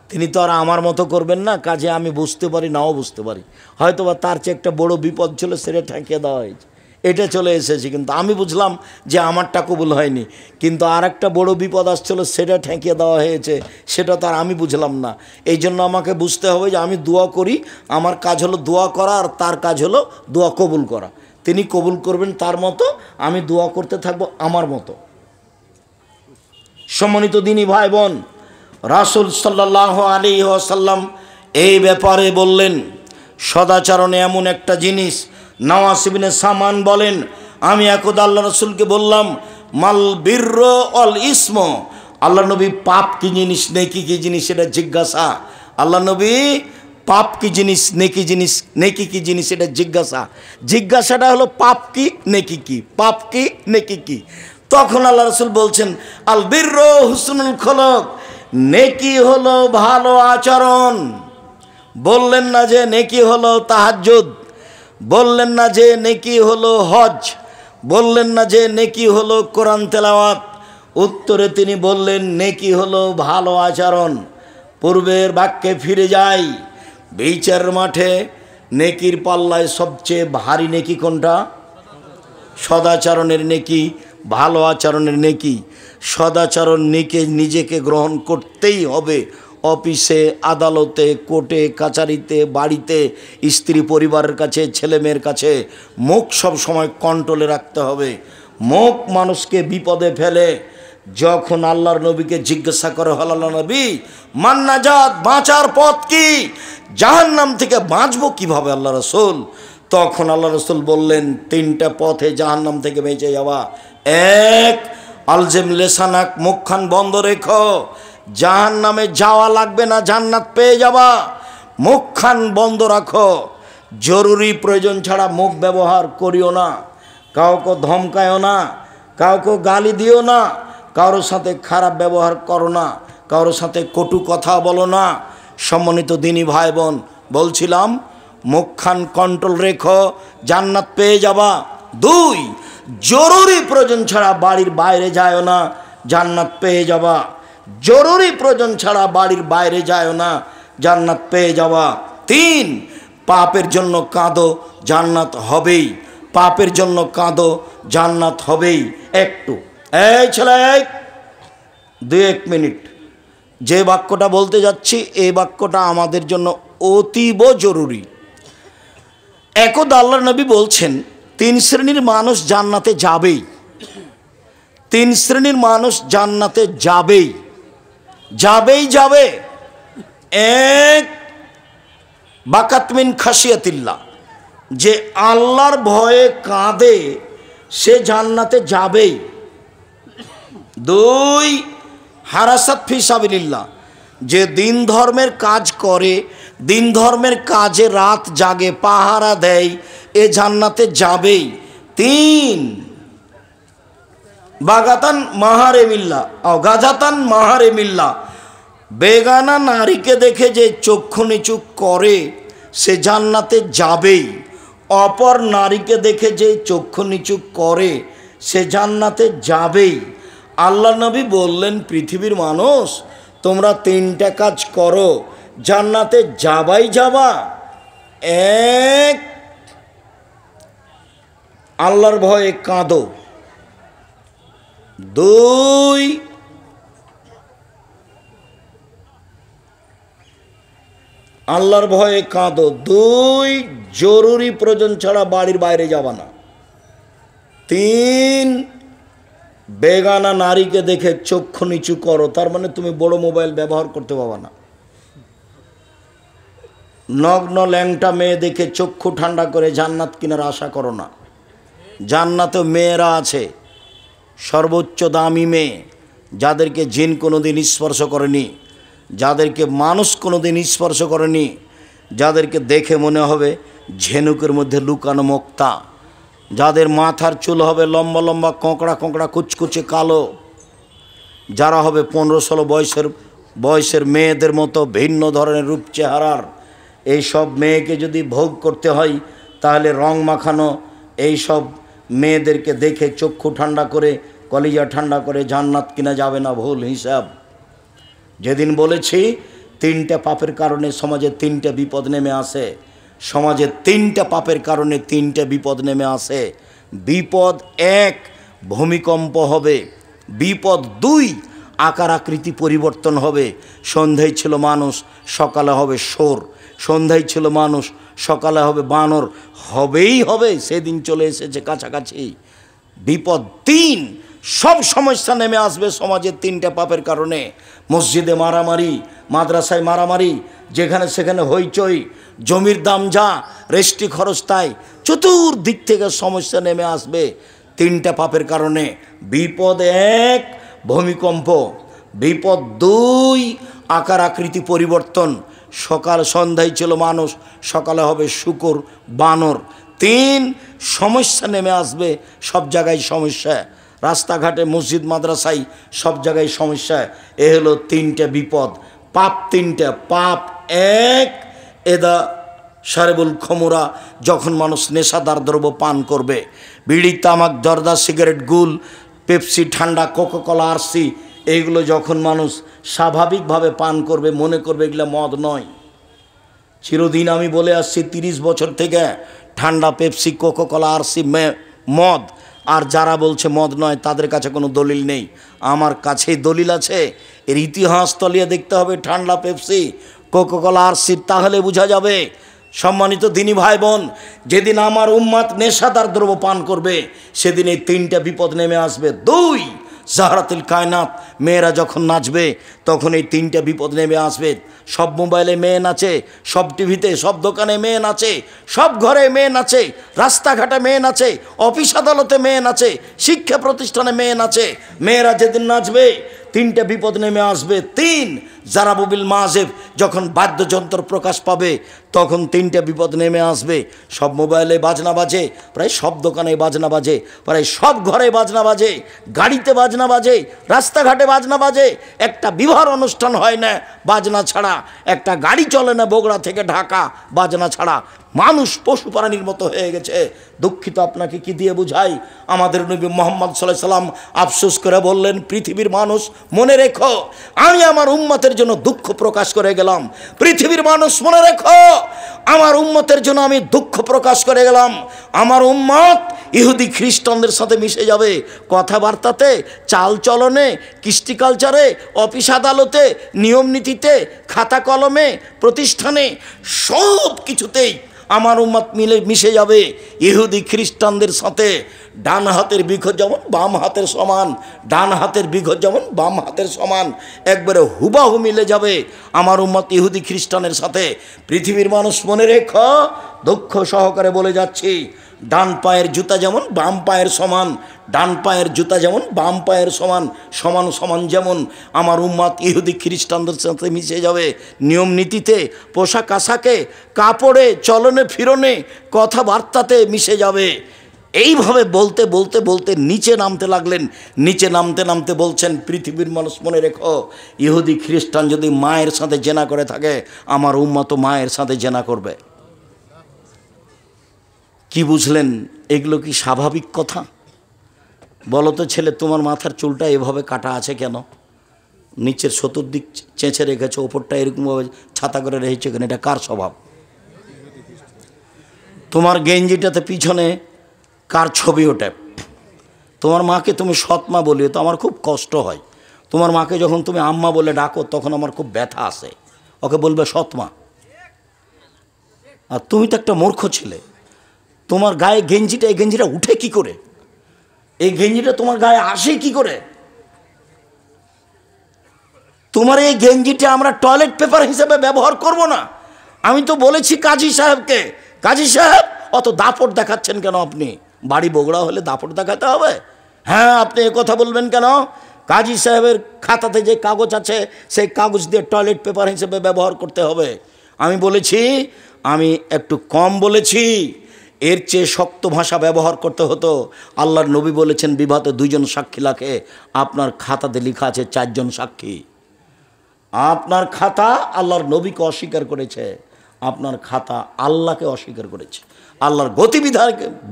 তিনি তো আর আমার মতো করবেন না, কাজে আমি বুঝতে পারি নাও বুঝতে পারি, হয়তো বা তার চেয়ে একটা বড় বিপদ ছিল সেটা ঠেকিয়ে দেওয়া হয়েছে, এটা চলে এসেছে, কিন্তু আমি বুঝলাম যে আমারটা কবুল হয়নি, কিন্তু আর একটা বড় বিপদ আসছিল সেটা ঠেকিয়ে দেওয়া হয়েছে, সেটা তার আমি বুঝলাম না। এই জন্য আমাকে বুঝতে হবে যে আমি দোয়া করি, আমার কাজ হলো দোয়া করা, আর তার কাজ হলো দোয়া কবুল করা। তিনি কবুল করবেন তার মতো, আমি দোয়া করতে থাকবো আমার মতো। সম্মানিত দিনী ভাই বোন, রাসূল সাল্লাল্লাহু আলাইহি ওয়াসাল্লাম এই ব্যাপারে বললেন, সদাচরণে এমন একটা জিনিস। নওয়াস ইবনে সামান বলেন, আমি একদা আল্লাহ রাসূলকে বললাম, মাল বিরর অল ইসম, আল্লাহ নবী পাপ কি জিনিস, নেকি কি জিনিস, এটা জিজ্ঞাসা। আল্লাহ নবী পাপ কি জিনিস, নেকি জিনিস, নেকি কি জিনিস, এটা জিজ্ঞাসাটা হলো পাপ কি নেকি কি, পাপ কি নেকি কি। তখন আল্লাহ রাসূল বলছেন, আল বিরর হুসনুল খলক, নেকি হলো ভালো আচরণ। বললেন না যে নেকি হলো তাহাজ্জুদ, বললেন না যে নেকি হলো হজ, বললেন না যে নেকি হলো কোরআন তেলাওয়াত, উত্তরে তিনি বললেন নেকি হলো ভালো আচরণ। পূর্বের বাক্যে ফিরে যাই, বিচার মাঠে নেকির পাল্লায় সবচেয়ে ভারী নেকি কোনটা? সদাচরণের নেকি, ভালো আচরণের নেকি। সদাচরণ নেকি নিজেকে গ্রহণ করতেই হবে, অফিসে, আদালতে, কোর্টে, কাচারিতে, বাড়িতে, স্ত্রী পরিবারের কাছে, ছেলেমেয়ের কাছে। মুখ সব সময় কন্ট্রোলে রাখতে হবে। মুখ মানুষকে বিপদে ফেলে। যখন আল্লাহর নবীকে জিজ্ঞাসা করে হল, আল্লাহ নবী মান্নাজাত, বাঁচার পথ কি, জাহান্নাম থেকে বাঁচবো কিভাবে আল্লাহ রাসূল? তখন আল্লাহ রাসূল বললেন, তিনটা পথে জাহান্নাম থেকে বেঁচে যাওয়া। এক, আলজেম লেসানাক, মুখখান বন্ধ রেখো, জাহান্নামে যাওয়া লাগবে না, জান্নাত পেয়ে যাবা। মুখখান বন্ধ রাখো, জরুরি প্রয়োজন ছাড়া মুখ ব্যবহার করিও না, কাউকে ধমকায়ও না, কাউকে গালি দিও না, কারোর সাথে খারাপ ব্যবহার করো না, কারোর সাথে কটু কথা বলো না। সম্মানিত দিনী ভাই বোন, বলছিলাম মুখখান কন্ট্রোল রেখো, জান্নাত পেয়ে যাবা। দুই, জরুরি প্রয়োজন ছাড়া বাড়ির বাইরে যায়ও না, জান্নাত পেয়ে যাবা। জরুরি প্রয়োজন ছাড়া বাড়ির বাইরে যায়ও না, জান্নাত পেয়ে যাবা। তিন, পাপের জন্য কাঁদো, জান্নাত হবেই। পাপের জন্য কাঁদো, জান্নাত হবেই। একটু এই ছেলে, এক মিনিট, যে বাক্যটা বলতে যাচ্ছি এই বাক্যটা আমাদের জন্য অতীব জরুরি। একদা আল্লাহর নবী বলছেন, তিন শ্রেণীর মানুষ জান্নাতে যাবেই, তিন শ্রেণীর মানুষ জান্নাতে যাবেই, যাবেই যাবে। এক, বাকাতমিন খাসিয়াতিল্লাহ, যে আল্লাহর ভয়ে কাঁদে সে জান্নাতে যাবেই। দুই, হারাসাত ফি সাবিলিল্লাহ, যে দিন ধর্মের কাজ করে, দিন ধর্মের কাজে রাত জাগে, পাহারা দেয়, এ জান্নাতে যাবেই। তিন, বাগাতান মাহারেমিল্লাহ, গাজাতান মাহারেমিল্লাহ, বেগানা নারীকে দেখে যে চক্ষু নিচু করে সে জান্নাতে যাবেই। অপর নারীকে দেখে যে চক্ষু নিচু করে সে জান্নাতে যাবেই। আল্লাহ নবী বললেন, পৃথিবীর মানুষ তোমরা তিনটা কাজ করো, জান্নাতে যাবাই যাবা। এক, আল্লাহর ভয়ে কাঁদো। দুই, আল্লাহর ভয়ে কাঁদো। দুই, জরুরি প্রয়োজন ছাড়া বাড়ির বাইরে যাবা না। তিন, বেগানা নারীকে দেখে চক্ষু নিচু করো, তার মানে তুমি বড় মোবাইল ব্যবহার করতে পারবা না। নগ্ন ল্যাংটা মেয়ে দেখে চক্ষু ঠান্ডা করে জান্নাত কেনার আশা করো না। জান্নাতে মেয়েরা আছে, সর্বোচ্চ দামি মেয়ে, যাদেরকে জিন কোনোদিন স্পর্শ করেনি, যাদেরকে মানুষ কোনোদিন স্পর্শ করেনি, যাদেরকে দেখে মনে হবে ঝিনুকের মধ্যে লুকানো মুক্তা, যাদের মাথার চুল হবে লম্বা লম্বা, কোঁকড়া কোঁকড়া, কুচকুচে কালো, যারা হবে 15-16 বয়সের মেয়েদের মতো ভিন্ন ধরনের রূপ চেহারার, এই সব মেয়েকে যদি ভোগ করতে হয় তাহলে রং মাখানো এই সব মেয়েদেরকে দেখে চক্ষু ঠান্ডা করে কলিজা ঠান্ডা করে জান্নাত কিনা যাবে না, ভুল হিসাব। যেদিন বলেছি 3টে পাপের কারণে সমাজে 3টে বিপদ নেমে আসে, সমাজে 3টে পাপের কারণে 3টে বিপদ নেমে আসে। বিপদ 1 ভূমিকম্প হবে, বিপদ 2 আকার আকৃতি পরিবর্তন হবে। সন্ধ্যায় ছিল মানুষ, সকালে হবে শোর, সন্ধ্যায় ছিল মানুষ, সকালে হবে বানর, হবেই হবে, সেদিন চলে এসেছে কাছাকাছি। বিপদ 3 সব সমস্যা নেমে আসবে সমাজের 3টে পাপের কারণে। মসজিদে মারামারি, মাদ্রাসায় মারামারি, যেখানে সেখানে হইচই, জমির দাম যা, রেস্টি খরচ তাই, চতুর্দিক থেকে সমস্যা নেমে আসবে 3টে পাপের কারণে। বিপদ 1 ভূমিকম্প, বিপদ 2 আকার আকৃতি পরিবর্তন, সকাল সন্ধ্যায় ছিল মানুষ, সকালে হবে শূকর বানর। 3 সমস্যা নেমে আসবে, সব জায়গায় সমস্যা, রাস্তাঘাটে মসজিদ মাদ্রাসায় সব জায়গায় সমস্যা। এ হলো 3টে বিপদ। পাপ 3টে, পাপ 1 এদা সারেবুল খমুরা, যখন মানুষ নেশাদার দ্রব্য পান করবে, বিড়ি তামাক জর্দা সিগারেট গুল পেপসি ঠান্ডা কোকাকোলা আরসি, এইগুলো যখন মানুষ স্বাভাবিকভাবে পান করবে, মনে করবে এগুলো মদ নয়। চিরদিন আমি বলে আসছি 30 বছর থেকে ঠান্ডা পেপসি কোকাকোলা আরসি মদ, আর যারা বলছে মদ নয় তাদের কাছে কোনো দলিল নেই, আমার কাছেই দলিল আছে। এর ইতিহাস তলিয়ে দেখতে হবে ঠান্ডা পেপসি কোকাকোলা আরসি, তাহলে বোঝা যাবে। সম্মানিত দিনী ভাই বোন, যেদিন আমার উম্মাত নেশাদার দ্রব্য পান করবে সেদিন এই 3টে বিপদ নেমে আসবে। 2 জাহরাতুল কায়নাত, মেয়েরা যখন নাচবে তখন এই 3টে বিপদ নেমে আসবে। সব মোবাইলে মেয়ে নাচে, সব টিভিতে, সব দোকানে মেয়ে নাচে, সব ঘরে মেয়ে নাচে, রাস্তাঘাটে মেয়ে নাচে, অফিস আদালতে মেয়ে নাচে, শিক্ষা প্রতিষ্ঠানে মেয়ে নাচে। মেয়েরা যেদিন নাচবে 3টে বিপদ নেমে আসবে। 3 জারাবুবিল মাজেব, যখন বাদ্যযন্ত্র প্রকাশ পাবে তখন 3টে বিপদ নেমে আসবে। সব মোবাইলে বাজনা বাজে, প্রায় সব দোকানে বাজনা বাজে, প্রায় সব ঘরে বাজনা বাজে, গাড়িতে বাজনা বাজে, রাস্তাঘাটে বাজনা বাজে। একটা বিবাহ অনুষ্ঠান হয় না বাজনা ছাড়া, একটা গাড়ি চলে না বগুড়া থেকে ঢাকা বাজনা ছাড়া। মানুষ পশু প্রাণীর মতো হয়ে গেছে। দুঃখিত, আপনাকে কি দিয়ে বুঝাই? আমাদের নবী মুহাম্মদ সাল্লাল্লাহু আলাইহি সাল্লাম আফসোস করে বললেন, পৃথিবীর মানুষ মনে রেখো, আমি আমার উম্মতের জন্য দুঃখ প্রকাশ করে গেলাম। পৃথিবীর মানুষ মনে রেখো, আমার উম্মতের জন্য আমি দুঃখ প্রকাশ করে গেলাম। আমার উম্মত ইহুদি খ্রিস্টানদের সাথে মিশে যাবে, কথাবার্তাতে, চাল চলনে, কৃষ্টি কালচারে, অফিস আদালতে, নিয়ম নীতিতে, খাতা কলমে, প্রতিষ্ঠানে, সব কিছুতেই আমার উম্মত মিশে যাবে ইহুদি খ্রিস্টানদের সাথে। ডান হাতের বিঘত যেমন বাম হাতের সমান, ডান হাতের বিঘত যেমন বাম হাতের সমান, একবারে হুবাহু মিলে যাবে আমার উম্মত ইহুদি খ্রিস্টানের সাথে। পৃথিবীর মানুষ মনে রেখো, দুঃখ সহকারে বলে যাচ্ছি, ডান পায়ের জুতা যেমন বাম পায়ের সমান, ডান পায়ের জুতা যেমন বাম পায়ের সমান, সমান সমান যেমন আমার উম্মত ইহুদি খ্রিস্টানদের সাথে মিশে যাবে। নিয়ম নীতিতে, পোশাক আশাকে, কাপড়ে, চলনে ফিরনে, কথাবার্তাতে মিশে যাবে। এইভাবে বলতে বলতে বলতে নিচে নামতে লাগলেন। নিচে নামতে নামতে বলছেন, পৃথিবীর মানুষ মনে রেখো, ইহুদি খ্রিস্টান যদি মায়ের সাথে জেনা করে থাকে, আমার উম্মত মায়ের সাথে জেনা করবে। কি বুঝলেন? এগুলো কি স্বাভাবিক কথা? বলো তো ছেলে, তোমার মাথার চুলটা এভাবে কাটা আছে কেন? নিচের চতুর্দিক চেঁচে রেখেছে, ওপরটা এরকমভাবে ছাতা করে রেখেছে কেন? এটা কার স্বভাব? তোমার গেঞ্জিটাতে পিছনে কার ছবি ওঠে? তোমার মাকে তুমি সৎমা বলিও তো আমার খুব কষ্ট হয়। তোমার মাকে যখন তুমি আম্মা বলে ডাকো তখন আমার খুব ব্যথা আসে। ওকে বলবে সৎমা। আর তুমি তো একটা মূর্খ ছেলে, তোমার গায়ে গেঞ্জিটা, এই গেঞ্জিটা উঠে কি করে? এই গেঞ্জিটা তোমার গায়ে আসে কি করে? তোমার এই গেঞ্জিটা আমরা টয়লেট পেপার হিসেবে ব্যবহার করব না। আমি তো বলেছি কাজী সাহেবকে, কাজী সাহেব অত দাপট দেখাচ্ছেন কেন আপনি? বাড়ি বগুড়া হলে দাপট দেখাতে হবে? হ্যাঁ, আপনি এ কথা বলবেন কেন? কাজী সাহেবের খাতাতে যে কাগজ আছে সেই কাগজ দিয়ে টয়লেট পেপার হিসেবে ব্যবহার করতে হবে। আমি বলেছি, আমি একটু কম বলেছি, এর চেয়ে শক্ত ভাষা ব্যবহার করতে হতো। আল্লাহর নবী বলেছেন, বিবাদে 2 জন সাক্ষী লাগে, আপনার খাতাতে লেখা আছে 4 জন সাক্ষী। আপনার খাতা আল্লাহর নবীকে অস্বীকার করেছে, আপনার খাতা আল্লাহকে অস্বীকার করেছে, আল্লাহর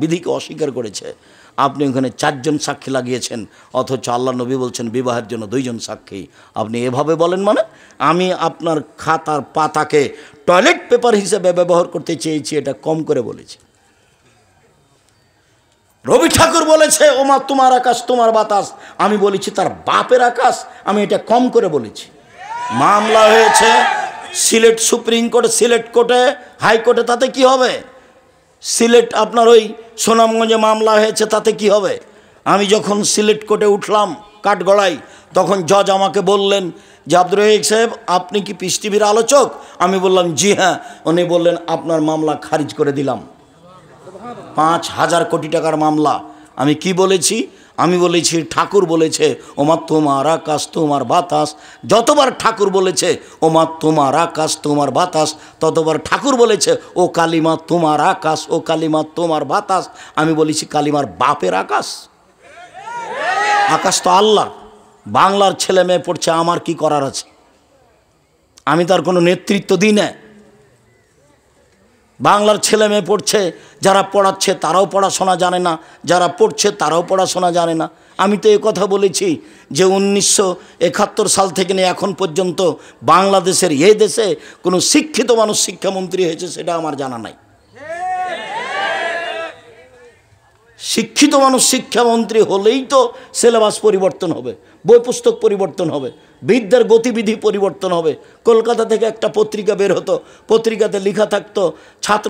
বিধিকে অস্বীকার করেছে। আপনি ওখানে 4 জন সাক্ষী লাগিয়েছেন, অথচ আল্লাহ নবী বলছেন বিবাহের জন্য 2 জন সাক্ষী। আপনি এভাবে বলেন মানে? আমি আপনার খাতার পাতাকে টয়লেট পেপার হিসেবে ব্যবহার করতে চেয়েছি, এটা কম করে বলেছি। রবি ঠাকুর বলেছে ওমা তোমার আকাশ তোমার বাতাস, আমি বলেছি তার বাপের আকাশ, আমি এটা কম করে বলেছি। মামলা হয়েছে সিলেট সুপ্রিম কোর্টে, সিলেট কোর্টে, হাইকোর্টে, তাতে কি হবে? সিলেট আপনার ওই সুনামগঞ্জে মামলা হয়েছে, তাতে কি হবে? আমি যখন সিলেট কোর্টে উঠলাম কাঠগড়ায়, তখন জজ আমাকে বললেন যে আব্দুর রহিক সাহেব আপনি কি পিস টিভির আলোচক? আমি বললাম জি হ্যাঁ। উনি বললেন আপনার মামলা খারিজ করে দিলাম। 5,000 কোটি টাকার মামলা। আমি কি বলেছি? আমি বলেছি ঠাকুর বলেছে ওমা তোমার আকাশ তোমার বাতাস। যতবার ঠাকুর বলেছে ওমা তোমার আকাশ তোমার বাতাস, ততবার ঠাকুর বলেছে ও কালিমা তোমার আকাশ, ও কালিমা তোমার বাতাস। আমি বলেছি কালিমার বাপের আকাশ? আকাশ তো আল্লাহ। বাংলার ছেলে মেয়ে পড়ছে, আমার কি করার আছে? আমি তার কোনো নেতৃত্ব দিই না। বাংলার ছেলে মেয়ে পড়ছে, যারা পড়াচ্ছে তারাও পড়াশোনা জানে না, যারা পড়ছে তারাও পড়াশোনা জানে না। আমি তো এই কথা বলেছি যে 1971 সাল থেকে নিয়ে এখন পর্যন্ত বাংলাদেশের এই দেশে কোনো শিক্ষিত মানুষ শিক্ষামন্ত্রী হয়েছে সেটা আমার জানা নাই। শিক্ষিত মানুষ শিক্ষামন্ত্রী হলেই তো সিলেবাস পরিবর্তন হবে, বই পুস্তক পরিবর্তন হবে, বিদ্যার গতিবিধি পরিবর্তন হবে। কলকাতা থেকে একটা পত্রিকা বের হতো, পত্রিকাতে লেখা থাকতো ছাত্র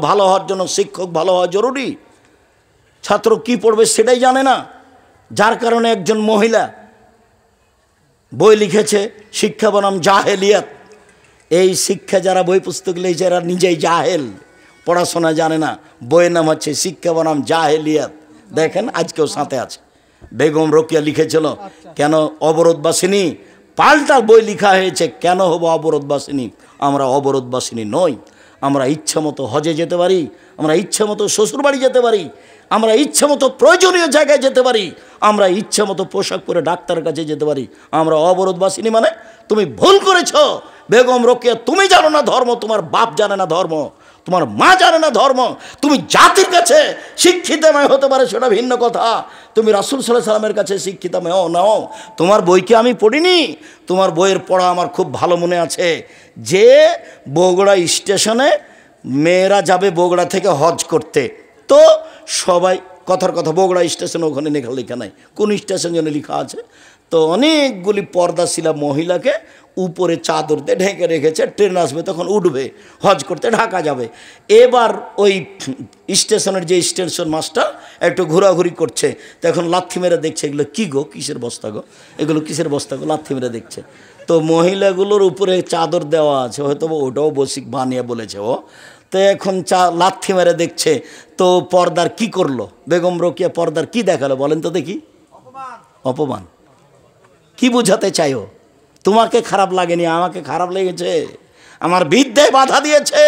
ভালো হওয়ার জন্য শিক্ষক ভালো হওয়া জরুরি। ছাত্র কি পড়বে সেটাই জানে না, যার কারণে একজন মহিলা বই লিখেছে শিক্ষা বনাম জাহেলিয়াত। এই শিক্ষা যারা বই পুস্তক লিখেছে এরা নিজেই জাহেল, পড়াশোনা জানে না। বইয়ের নাম হচ্ছে শিক্ষা বনাম জাহেলিয়াত। দেখেন আজকেও সাথে আছে। বেগম রোকেয়া লিখেছিল কেন অবরোধবাসিনী, পাল্টা বই লেখা হয়েছে কেন হব অবরোধবাসিনী। আমরা অবরোধবাসিনী নই। আমরা ইচ্ছা মতো হজে যেতে পারি, আমরা ইচ্ছা মতো শ্বশুরবাড়ি যেতে পারি, আমরা ইচ্ছা মতো প্রয়োজনীয় জায়গায় যেতে পারি, আমরা ইচ্ছা মতো পোশাক পরে ডাক্তারের কাছে যেতে পারি। আমরা অবরোধবাসিনী মানে? তুমি ভুল করেছ বেগম রোকেয়া। তুমি জানো না ধর্ম, তোমার বাপ জানে না ধর্ম, তোমার মা জানে না ধর্ম। তুমি জাতির কাছে শিক্ষিতময় হতে পারে সেটা ভিন্ন কথা, তুমি রাসূল সাল্লাল্লাহু আলাইহি সাল্লামের কাছে শিক্ষিতময় নাও। তোমার বইকে আমি পড়িনি, তোমার বইয়ের পড়া আমার খুব ভালো মনে আছে যে বগুড়া স্টেশনে মেয়েরা যাবে বগুড়া থেকে হজ করতে, তো সবাই কথার কথা বগুড়া স্টেশন ওখানে লেখা নাই, কোন স্টেশন যেন লেখা আছে, তো অনেকগুলি পর্দাশীলা মহিলাকে উপরে চাদর দিয়ে ঢেকে রেখেছে, ট্রেন আসবে তখন উঠবে হজ করতে ঢাকা যাবে। এবার ওই স্টেশনের যে স্টেশন মাস্টার একটু ঘোরাঘুরি করছে, তখন লাথি মেরে দেখছে এগুলো কী গো, কিসের বস্তা গো, এগুলো কিসের বস্তা গো, লাথি মেরে দেখছে। তো মহিলাগুলোর উপরে চাদর দেওয়া আছে, হয়তো ওটাও বসিক বানিয়ে বলেছে ও। তো এখন লাথি মেরে দেখছে, তো পর্দার কি করলো বেগম রোকেয়া, পর্দার কি দেখালো বলেন তো দেখি? অপমান। কি বুঝাতে চাইও? তোমাকে খারাপ লাগেনি, আমাকে খারাপ লেগেছে। আমার বিদ্যায় বাধা দিয়েছে,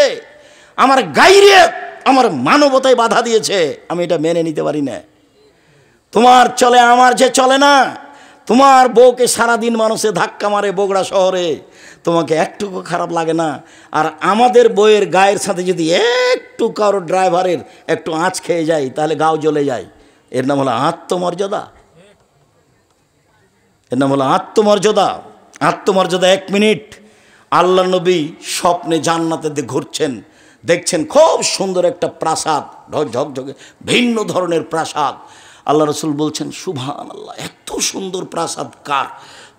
আমার গাইরিয়ত, আমার মানবতায় বাধা দিয়েছে, আমি এটা মেনে নিতে পারি না। তোমার চলে, আমার যে চলে না। তোমার বউকে সারাদিন মানুষে ধাক্কা মারে বগুড়া শহরে, তোমাকে একটুকু খারাপ লাগে না। আর আমাদের বইয়ের গায়ের সাথে যদি একটু কারো ড্রাইভারের একটু আঁচ খেয়ে যায় তাহলে গাও জ্বলে যায়। এর নাম হলো আত্মমর্যাদা, এর নাম হলো আত্মমর্যাদা। আত্মমর্যাদা। 1 মিনিট, আল্লাহ নবী স্বপ্নে জান্নাতে ঘুরছেন, দেখছেন খুব সুন্দর একটা প্রাসাদ, ঝকঝকে ভিন্ন ধরনের প্রাসাদ। আল্লাহ রসুল বলছেন সুবহানাল্লাহ, এত সুন্দর প্রাসাদ কার?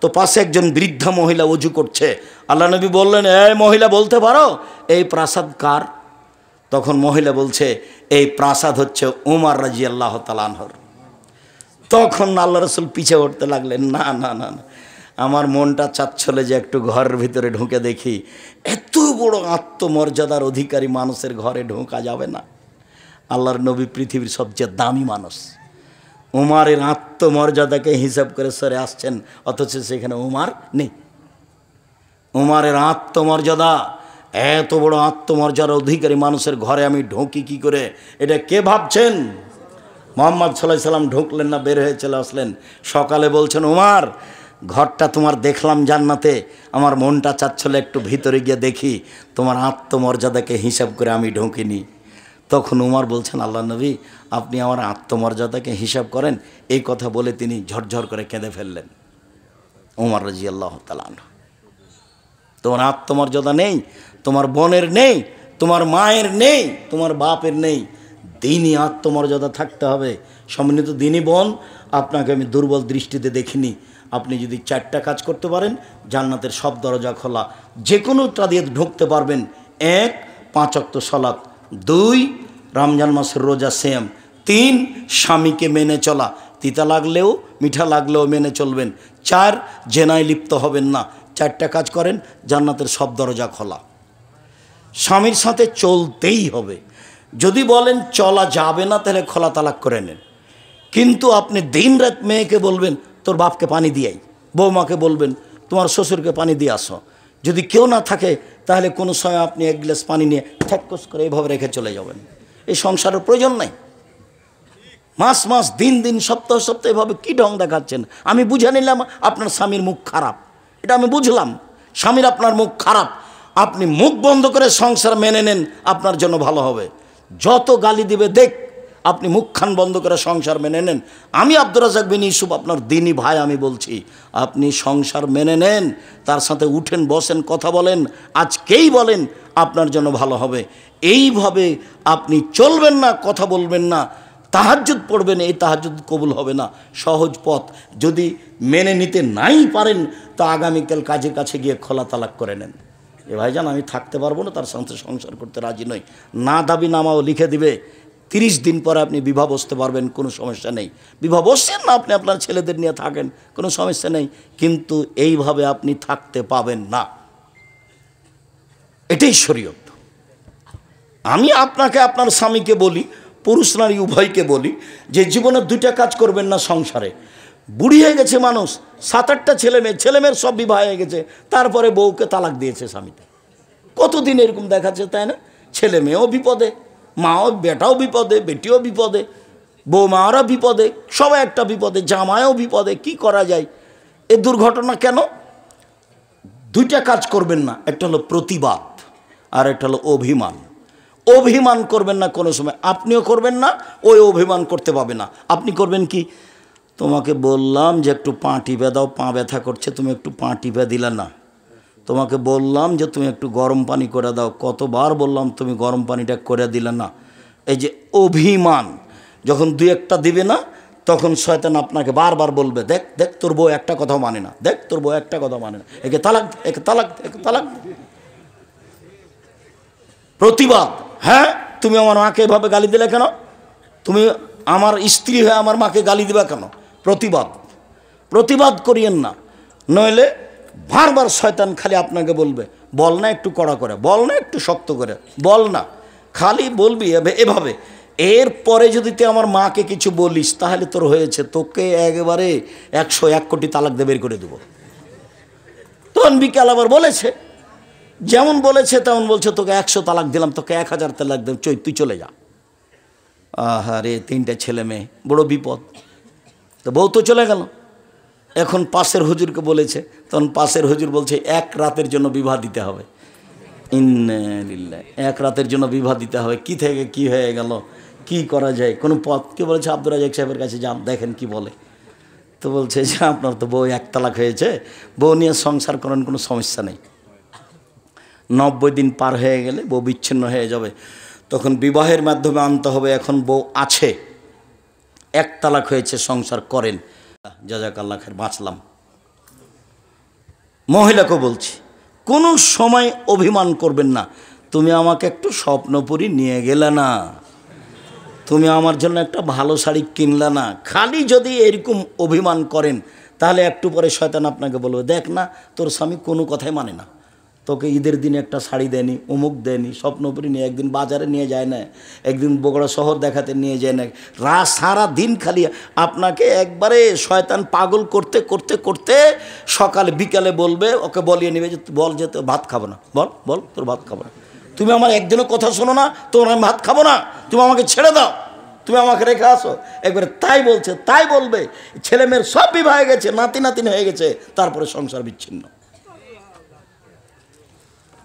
তো পাশে একজন বৃদ্ধা মহিলা ওযু করছে। আল্লাহ নবী বললেন এই মহিলা বলতে পারো এই প্রাসাদ কার? তখন মহিলা বলছে এই প্রাসাদ হচ্ছে উমর রাদিয়াল্লাহু তাআলা আনহুর। তখন আল্লাহ রসুল পিছে উঠতে লাগলেন, না না না না, আমার মনটা চাচ্ছলে যে একটু ঘরের ভিতরে ঢুকে দেখি। এত বড় আত্মমর্যাদার অধিকারী মানুষের ঘরে ঢোকা যাবে না। আল্লাহর নবী পৃথিবীর সবচেয়ে দামি মানুষ, উমারের আত্মমর্যাদাকে হিসাব করে সরে আসছেন, অথচ সেখানে উমার নেই। উমারের আত্মমর্যাদা, এত বড় আত্মমর্যাদার অধিকারী মানুষের ঘরে আমি ঢুকি কি করে? এটা কে ভাবছেন? মুহাম্মদ সাল্লাল্লাহু আলাইহি সাল্লাম ঢুকলেন না, বের হয়ে চলে আসলেন। সকালে বলছেন উমার ঘরটা তোমার দেখলাম জান্নাতে, আমার মনটা চাচ্ছিল একটু ভিতরে গিয়ে দেখি, তোমার আত্মমর্যাদাকে হিসাব করে আমি ঢুকিনি। তখন উমর বলছেন, আল্লাহ নবী আপনি আমার আত্মমর্যাদাকে হিসাব করেন। এই কথা বলে তিনি ঝরঝর করে কেঁদে ফেললেন। উমর রাদিয়াল্লাহু তাআলা আনহু। তোমার আত্মমর্যাদা নেই, তোমার বোনের নেই, তোমার মায়ের নেই, তোমার বাপের নেই, দিনই আত্মমর্যাদা থাকতে হবে। সম্মানিত দিনী বোন, আপনাকে আমি দুর্বল দৃষ্টিতে দেখিনি। আপনি যদি 4টা কাজ করতে পারেন, জান্নাতের সব দরজা খোলা, যে কোনোটা দিয়ে ঢুকতে পারবেন। 1 5 ওয়াক্ত সালাত, 2 রমজান মাসের রোজা সেম, 3 স্বামীকে মেনে চলা, তিতা লাগলেও মিঠা লাগলেও মেনে চলবেন, 4 জেনায় লিপ্ত হবেন না। 4টা কাজ করেন, জান্নাতের সব দরজা খোলা। স্বামীর সাথে চলতেই হবে। যদি বলেন চলা যাবে না, তাহলে খোলা তালাক করে নেন। কিন্তু আপনি দিন রাত মেয়েকে বলবেন তোর বাপকে পানি দিয়াই, বৌমাকে বলবেন তোমার শ্বশুরকে পানি দিয়ে আসো। যদি কেউ না থাকে, তাহলে কোনো সময় আপনি 1 গ্লাস পানি নিয়ে ঠ্যাক্কস করে এইভাবে রেখে চলে যাবেন। এই সংসারের প্রয়োজন নাই। মাস মাস, দিন দিন, সপ্তাহ সপ্তাহ এভাবে কী ঢং দেখাচ্ছেন? আমি বুঝে নিলাম আপনার স্বামীর মুখ খারাপ, এটা আমি বুঝলাম। স্বামীর আপনার মুখ খারাপ, আপনি মুখ বন্ধ করে সংসার মেনে নেন, আপনার জন্য ভালো হবে। যত গালি দিবে দেখ, আপনি মুখখান বন্ধ করে সংসার মেনে নেন। আমি আব্দুর রাজ্জাক বিন ইউসুফ, আপনার দিনী ভাই, আমি বলছি আপনি সংসার মেনে নেন, তার সাথে উঠেন বসেন কথা বলেন, আজকেই বলেন, আপনার জন্য ভালো হবে। এইভাবে আপনি চলবেন না, কথা বলবেন না, তাহাজ্জুদ পড়বেন, এই তাহাজ্জুদ কবুল হবে না। সহজ পথ, যদি মেনে নিতে নাই পারেন, তো আগামীকাল কাজের কাছে গিয়ে খোলা তালাক করে নেন। এ ভাইজান আমি থাকতে পারবো না, তার সাথে সংসার করতে রাজি নই, না দাবি নামাও লিখে দিবে। 30 দিন পরে আপনি বিবাহ বসতে পারবেন, কোনো সমস্যা নেই। বিবাহ বসছেন না, আপনি আপনার ছেলেদের নিয়ে থাকেন, কোনো সমস্যা নেই। কিন্তু এইভাবে আপনি থাকতে পাবেন না, এটাই শরীয়ত। আমি আপনাকে, আপনার স্বামীকে বলি, পুরুষ নারী উভয়কে বলি, যে জীবনে 2টা কাজ করবেন না সংসারে। বুড়ি হয়ে গেছে মানুষ, 7-8টা ছেলেমেয়ের সব বিবাহ হয়ে গেছে, তারপরে বউকে তালাক দিয়েছে স্বামীতে। কতদিন এরকম দেখাচ্ছে, তাই না? ছেলে মেয়েও বিপদে, মাও, বেটাও বিপদে, বেটিও বিপদে, বৌমারা বিপদে, সবাই একটা বিপদে, জামাইও বিপদে। কি করা যায়? এ দুর্ঘটনা কেন? 2টা কাজ করবেন না, একটা হলো প্রতিবাদ আর একটা হলো অভিমান। অভিমান করবেন না কোনো সময়, আপনিও করবেন না, ওই অভিমান করতে পাবে না। আপনি করবেন কি, তোমাকে বললাম যে একটু পা টিপে দাও, পা ব্যথা করছে, তুমি একটু পা টিপে দিলে না। তোমাকে বললাম যে তুমি একটু গরম পানি করে দাও, কতবার বললাম তুমি গরম পানিটা করে দিলে না। এই যে অভিমান, যখন 2-1টা দিবে না, তখন শয়তান আপনাকে বারবার বলবে, দেখ দেখ তোর বউ একটা কথাও মানে না, দেখ তোর বউ একটা কথা মানে না, একে তালাক, একে তালাক, একে তালাক। প্রতিবাদ, হ্যাঁ তুমি আমার মাকে এভাবে গালি দিলে কেন? তুমি আমার স্ত্রী হয়ে আমার মাকে গালি দিবা কেন? প্রতিবাদ, প্রতিবাদ করিয়েন না, নইলে বারবার শয়তান খালি আপনাকে বলবে, বল না একটু কড়া করে, বল না একটু শক্ত করে, বল না, খালি বলবি এভাবে। এরপরে যদি তুই আমার মাকে কিছু বলিস, তাহলে তোর হয়েছে, তোকে একেবারে 101 কোটি তালাক দিয়ে বের করে দেবো। তখন বিকাল আবার বলেছে, যেমন বলেছে তেমন বলছে, তোকে 100 তালাক দিলাম, তোকে 1000 তালাক দিলাম, তুই চলে যা। আহারে, 3টে ছেলে মেয়ে, বড় বিপদ। তো বউ তো চলে গেল, এখন পাশের হুজুরকে বলেছে, তখন পাশের হুজুর বলছে 1 রাতের জন্য বিবাহ দিতে হবে। ইন্না লিল্লাহ, 1 রাতের জন্য বিবাহ দিতে হবে। কি থেকে কি হয়ে গেল, কি করা যায়, কোনো পথ? কে বলেছে আব্দুর রাজ্জাক সাহেবের কাছে যান, দেখেন কি বলে। তো বলছে যে আপনার তো বউ 1 তালাক হয়েছে, বউ নিয়ে সংসার করেন, কোনো সমস্যা নেই। 90 দিন পার হয়ে গেলে বউ বিচ্ছিন্ন হয়ে যাবে, তখন বিবাহের মাধ্যমে আনতে হবে। এখন বউ আছে, 1 তালাক হয়েছে, সংসার করেন, জাযাকাল্লাহ খায়ের, বাঁচলাম। মহিলাকে বলছি, কোনো সময় অভিমান করবেন না। তুমি আমাকে একটু স্বপ্নপুরী নিয়ে গেলে না, তুমি আমার জন্য একটা ভালো শাড়ি কিনলে না, খালি যদি এরকম অভিমান করেন, তাহলে একটু পরে শয়তান আপনাকে বলবে, দেখ না তোর স্বামী কোনো কথাই মানে না, তোকে ঈদের দিনে একটা শাড়ি দেয়নি, অমুক দেয়নি, স্বপ্নপুরী নিয়ে একদিন বাজারে নিয়ে যায় না, একদিন বগুড়া শহর দেখাতে নিয়ে যায় না, সারা দিন খালি আপনাকে একবারে শয়তান পাগল করতে করতে করতে সকালে বিকালে বলবে, ওকে বলিয়ে নেবে যে বল যে তোর ভাত খাবো না, বল বল তোর ভাত খাবো না, তুমি আমার একদিনও কথা শোনো না, তোমার আমি ভাত খাবো না, তুমি আমাকে ছেড়ে দাও। তুমি আমাকে রেখে আসো। একবারে তাই বলছে, তাই বলবে। ছেলে মেয়ের সব বিবাহ হয়ে গেছে, নাতি নাতিন হয়ে গেছে, তারপরে সংসার বিচ্ছিন্ন।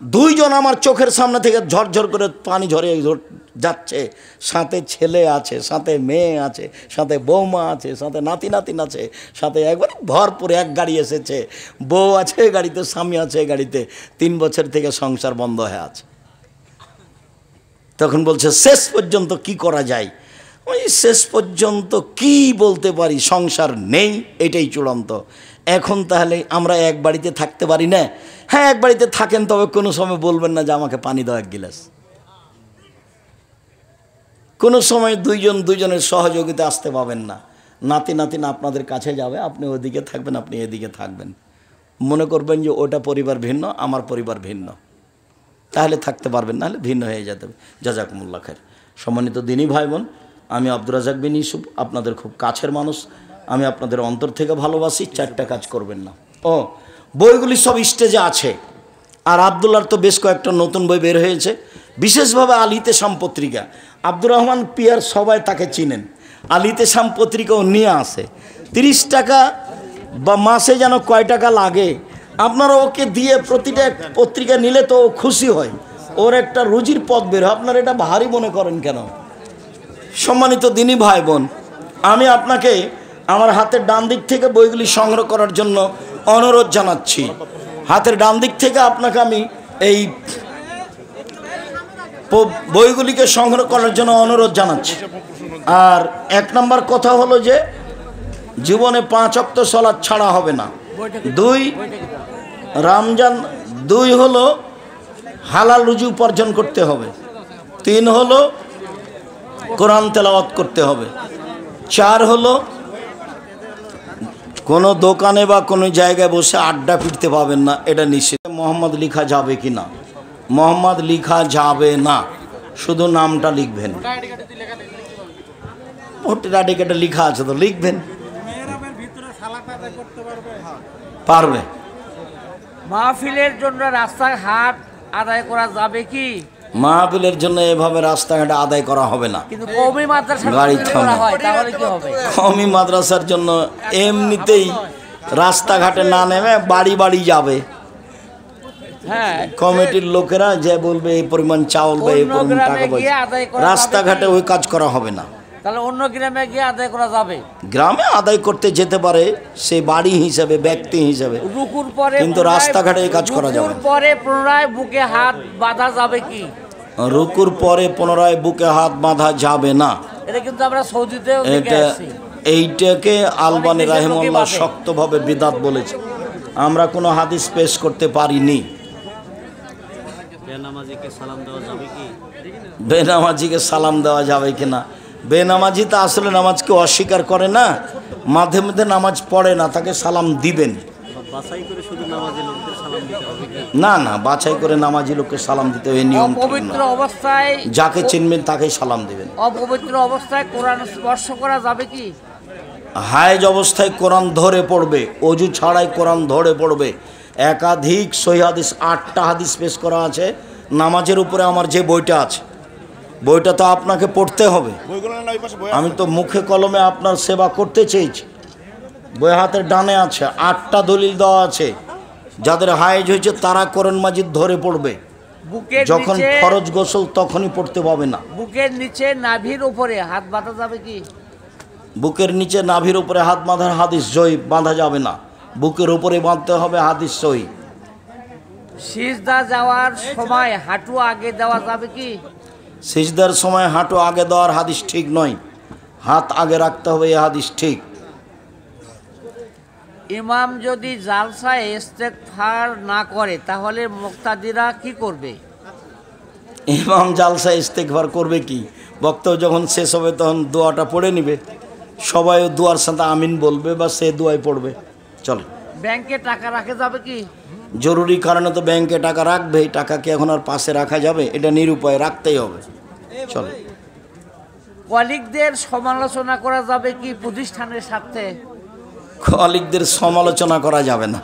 দুইজন আমার চোখের সামনে থেকে ঝরঝর করে পানি ঝরে যাচ্ছে, সাথে ছেলে আছে, সাথে মেয়ে আছে, সাথে বৌমা আছে, সাথে নাতি নাতিন আছে, সাথে একবারে ভরপুর এক গাড়ি এসেছে, বউ আছে গাড়িতে, স্বামী আছে গাড়িতে, 3 বছর থেকে সংসার বন্ধ হয়ে আছে। তখন বলছে শেষ পর্যন্ত কি করা যায়? ওই শেষ পর্যন্ত কি বলতে পারি, সংসার নেই, এটাই চূড়ান্ত। এখন তাহলে আমরা এক বাড়িতে থাকতে পারি না? হ্যাঁ, এক বাড়িতে থাকেন, তবে কোনো সময় বলবেন না যে আমাকে পানি দাও 1 গিলাস। কোনো সময় দুইজনের সহযোগিতা আসতে পাবেন না। নাতি নাতিন আপনাদের কাছে যাবে, আপনি ওদিকে থাকবেন, আপনি এদিকে থাকবেন। মনে করবেন যে ওটা পরিবার ভিন্ন, আমার পরিবার ভিন্ন, তাহলে থাকতে পারবেন, নাহলে ভিন্ন হয়ে যেতে হবে। জাযাকুমুল্লাহ খায়ের। সম্মানিত দিনী ভাই বোন, আমি আব্দুর রাজ্জাক বিন ইউসুফ, আপনাদের খুব কাছের মানুষ। আমি আপনাদের অন্তর থেকে ভালোবাসি। 4টা কাজ করবেন না। ও বইগুলি সব স্টেজে আছে। আর আবদুল্লাহর তো বেশ কয়েকটা নতুন বই বের হয়েছে, বিশেষভাবে আল ইতেশাম পত্রিকা। আব্দুর রহমান পিয়ার সবাই তাকে চিনেন। আল ইতেশাম পত্রিকাও নিয়ে আসে। 30 টাকা বা মাসে যেন কয় টাকা লাগে, আপনারা ওকে দিয়ে প্রতিটা পত্রিকা নিলে তো ও খুশি হয়, ওর একটা রুজির পথ বের হয়। আপনারা এটা ভারী মনে করেন কেন? সম্মানিত দিনী ভাই বোন, আমি আপনাকে আমার হাতের ডান দিক থেকে বইগুলি সংগ্রহ করার জন্য অনুরোধ জানাচ্ছি। হাতের ডান দিক থেকে আপনাকে আমি এই বইগুলিকে সংগ্রহ করার জন্য অনুরোধ জানাচ্ছি। আর 1 নম্বর কথা হলো যে জীবনে 5 ওয়াক্ত সালাত ছাড়া হবে না। 2 রমজান, 2 হলো হালাল রুজি উপার্জন করতে হবে। 3 হলো কোরআন তেলাওয়াত করতে হবে। 4 হলো কোনো দোকানে বা কোনো জায়গায় বসে আড্ডা পিটতে পাবেন না, এটা নিশ্চিত। মোহাম্মদ লেখা যাবে কি না? মোহাম্মদ লেখা যাবে না, শুধু নামটা লিখবেন। ভোটার আইডি কার্ডে লেখা আছে তো লিখবেন, পারবে।
মাহফিলের জন্য রাস্তাঘাট আদায় করা যাবে কি?
মাহফিলের জন্য এভাবে রাস্তাঘাটে আদায় করা হবে না,
কিন্তু কওমি মাদ্রাসার
গাড়ি
করা হয়, তাহলে কি হবে?
কওমি মাদ্রাসার জন্য এমনিতেই রাস্তাঘাটে না নেমে বাড়ি বাড়ি যাবে।
হ্যাঁ,
কমিটির লোকেরা যে বলবে এই পরিমাণ চাউল বা এই পরিমাণ টাকা পয়সা, রাস্তাঘাটে ওই কাজ করা হবে না।
তাহলে অন্য গ্রামে গিয়ে আদায় করা যাবে?
গ্রামে আদায় করতে যেতে পারে, সে বাড়ি হিসাবে, ব্যক্তি হিসাবে,
রুকুর পরে,
কিন্তু রাস্তাঘাটে এই কাজ করা যাবে না।
পরে পুনরায় বুকে হাত বাঁধা যাবে কি?
রুকুর পরে পুনরায় বুকে হাত বাঁধা যাবে না।
এটা কিন্তু আমরা সৌদিতেও দেখে আসছি।
এইটাকে আলবানী রাহিমাহুল্লাহ শক্তভাবে বিদাত বলেছে। আমরা কোনো হাদিস পেশ করতে পারিনি।
বেনামাজিকে সালাম দেওয়া যাবে কি?
বেনামাজিকে সালাম দেওয়া যাবে কিনা? বেনামাজি তো আসলে নামাজকে অস্বীকার করে না, মাঝে মধ্যে নামাজ পড়ে না, তাকে সালাম দিবেন।
বাছাই করে শুধু নামাজি লোকদের সালাম দিতে হবে কি?
না না, বাছাই করে নামাজি লোককে সালাম দিতে হবে, নিয়ম ঠিক
অপবিত্র
না।
অবস্থায়,
যাকে চিনবেন তাকেই সালাম দিবেন।
অপবিত্র অবস্থায় কোরআন স্পর্শ করা যাবে কি?
হায়েজ অবস্থায় কোরআন ধরে পড়বে, অজু ছাড়াই কোরআন ধরে পড়বে। একাধিক সহিহ হাদিস, 8টা হাদিস পেশ করা আছে নামাজের উপরে। আমার যে বইটা আছে, বইটা তো আপনাকে পড়তে হবে। আমি তো মুখে কলমে আপনার সেবা করতে চেয়েছি। বই হাতের ডানে আছে, 8টা দলিল দেওয়া আছে। যাদের হায়েজ হয়েছে তারা কোরআন মাজিদ ধরে পড়বে। যখন ফরজ গোসল তখনই পড়তে পাবে না।
বুকের নিচে নাভির উপরে হাত বাঁধা যাবে কি?
বুকের নিচে নাভির উপরে হাত বাঁধার হাদিস জয়ীফ, বাঁধা যাবে না, বুকের উপরে বাঁধতে হবে, হাদিস সহিহ।
সিজদা যাওয়ার সময় হাঁটু আগে দেওয়া যাবে কি?
সিজদার সময় হাঁটু আগে দেওয়ার হাদিস ঠিক নয়, হাত আগে রাখতে হবে, এই হাদিস ঠিক।
ইমাম যদি জালসায় ইস্তেগফার না করে তাহলে মুক্তাদিরা কি করবে?
ইমাম জালসায় ইস্তেগফার করবে কি? বক্তব্য যখন শেষ হবে তখন দোয়াটা পড়ে নিবে, সবাই দোয়ার সাথে আমিন বলবে বা সে দোয়াই পড়বে। চলে।
ব্যাংকে টাকা রাখা যাবে কি?
জরুরি কারণে তো ব্যাংকে টাকা রাখবে, টাকা কি এখন আর পাশে রাখা যাবে? এটা নিরুপায়, রাখতেই হবে। চলে।
কলিগদের সমালোচনা করা যাবে কি প্রতিষ্ঠানের সাথে?
কলিগদের সমালোচনা করা যাবে না,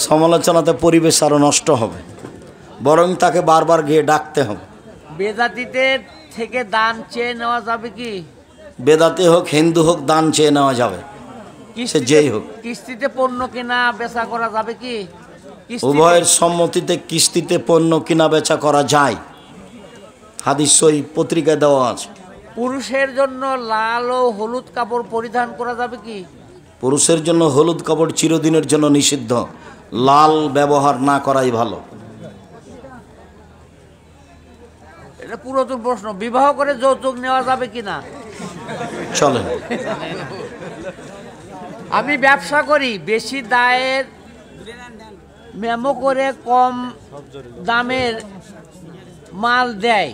সমালোচনাতে পরিবেশ আরও নষ্ট হবে, বরং তাকে বারবার গিয়ে ডাকতে হবে।
বেদাতিদের থেকে দান চেয়ে নেওয়া যাবে কি?
বেদাতে হোক হিন্দু হোক দান চেয়ে নেওয়া যাবে, সে যেই হোক।
কিস্তিতে পণ্য কেনা বেচা করা যাবে কি?
উভয়ের সম্মতিতে কিস্তিতে পণ্য কিনা বেচা করা যায়, হাদিস সহিহ পত্রিকায় দেওয়া আছে।
পুরুষের জন্য লাল ও হলুদ কাপড় পরিধান করা যাবে কি?
পুরুষের জন্য হলুদ কাপড় চিরদিনের জন্য নিষিদ্ধ, লাল ব্যবহার না করাই ভালো।
এটা পুরাতন প্রশ্ন। বিবাহ করে যৌতুক নেওয়া যাবে কিনা?
চলেন।
আমি ব্যবসা করি, বেশি দায়ের মেমো করে কম দামের মাল দেয়,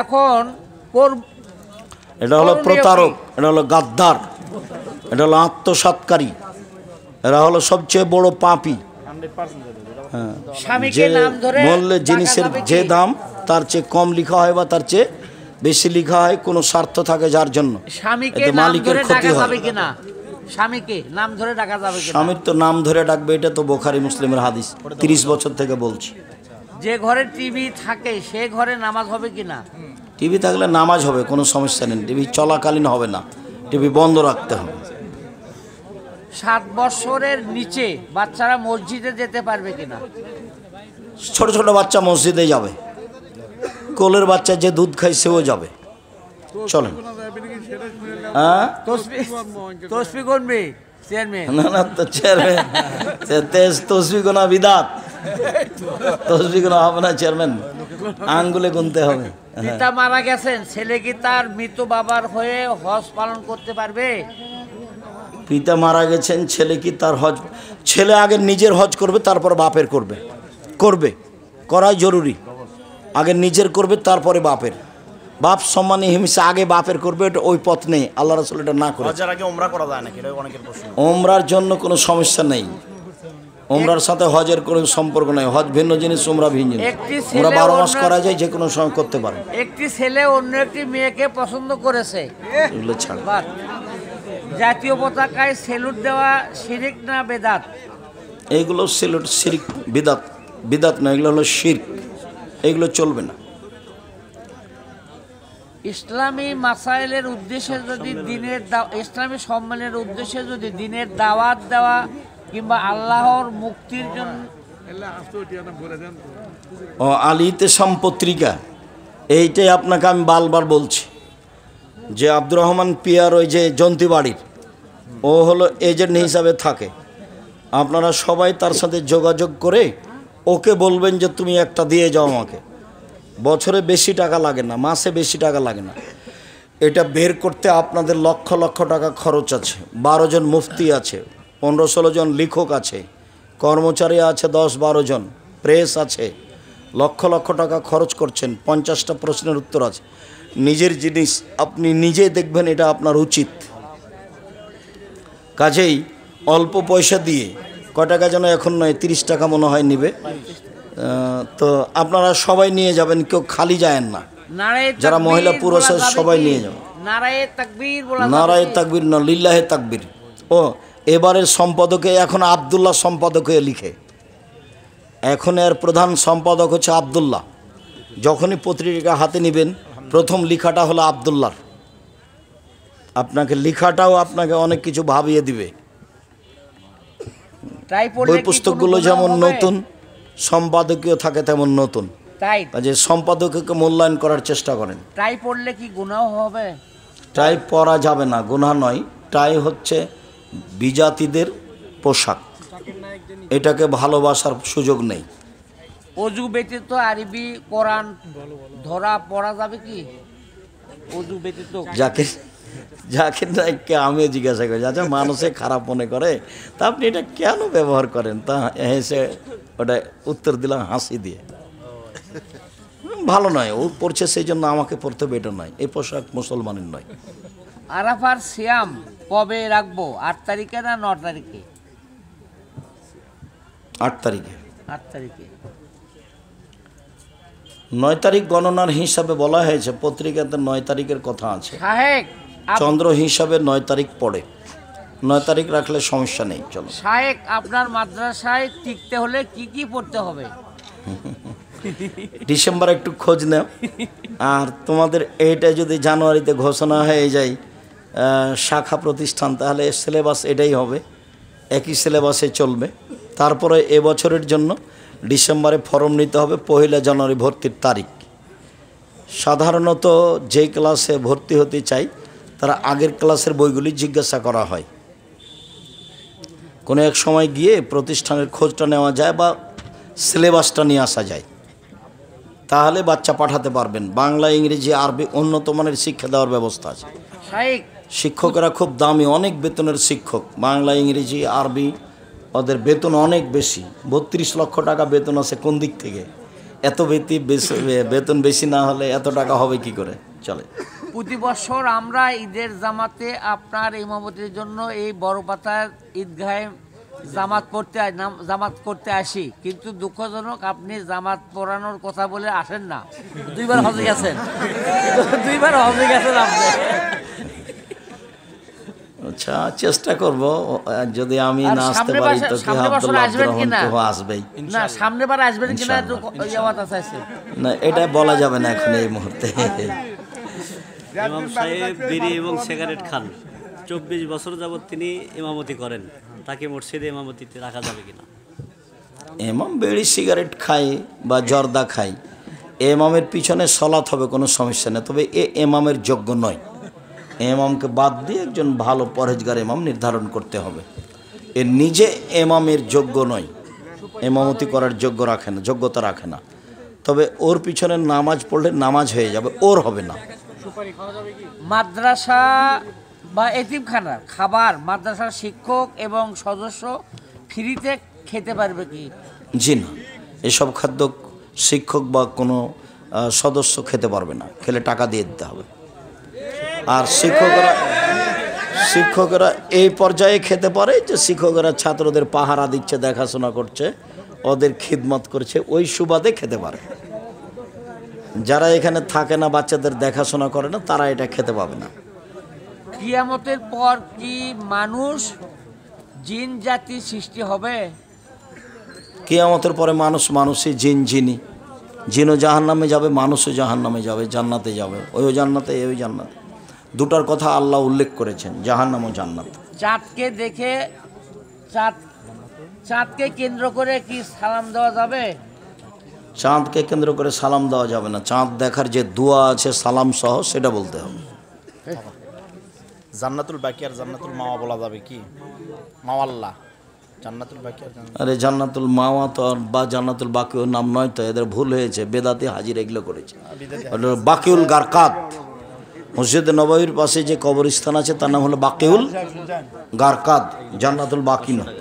এখন
এটা হলো প্রতারক, এটা হলো গাদ্দার, এটা হলো আত্মসাৎকারী, এরা হলো সবচেয়ে বড় পাপী। হ্যাঁ,
স্বামীকে নাম ধরে
মূল্যে জিনিসের
ডাকা যাবে কি?
যে দাম তার চেয়ে কম লেখা হয় বা তার চেয়ে বেশি লেখা হয়, কোনো স্বার্থ থাকে যার জন্য,
স্বামীকে
এতে
নাম
মালিকের
ধরে
ক্ষতি
ডাকা
হয়।
যাবে কিনা? স্বামীকে নাম ধরে ডাকা যাবে কিনা?
স্বামীর তো নাম ধরে ডাকবে, এটা তো বোখারি মুসলিমের হাদিস, 30 বছর থেকে বলছি।
যে ঘরে টিভি থাকে সে ঘরে নামাজ হবে কিনা?
টিভি থাকলে নামাজ হবে, কোনো সমস্যা নেই, টিভি চলাকালীন হবে না, টিভি বন্ধ রাখতে হবে।
7 বছরের নিচে বাচ্চারা মসজিদে যেতে পারবে কিনা?
ছোট ছোট বাচ্চা মসজিদে যাবে, কোলের বাচ্চা যে দুধ খায় সেও যাবে। চলেন। হ্যাঁ,
তসবি গুনবি চেয়ারম্যান?
না না, তো চেয়ারম্যান তসবি গোনা বিদাত, তসবি গোনা হবে না চেয়ারম্যান, আঙ্গুলে গুনতে হবে।
পিতা মারা গেছেন, ছেলে কি তার মৃত বাবার হয়ে হজ পালন করতে পারবে?
পিতা মারা গেছেন, ছেলে কি তার হজ, ছেলে আগে নিজের হজ করবে তারপর বাপের করবে, করাই জরুরি। আগে নিজের করবে তারপরে বাপের। বাপ সম্মানী হিংসা আগে বাপের করবে, এটা ওই পথ নেই, আল্লাহ রাসূল এটা না করে।
হজের আগে ওমরা করা যায় নাকি, এটা অনেকের প্রশ্ন।
ওমরার জন্য কোনো সমস্যা নেই, ওমরার সাথে হজের কোনো সম্পর্ক নেই, হজ ভিন্ন জিনিস, ওমরা ভিন্ন জিনিস।
একটি
ওমরা
ছেলে
12 মাস
অন্য-
করা যায়, যে কোনো সময় করতে পারে,
একটি ছেলে অন্য একটি মেয়েকে পছন্দ করেছে,
এগুলো ছাড়া।
বাস, জাতীয় পতাকায় সেলুট দেওয়া শিরিক না বেদাত?
এইগুলো সিলেট শিরক, বিদাত, বিদাত না, এগুলো হলো শিরক, এগুলো চলবে না।
ইসলামী মাসাইলের উদ্দেশ্যে যদি ইসলামী সম্মানের উদ্দেশ্যে যদি দিনের দাওয়াত দেওয়া কিংবা আল্লাহর মুক্তির জন্য
ও আলিতে সম্পত্রিকা, এইটাই আপনাকে আমি বারবার বলছি যে আব্দুর রহমান পিয়ার ওই যে জন্তিবাড়ির, ও হলো এজেন্ট হিসাবে থাকে, আপনারা সবাই তার সাথে যোগাযোগ করে ওকে বলবেন যে তুমি একটা দিয়ে যাও আমাকে, বছরে বেশি টাকা লাগে না, মাসে বেশি টাকা লাগে না, এটা বের করতে আপনাদের লক্ষ লক্ষ টাকা খরচ আছে। 12 জন মুফতি আছে, 15-16 জন লেখক আছে, কর্মচারী আছে 10-12 জন, প্রেস আছে, লক্ষ লক্ষ টাকা খরচ করছেন, 50টা প্রশ্নের উত্তর আছে। নিজের জিনিস আপনি নিজে দেখবেন, এটা আপনার উচিত। কাজেই অল্প পয়সা দিয়ে, কয় টাকা যেন এখন নয়, 30 টাকা মনে হয় নিবে, তো আপনারা সবাই নিয়ে যাবেন, কেউ খালি যায়েন না,
নারায়ে
যারা
তাকবীর
মহিলা পুরুষ
বলা যাবে
সবাই
কি?
নিয়ে যাবেন।
নারায়ে তাকবীর বলা যাবে
নারায়ে
কি?
তাকবীর না, লিল্লাহে তাকবীর। ও এবারের সম্পাদকে এখন আব্দুল্লাহ সম্পাদক হয়ে লিখে, এখন এর প্রধান সম্পাদক হচ্ছে আব্দুল্লাহ। যখনই পত্রিকা হাতে নেবেন প্রথম লেখাটা হলো আব্দুল্লাহর, আপনাকে লেখাটাও আপনাকে অনেক কিছু ভাবিয়ে দিবে।
তাই পড়লে
বই
কি
পুস্তকগুলো
কোনো
যেমন
গুনাহ হবে?
নতুন, সম্পাদকীয় থাকে তেমন নতুন,
তাই
কাজে সম্পাদককে মূল্যায়ন করার চেষ্টা করেন।
তাই পড়লে কি গুনাহ হবে?
টাই পরা যাবে না, গুনাহ নয়। টাই হচ্ছে বিজাতিদের পোশাক, এটাকে ভালোবাসার সুযোগ নেই।
অজু ব্যতীত আরবি কোরআন ধরা পড়া যাবে কি? অজু ব্যতীত
যাকে নাকি আমিও জিজ্ঞাসা করি, আচ্ছা মানুষে খারাপ মনে করে তা আপনি এটা কেন ব্যবহার করেন, তা হেসে ওটা উত্তর দিলাম হাসি দিয়ে, ভালো নয়, ও পড়ছে সেই জন্য আমাকে পড়তে হবে, এটা নয়, এই পোশাক মুসলমানের নয়।
আরাফার সিয়াম কবে রাখবো, 8 তারিখে না 9 তারিখে?
8 তারিখে।
8 তারিখে।
9 তারিখ গণনার হিসাবে বলা হয়েছে, পত্রিকাতে 9 তারিখের কথা আছে,
শাহেক
চন্দ্র হিসাবে 9 তারিখ পড়ে, 9 তারিখ রাখলে সমস্যা নেই। চলো।
শাহেক আপনার মাদ্রাসায় টিকতে হলে কি কি পড়তে হবে?
ডিসেম্বর একটু খোঁজ নেও, আর তোমাদের এইটা যদি জানুয়ারিতে ঘোষণা হয়ে যায় শাখা প্রতিষ্ঠান, তাহলে সিলেবাস এটাই হবে, একই সিলেবাসে চলবে। তারপরে এবছরের জন্য ডিসেম্বরে ফর্ম নিতে হবে, 1 জানুয়ারি ভর্তির তারিখ। সাধারণত যেই ক্লাসে ভর্তি হতে চাই তারা আগের ক্লাসের বইগুলি জিজ্ঞাসা করা হয়। কোনো এক সময় গিয়ে প্রতিষ্ঠানের খোঁজটা নেওয়া যায় বা সিলেবাসটা নিয়ে আসা যায়, তাহলে বাচ্চা পাঠাতে পারবেন। বাংলা, ইংরেজি, আরবি উন্নত মানের শিক্ষা দেওয়ার ব্যবস্থা আছে। শিক্ষকেরা খুব দামি, অনেক বেতনের শিক্ষক। বাংলা, ইংরেজি, আরবি ওদের বেতন অনেক বেশি, 32 লক্ষ টাকা বেতন আছে। কোন দিক থেকে এত বেতন বেশি না হলে এত টাকা হবে কি করে চলে?
প্রতি বছর আমরা ঈদের জামাতে আপনার ইমামতির জন্য এই বড়পাতার ঈদগাহে জামাত করতে আসি, কিন্তু দুঃখজনক আপনি জামাত পড়ানোর কথা বলে আসেন না। 2 বার হজে গেছেন, 2 বার হজে গেছেন আপনি।
আচ্ছা, চেষ্টা করব, যদি আমি না আসতে পারি তো কি আব্দুল্লাহ আসবেই
না, সামনে বার আসবেন কিনা একটু ইয়াওয়াত আছে
না, এটা বলা যাবে না এখন এই মুহূর্তে।
ইমাম সাহেব বিড়ি এবং সিগারেট খান, 24 বছর যাবত তিনি ইমামতি করেন, তাকে মসজিদে ইমামতিতে রাখা যাবে কিনা?
ইমাম বিড়ি সিগারেট খায় বা জর্দা খায়, ইমামের পিছনে সলাৎ হবে, কোনো সমস্যা নেই। তবে এ ইমামের যোগ্য নয়। ইমামকে বাদ দিয়ে একজন ভালো পরহেজগার ইমাম নির্ধারণ করতে হবে। এ নিজে ইমামের যোগ্য নয়, ইমামতি করার যোগ্যতা রাখে না। তবে ওর পিছনে নামাজ পড়লে নামাজ হয়ে যাবে, ওর হবে না।
মাদ্রাসা বা এতিমখানার খাবার মাদ্রাসার শিক্ষক এবং সদস্য ফ্রিতে খেতে পারবে কি?
জি না, এসব খাদ্য শিক্ষক বা কোনো সদস্য খেতে পারবে না, খেলে টাকা দিয়ে দিতে হবে। আর শিক্ষকেরা এই পর্যায়ে খেতে পারে যে শিক্ষকেরা ছাত্রদের পাহারা দিচ্ছে, দেখাশোনা করছে, ওদের খিদমত করছে, ওই সুবাদে খেতে পারে। যারা এখানে থাকে না, বাচ্চাদের দেখাশোনা করে না, তারা এটা খেতে পাবে না।
কিয়ামতের পর কি মানুষ জিন জাতি সৃষ্টি হবে?
কিয়ামতের পরে মানুষই জিনই। জিনও জাহান্নামে যাবে, মানুষও জাহান্নামে যাবে, জান্নাতে যাবে। ওইও জান্নাতে, এই জান্নাতে। দুটার কথা আল্লাহ উল্লেখ করেছেন, জাহান্নাম ও জান্নাত।
চাঁদকে দেখে চাঁদকে কেন্দ্র করে কি সালাম দেওয়া যাবে?
চাঁদকে কেন্দ্র করে সালাম দেওয়া যাবে না। চাঁদ দেখার যে দোয়া আছে সালাম সহ, সেটা বলতে হবে।
জান্নাতুল বাকি আর জান্নাতুল মাওয়া বলা যাবে কি? মাওয়াল্লাহ জান্নাতুল বাকি আর
আরে জান্নাতুল মাওয়া তো বা জান্নাতুল বাকিউর নাম নয় তো, এদের ভুল হয়েছে, বেদাতি হাজির এগুলো করেছে। বাকিউল গারকাত, মসজিদে নববীর পাশে যে কবরস্থান আছে তার নাম হলো বাকিউল গারকাত, জান্নাতুল বাকি নয়।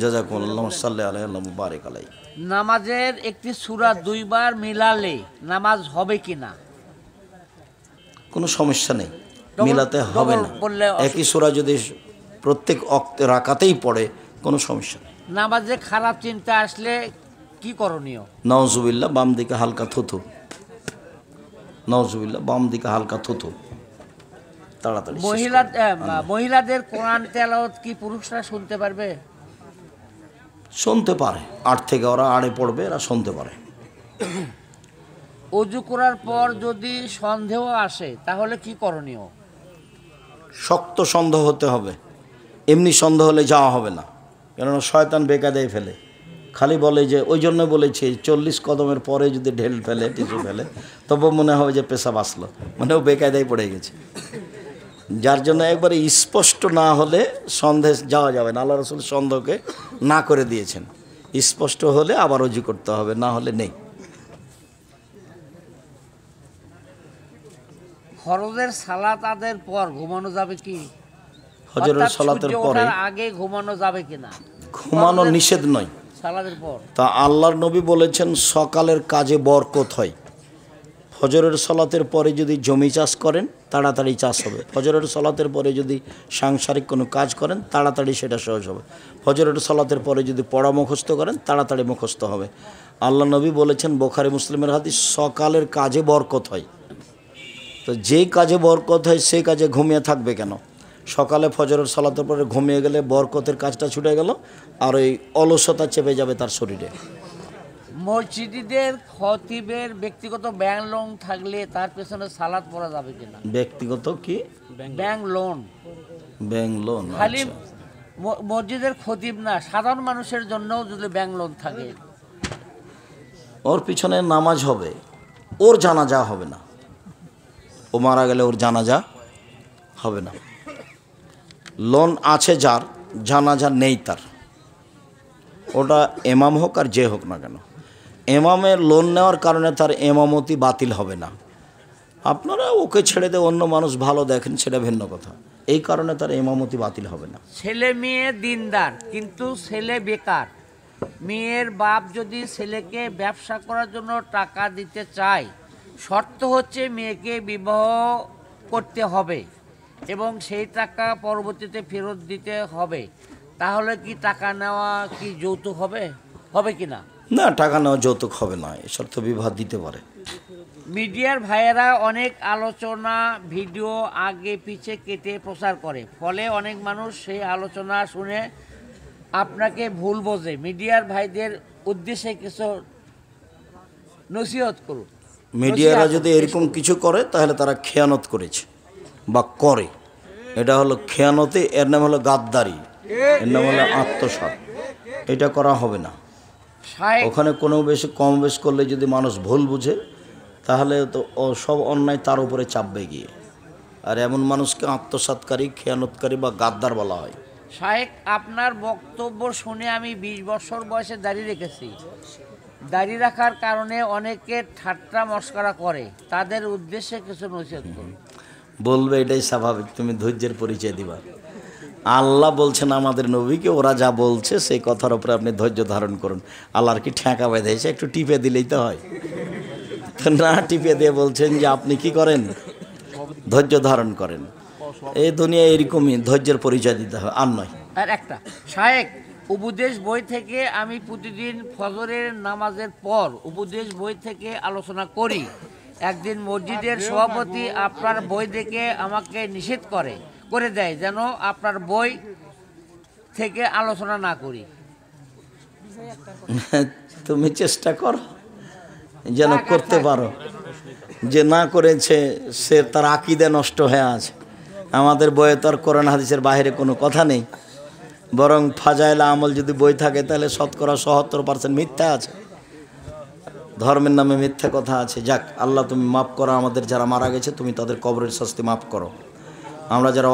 জাযাকুমুল্লাহু সাল্লাল্লাহু আলাইহি ওয়া বারাক আলাইহি।
নামাজের একটি সূরা 2 বার মিলালে নামাজ হবে কিনা?
কোনো সমস্যা নেই, মিলাতে হবে না। একই সূরা যদি প্রত্যেক রাকাতেই পড়ে, কোনো সমস্যা নেই।
নামাজে খারাপ চিন্তা আসলে কি করণীয়?
নাউজুবিল্লাহ, বাম দিকে হালকা থুথু। নাউজুবিল্লাহ, বাম দিকে হালকা থুথু, তাড়াতাড়ি।
মহিলাদের কোরআন তেলাওয়াত কি পুরুষরা শুনতে পারবে?
শুনতে পারে, 8 থেকে ওরা আড়ে পড়বে, এরা শুনতে পারে।
ওযু করার পর যদি সন্দেহ আসে তাহলে কি করণীয়?
শক্ত সন্দেহ হতে হবে, এমনি সন্দেহ হলে যাওয়া হবে না, কেননা শয়তান বেকায়দায় ফেলে। খালি বলে যে, ওই জন্য বলেছি 40 কদমের পরে যদি ঢেল ফেলে, টিস্যু ফেলে, তবে মনে হবে যে পেশাব আসলো, মানে ও বেকায়দায় পড়ে গেছে। যার জন্য একবারে স্পষ্ট না হলে সন্দেহ যাওয়া যাবে না। আল্লাহ রাসূল সন্দেহকে না করে দিয়েছেন। স্পষ্ট হলে আবার ওযু করতে হবে, না হলে নেই।
ফরজের সালাত আদায়ের পর ঘুমানো যাবে কি?
ফজরের সালাতের পরে
আগে ঘুমানো যাবে কিনা?
ঘুমানো নিষেধ নয়,
সালাতের পর।
তা আল্লাহর নবী বলেছেন সকালের কাজে বরকত হয়। ফজরের সালাতের পরে যদি জমি চাষ করেন তাড়াতাড়ি চাষ হবে। ফজরের সালাতের পরে যদি সাংসারিক কোনো কাজ করেন তাড়াতাড়ি সেটা সহজ হবে। ফজরের সালাতের পরে যদি পড়া মুখস্থ করেন তাড়াতাড়ি মুখস্থ হবে। আল্লাহ নবী বলেছেন, বুখারী মুসলিমের হাদিস, সকালের কাজে বরকত হয়। তো যেই কাজে বরকত হয় সেই কাজে ঘুমিয়ে থাকবে কেন? সকালে ফজরের সালাতের পরে ঘুমিয়ে গেলে বরকতের কাজটা ছুটে গেল, আর ওই অলসতা চেপে যাবে তার শরীরে।
মসজিদের খতিবের ব্যক্তিগত ব্যাংক লোন থাকলে তার পেছনে সালাত পড়া যাবে কিনা?
ব্যক্তিগত কি
ব্যাংক লোন,
ব্যাংক লোন?
খালি মসজিদের খতিব না, সাধারণ মানুষের জন্যও যদি ব্যাংক লোন থাকে,
ওর পিছনে নামাজ হবে, ওর জানাজা হবে না। ও মারা গেলে ওর জানাজা হবে না। লোন আছে যার, জানাজা নেই তার, ওটা এমাম হোক আর যে হোক না কেন, এমামের লোন নেওয়ার কারণে তার এমামতি বাতিল হবে না। আপনারা ওকে ছেড়ে দিয়ে অন্য মানুষ ভালো দেখেন, সেটা ভিন্ন কথা। এই কারণে তার এমামতি বাতিল হবে না।
ছেলে মেয়ে দিনদার কিন্তু ছেলে বেকার, মেয়ের বাপ যদি ছেলেকে ব্যবসা করার জন্য টাকা দিতে চায়, শর্ত হচ্ছে মেয়েকে বিবাহ করতে হবে এবং সেই টাকা পরবর্তীতে ফেরত দিতে হবে। তাহলে কি টাকা নেওয়া কি যৌতুক হবে, হবে কি না?
না, টাকা নেওয়া যৌতুক হবে না, এ শর্ত বিবাহ দিতে পারে।
মিডিয়ার ভাইয়েরা অনেক আলোচনা ভিডিও আগে পিছে কেটে প্রচার করে, ফলে অনেক মানুষ সেই আলোচনা শুনে আপনাকে ভুল বোঝে। মিডিয়ার ভাইদের উদ্দেশ্যে কিছু নসিহত করুন।
মিডিয়ারা যদি এরকম কিছু করে তাহলে তারা খেয়ানত করেছে বা করে, এটা হলো খেয়ানতে, এর নাম হলো গাদ্দারি, এর নাম হলো আত্মসাৎ। এটা করা হবে না। ওখানে কোনো বেশি কম বেশ করলে যদি মানুষ ভুল বুঝে তাহলে তো সব অন্যায় তার উপরে চাপবে গিয়ে। আর এমন মানুষকে আত্মসাৎকারী, খেয়ানতকারী বা গাদ্দার বলা হয়।
শায়েখ, আপনার বক্তব্য শুনে আমি 20 বছর বয়সে দাড়ি রেখেছি। দাড়ি রাখার কারণে অনেকে ঠাট্টা মস্করা করে, তাদের উদ্দেশ্যে কিছু নসিহত করুন।
বলবে এটাই স্বাভাবিক, তুমি ধৈর্যের পরিচয় দিবা। আল্লাহ বলছেন আমাদের নবীকে, ওরা যা বলছে সেই কথার উপরে আপনি ধৈর্য ধারণ করুন। আল্লাহর কি ঠেকা বেঁধেছে, একটু টিপে দিলেই তো হয়। তো না টিপে দিয়ে বলছেন যে আপনি কি করেন, ধৈর্য ধারণ করেন। এই দুনিয়া এরকমই, ধৈর্যের পরিচয় দিতে হবে, আর নয়।
আর একটা শায়েখ, উপদেশ বই থেকে আমি প্রতিদিন ফজরের নামাজের পর উপদেশ বই থেকে আলোচনা করি। একদিন মসজিদের সভাপতি আপনার বই দেখে আমাকে নিষেধ করে দেয় যেন আপনার বই থেকে আলোচনা না করি।
তুমি চেষ্টা করো যেন করতে পারো। যে না করেছে সে তার আকীদা নষ্ট হয়ে আছে। আমাদের বইয়ে তো আর কোরআন হাদিসের বাইরে কোনো কথা নেই, বরং ফাজাইলা আমল যদি বই থাকে তাহলে শতকরা ৭৭% মিথ্যা আছে, ধর্মের নামে মিথ্যা কথা আছে। যাক, আল্লাহ তুমি মাফ করো আমাদের যারা মারা গেছে, তুমি তাদের কবরের শাস্তি মাফ করো। আমরা যারা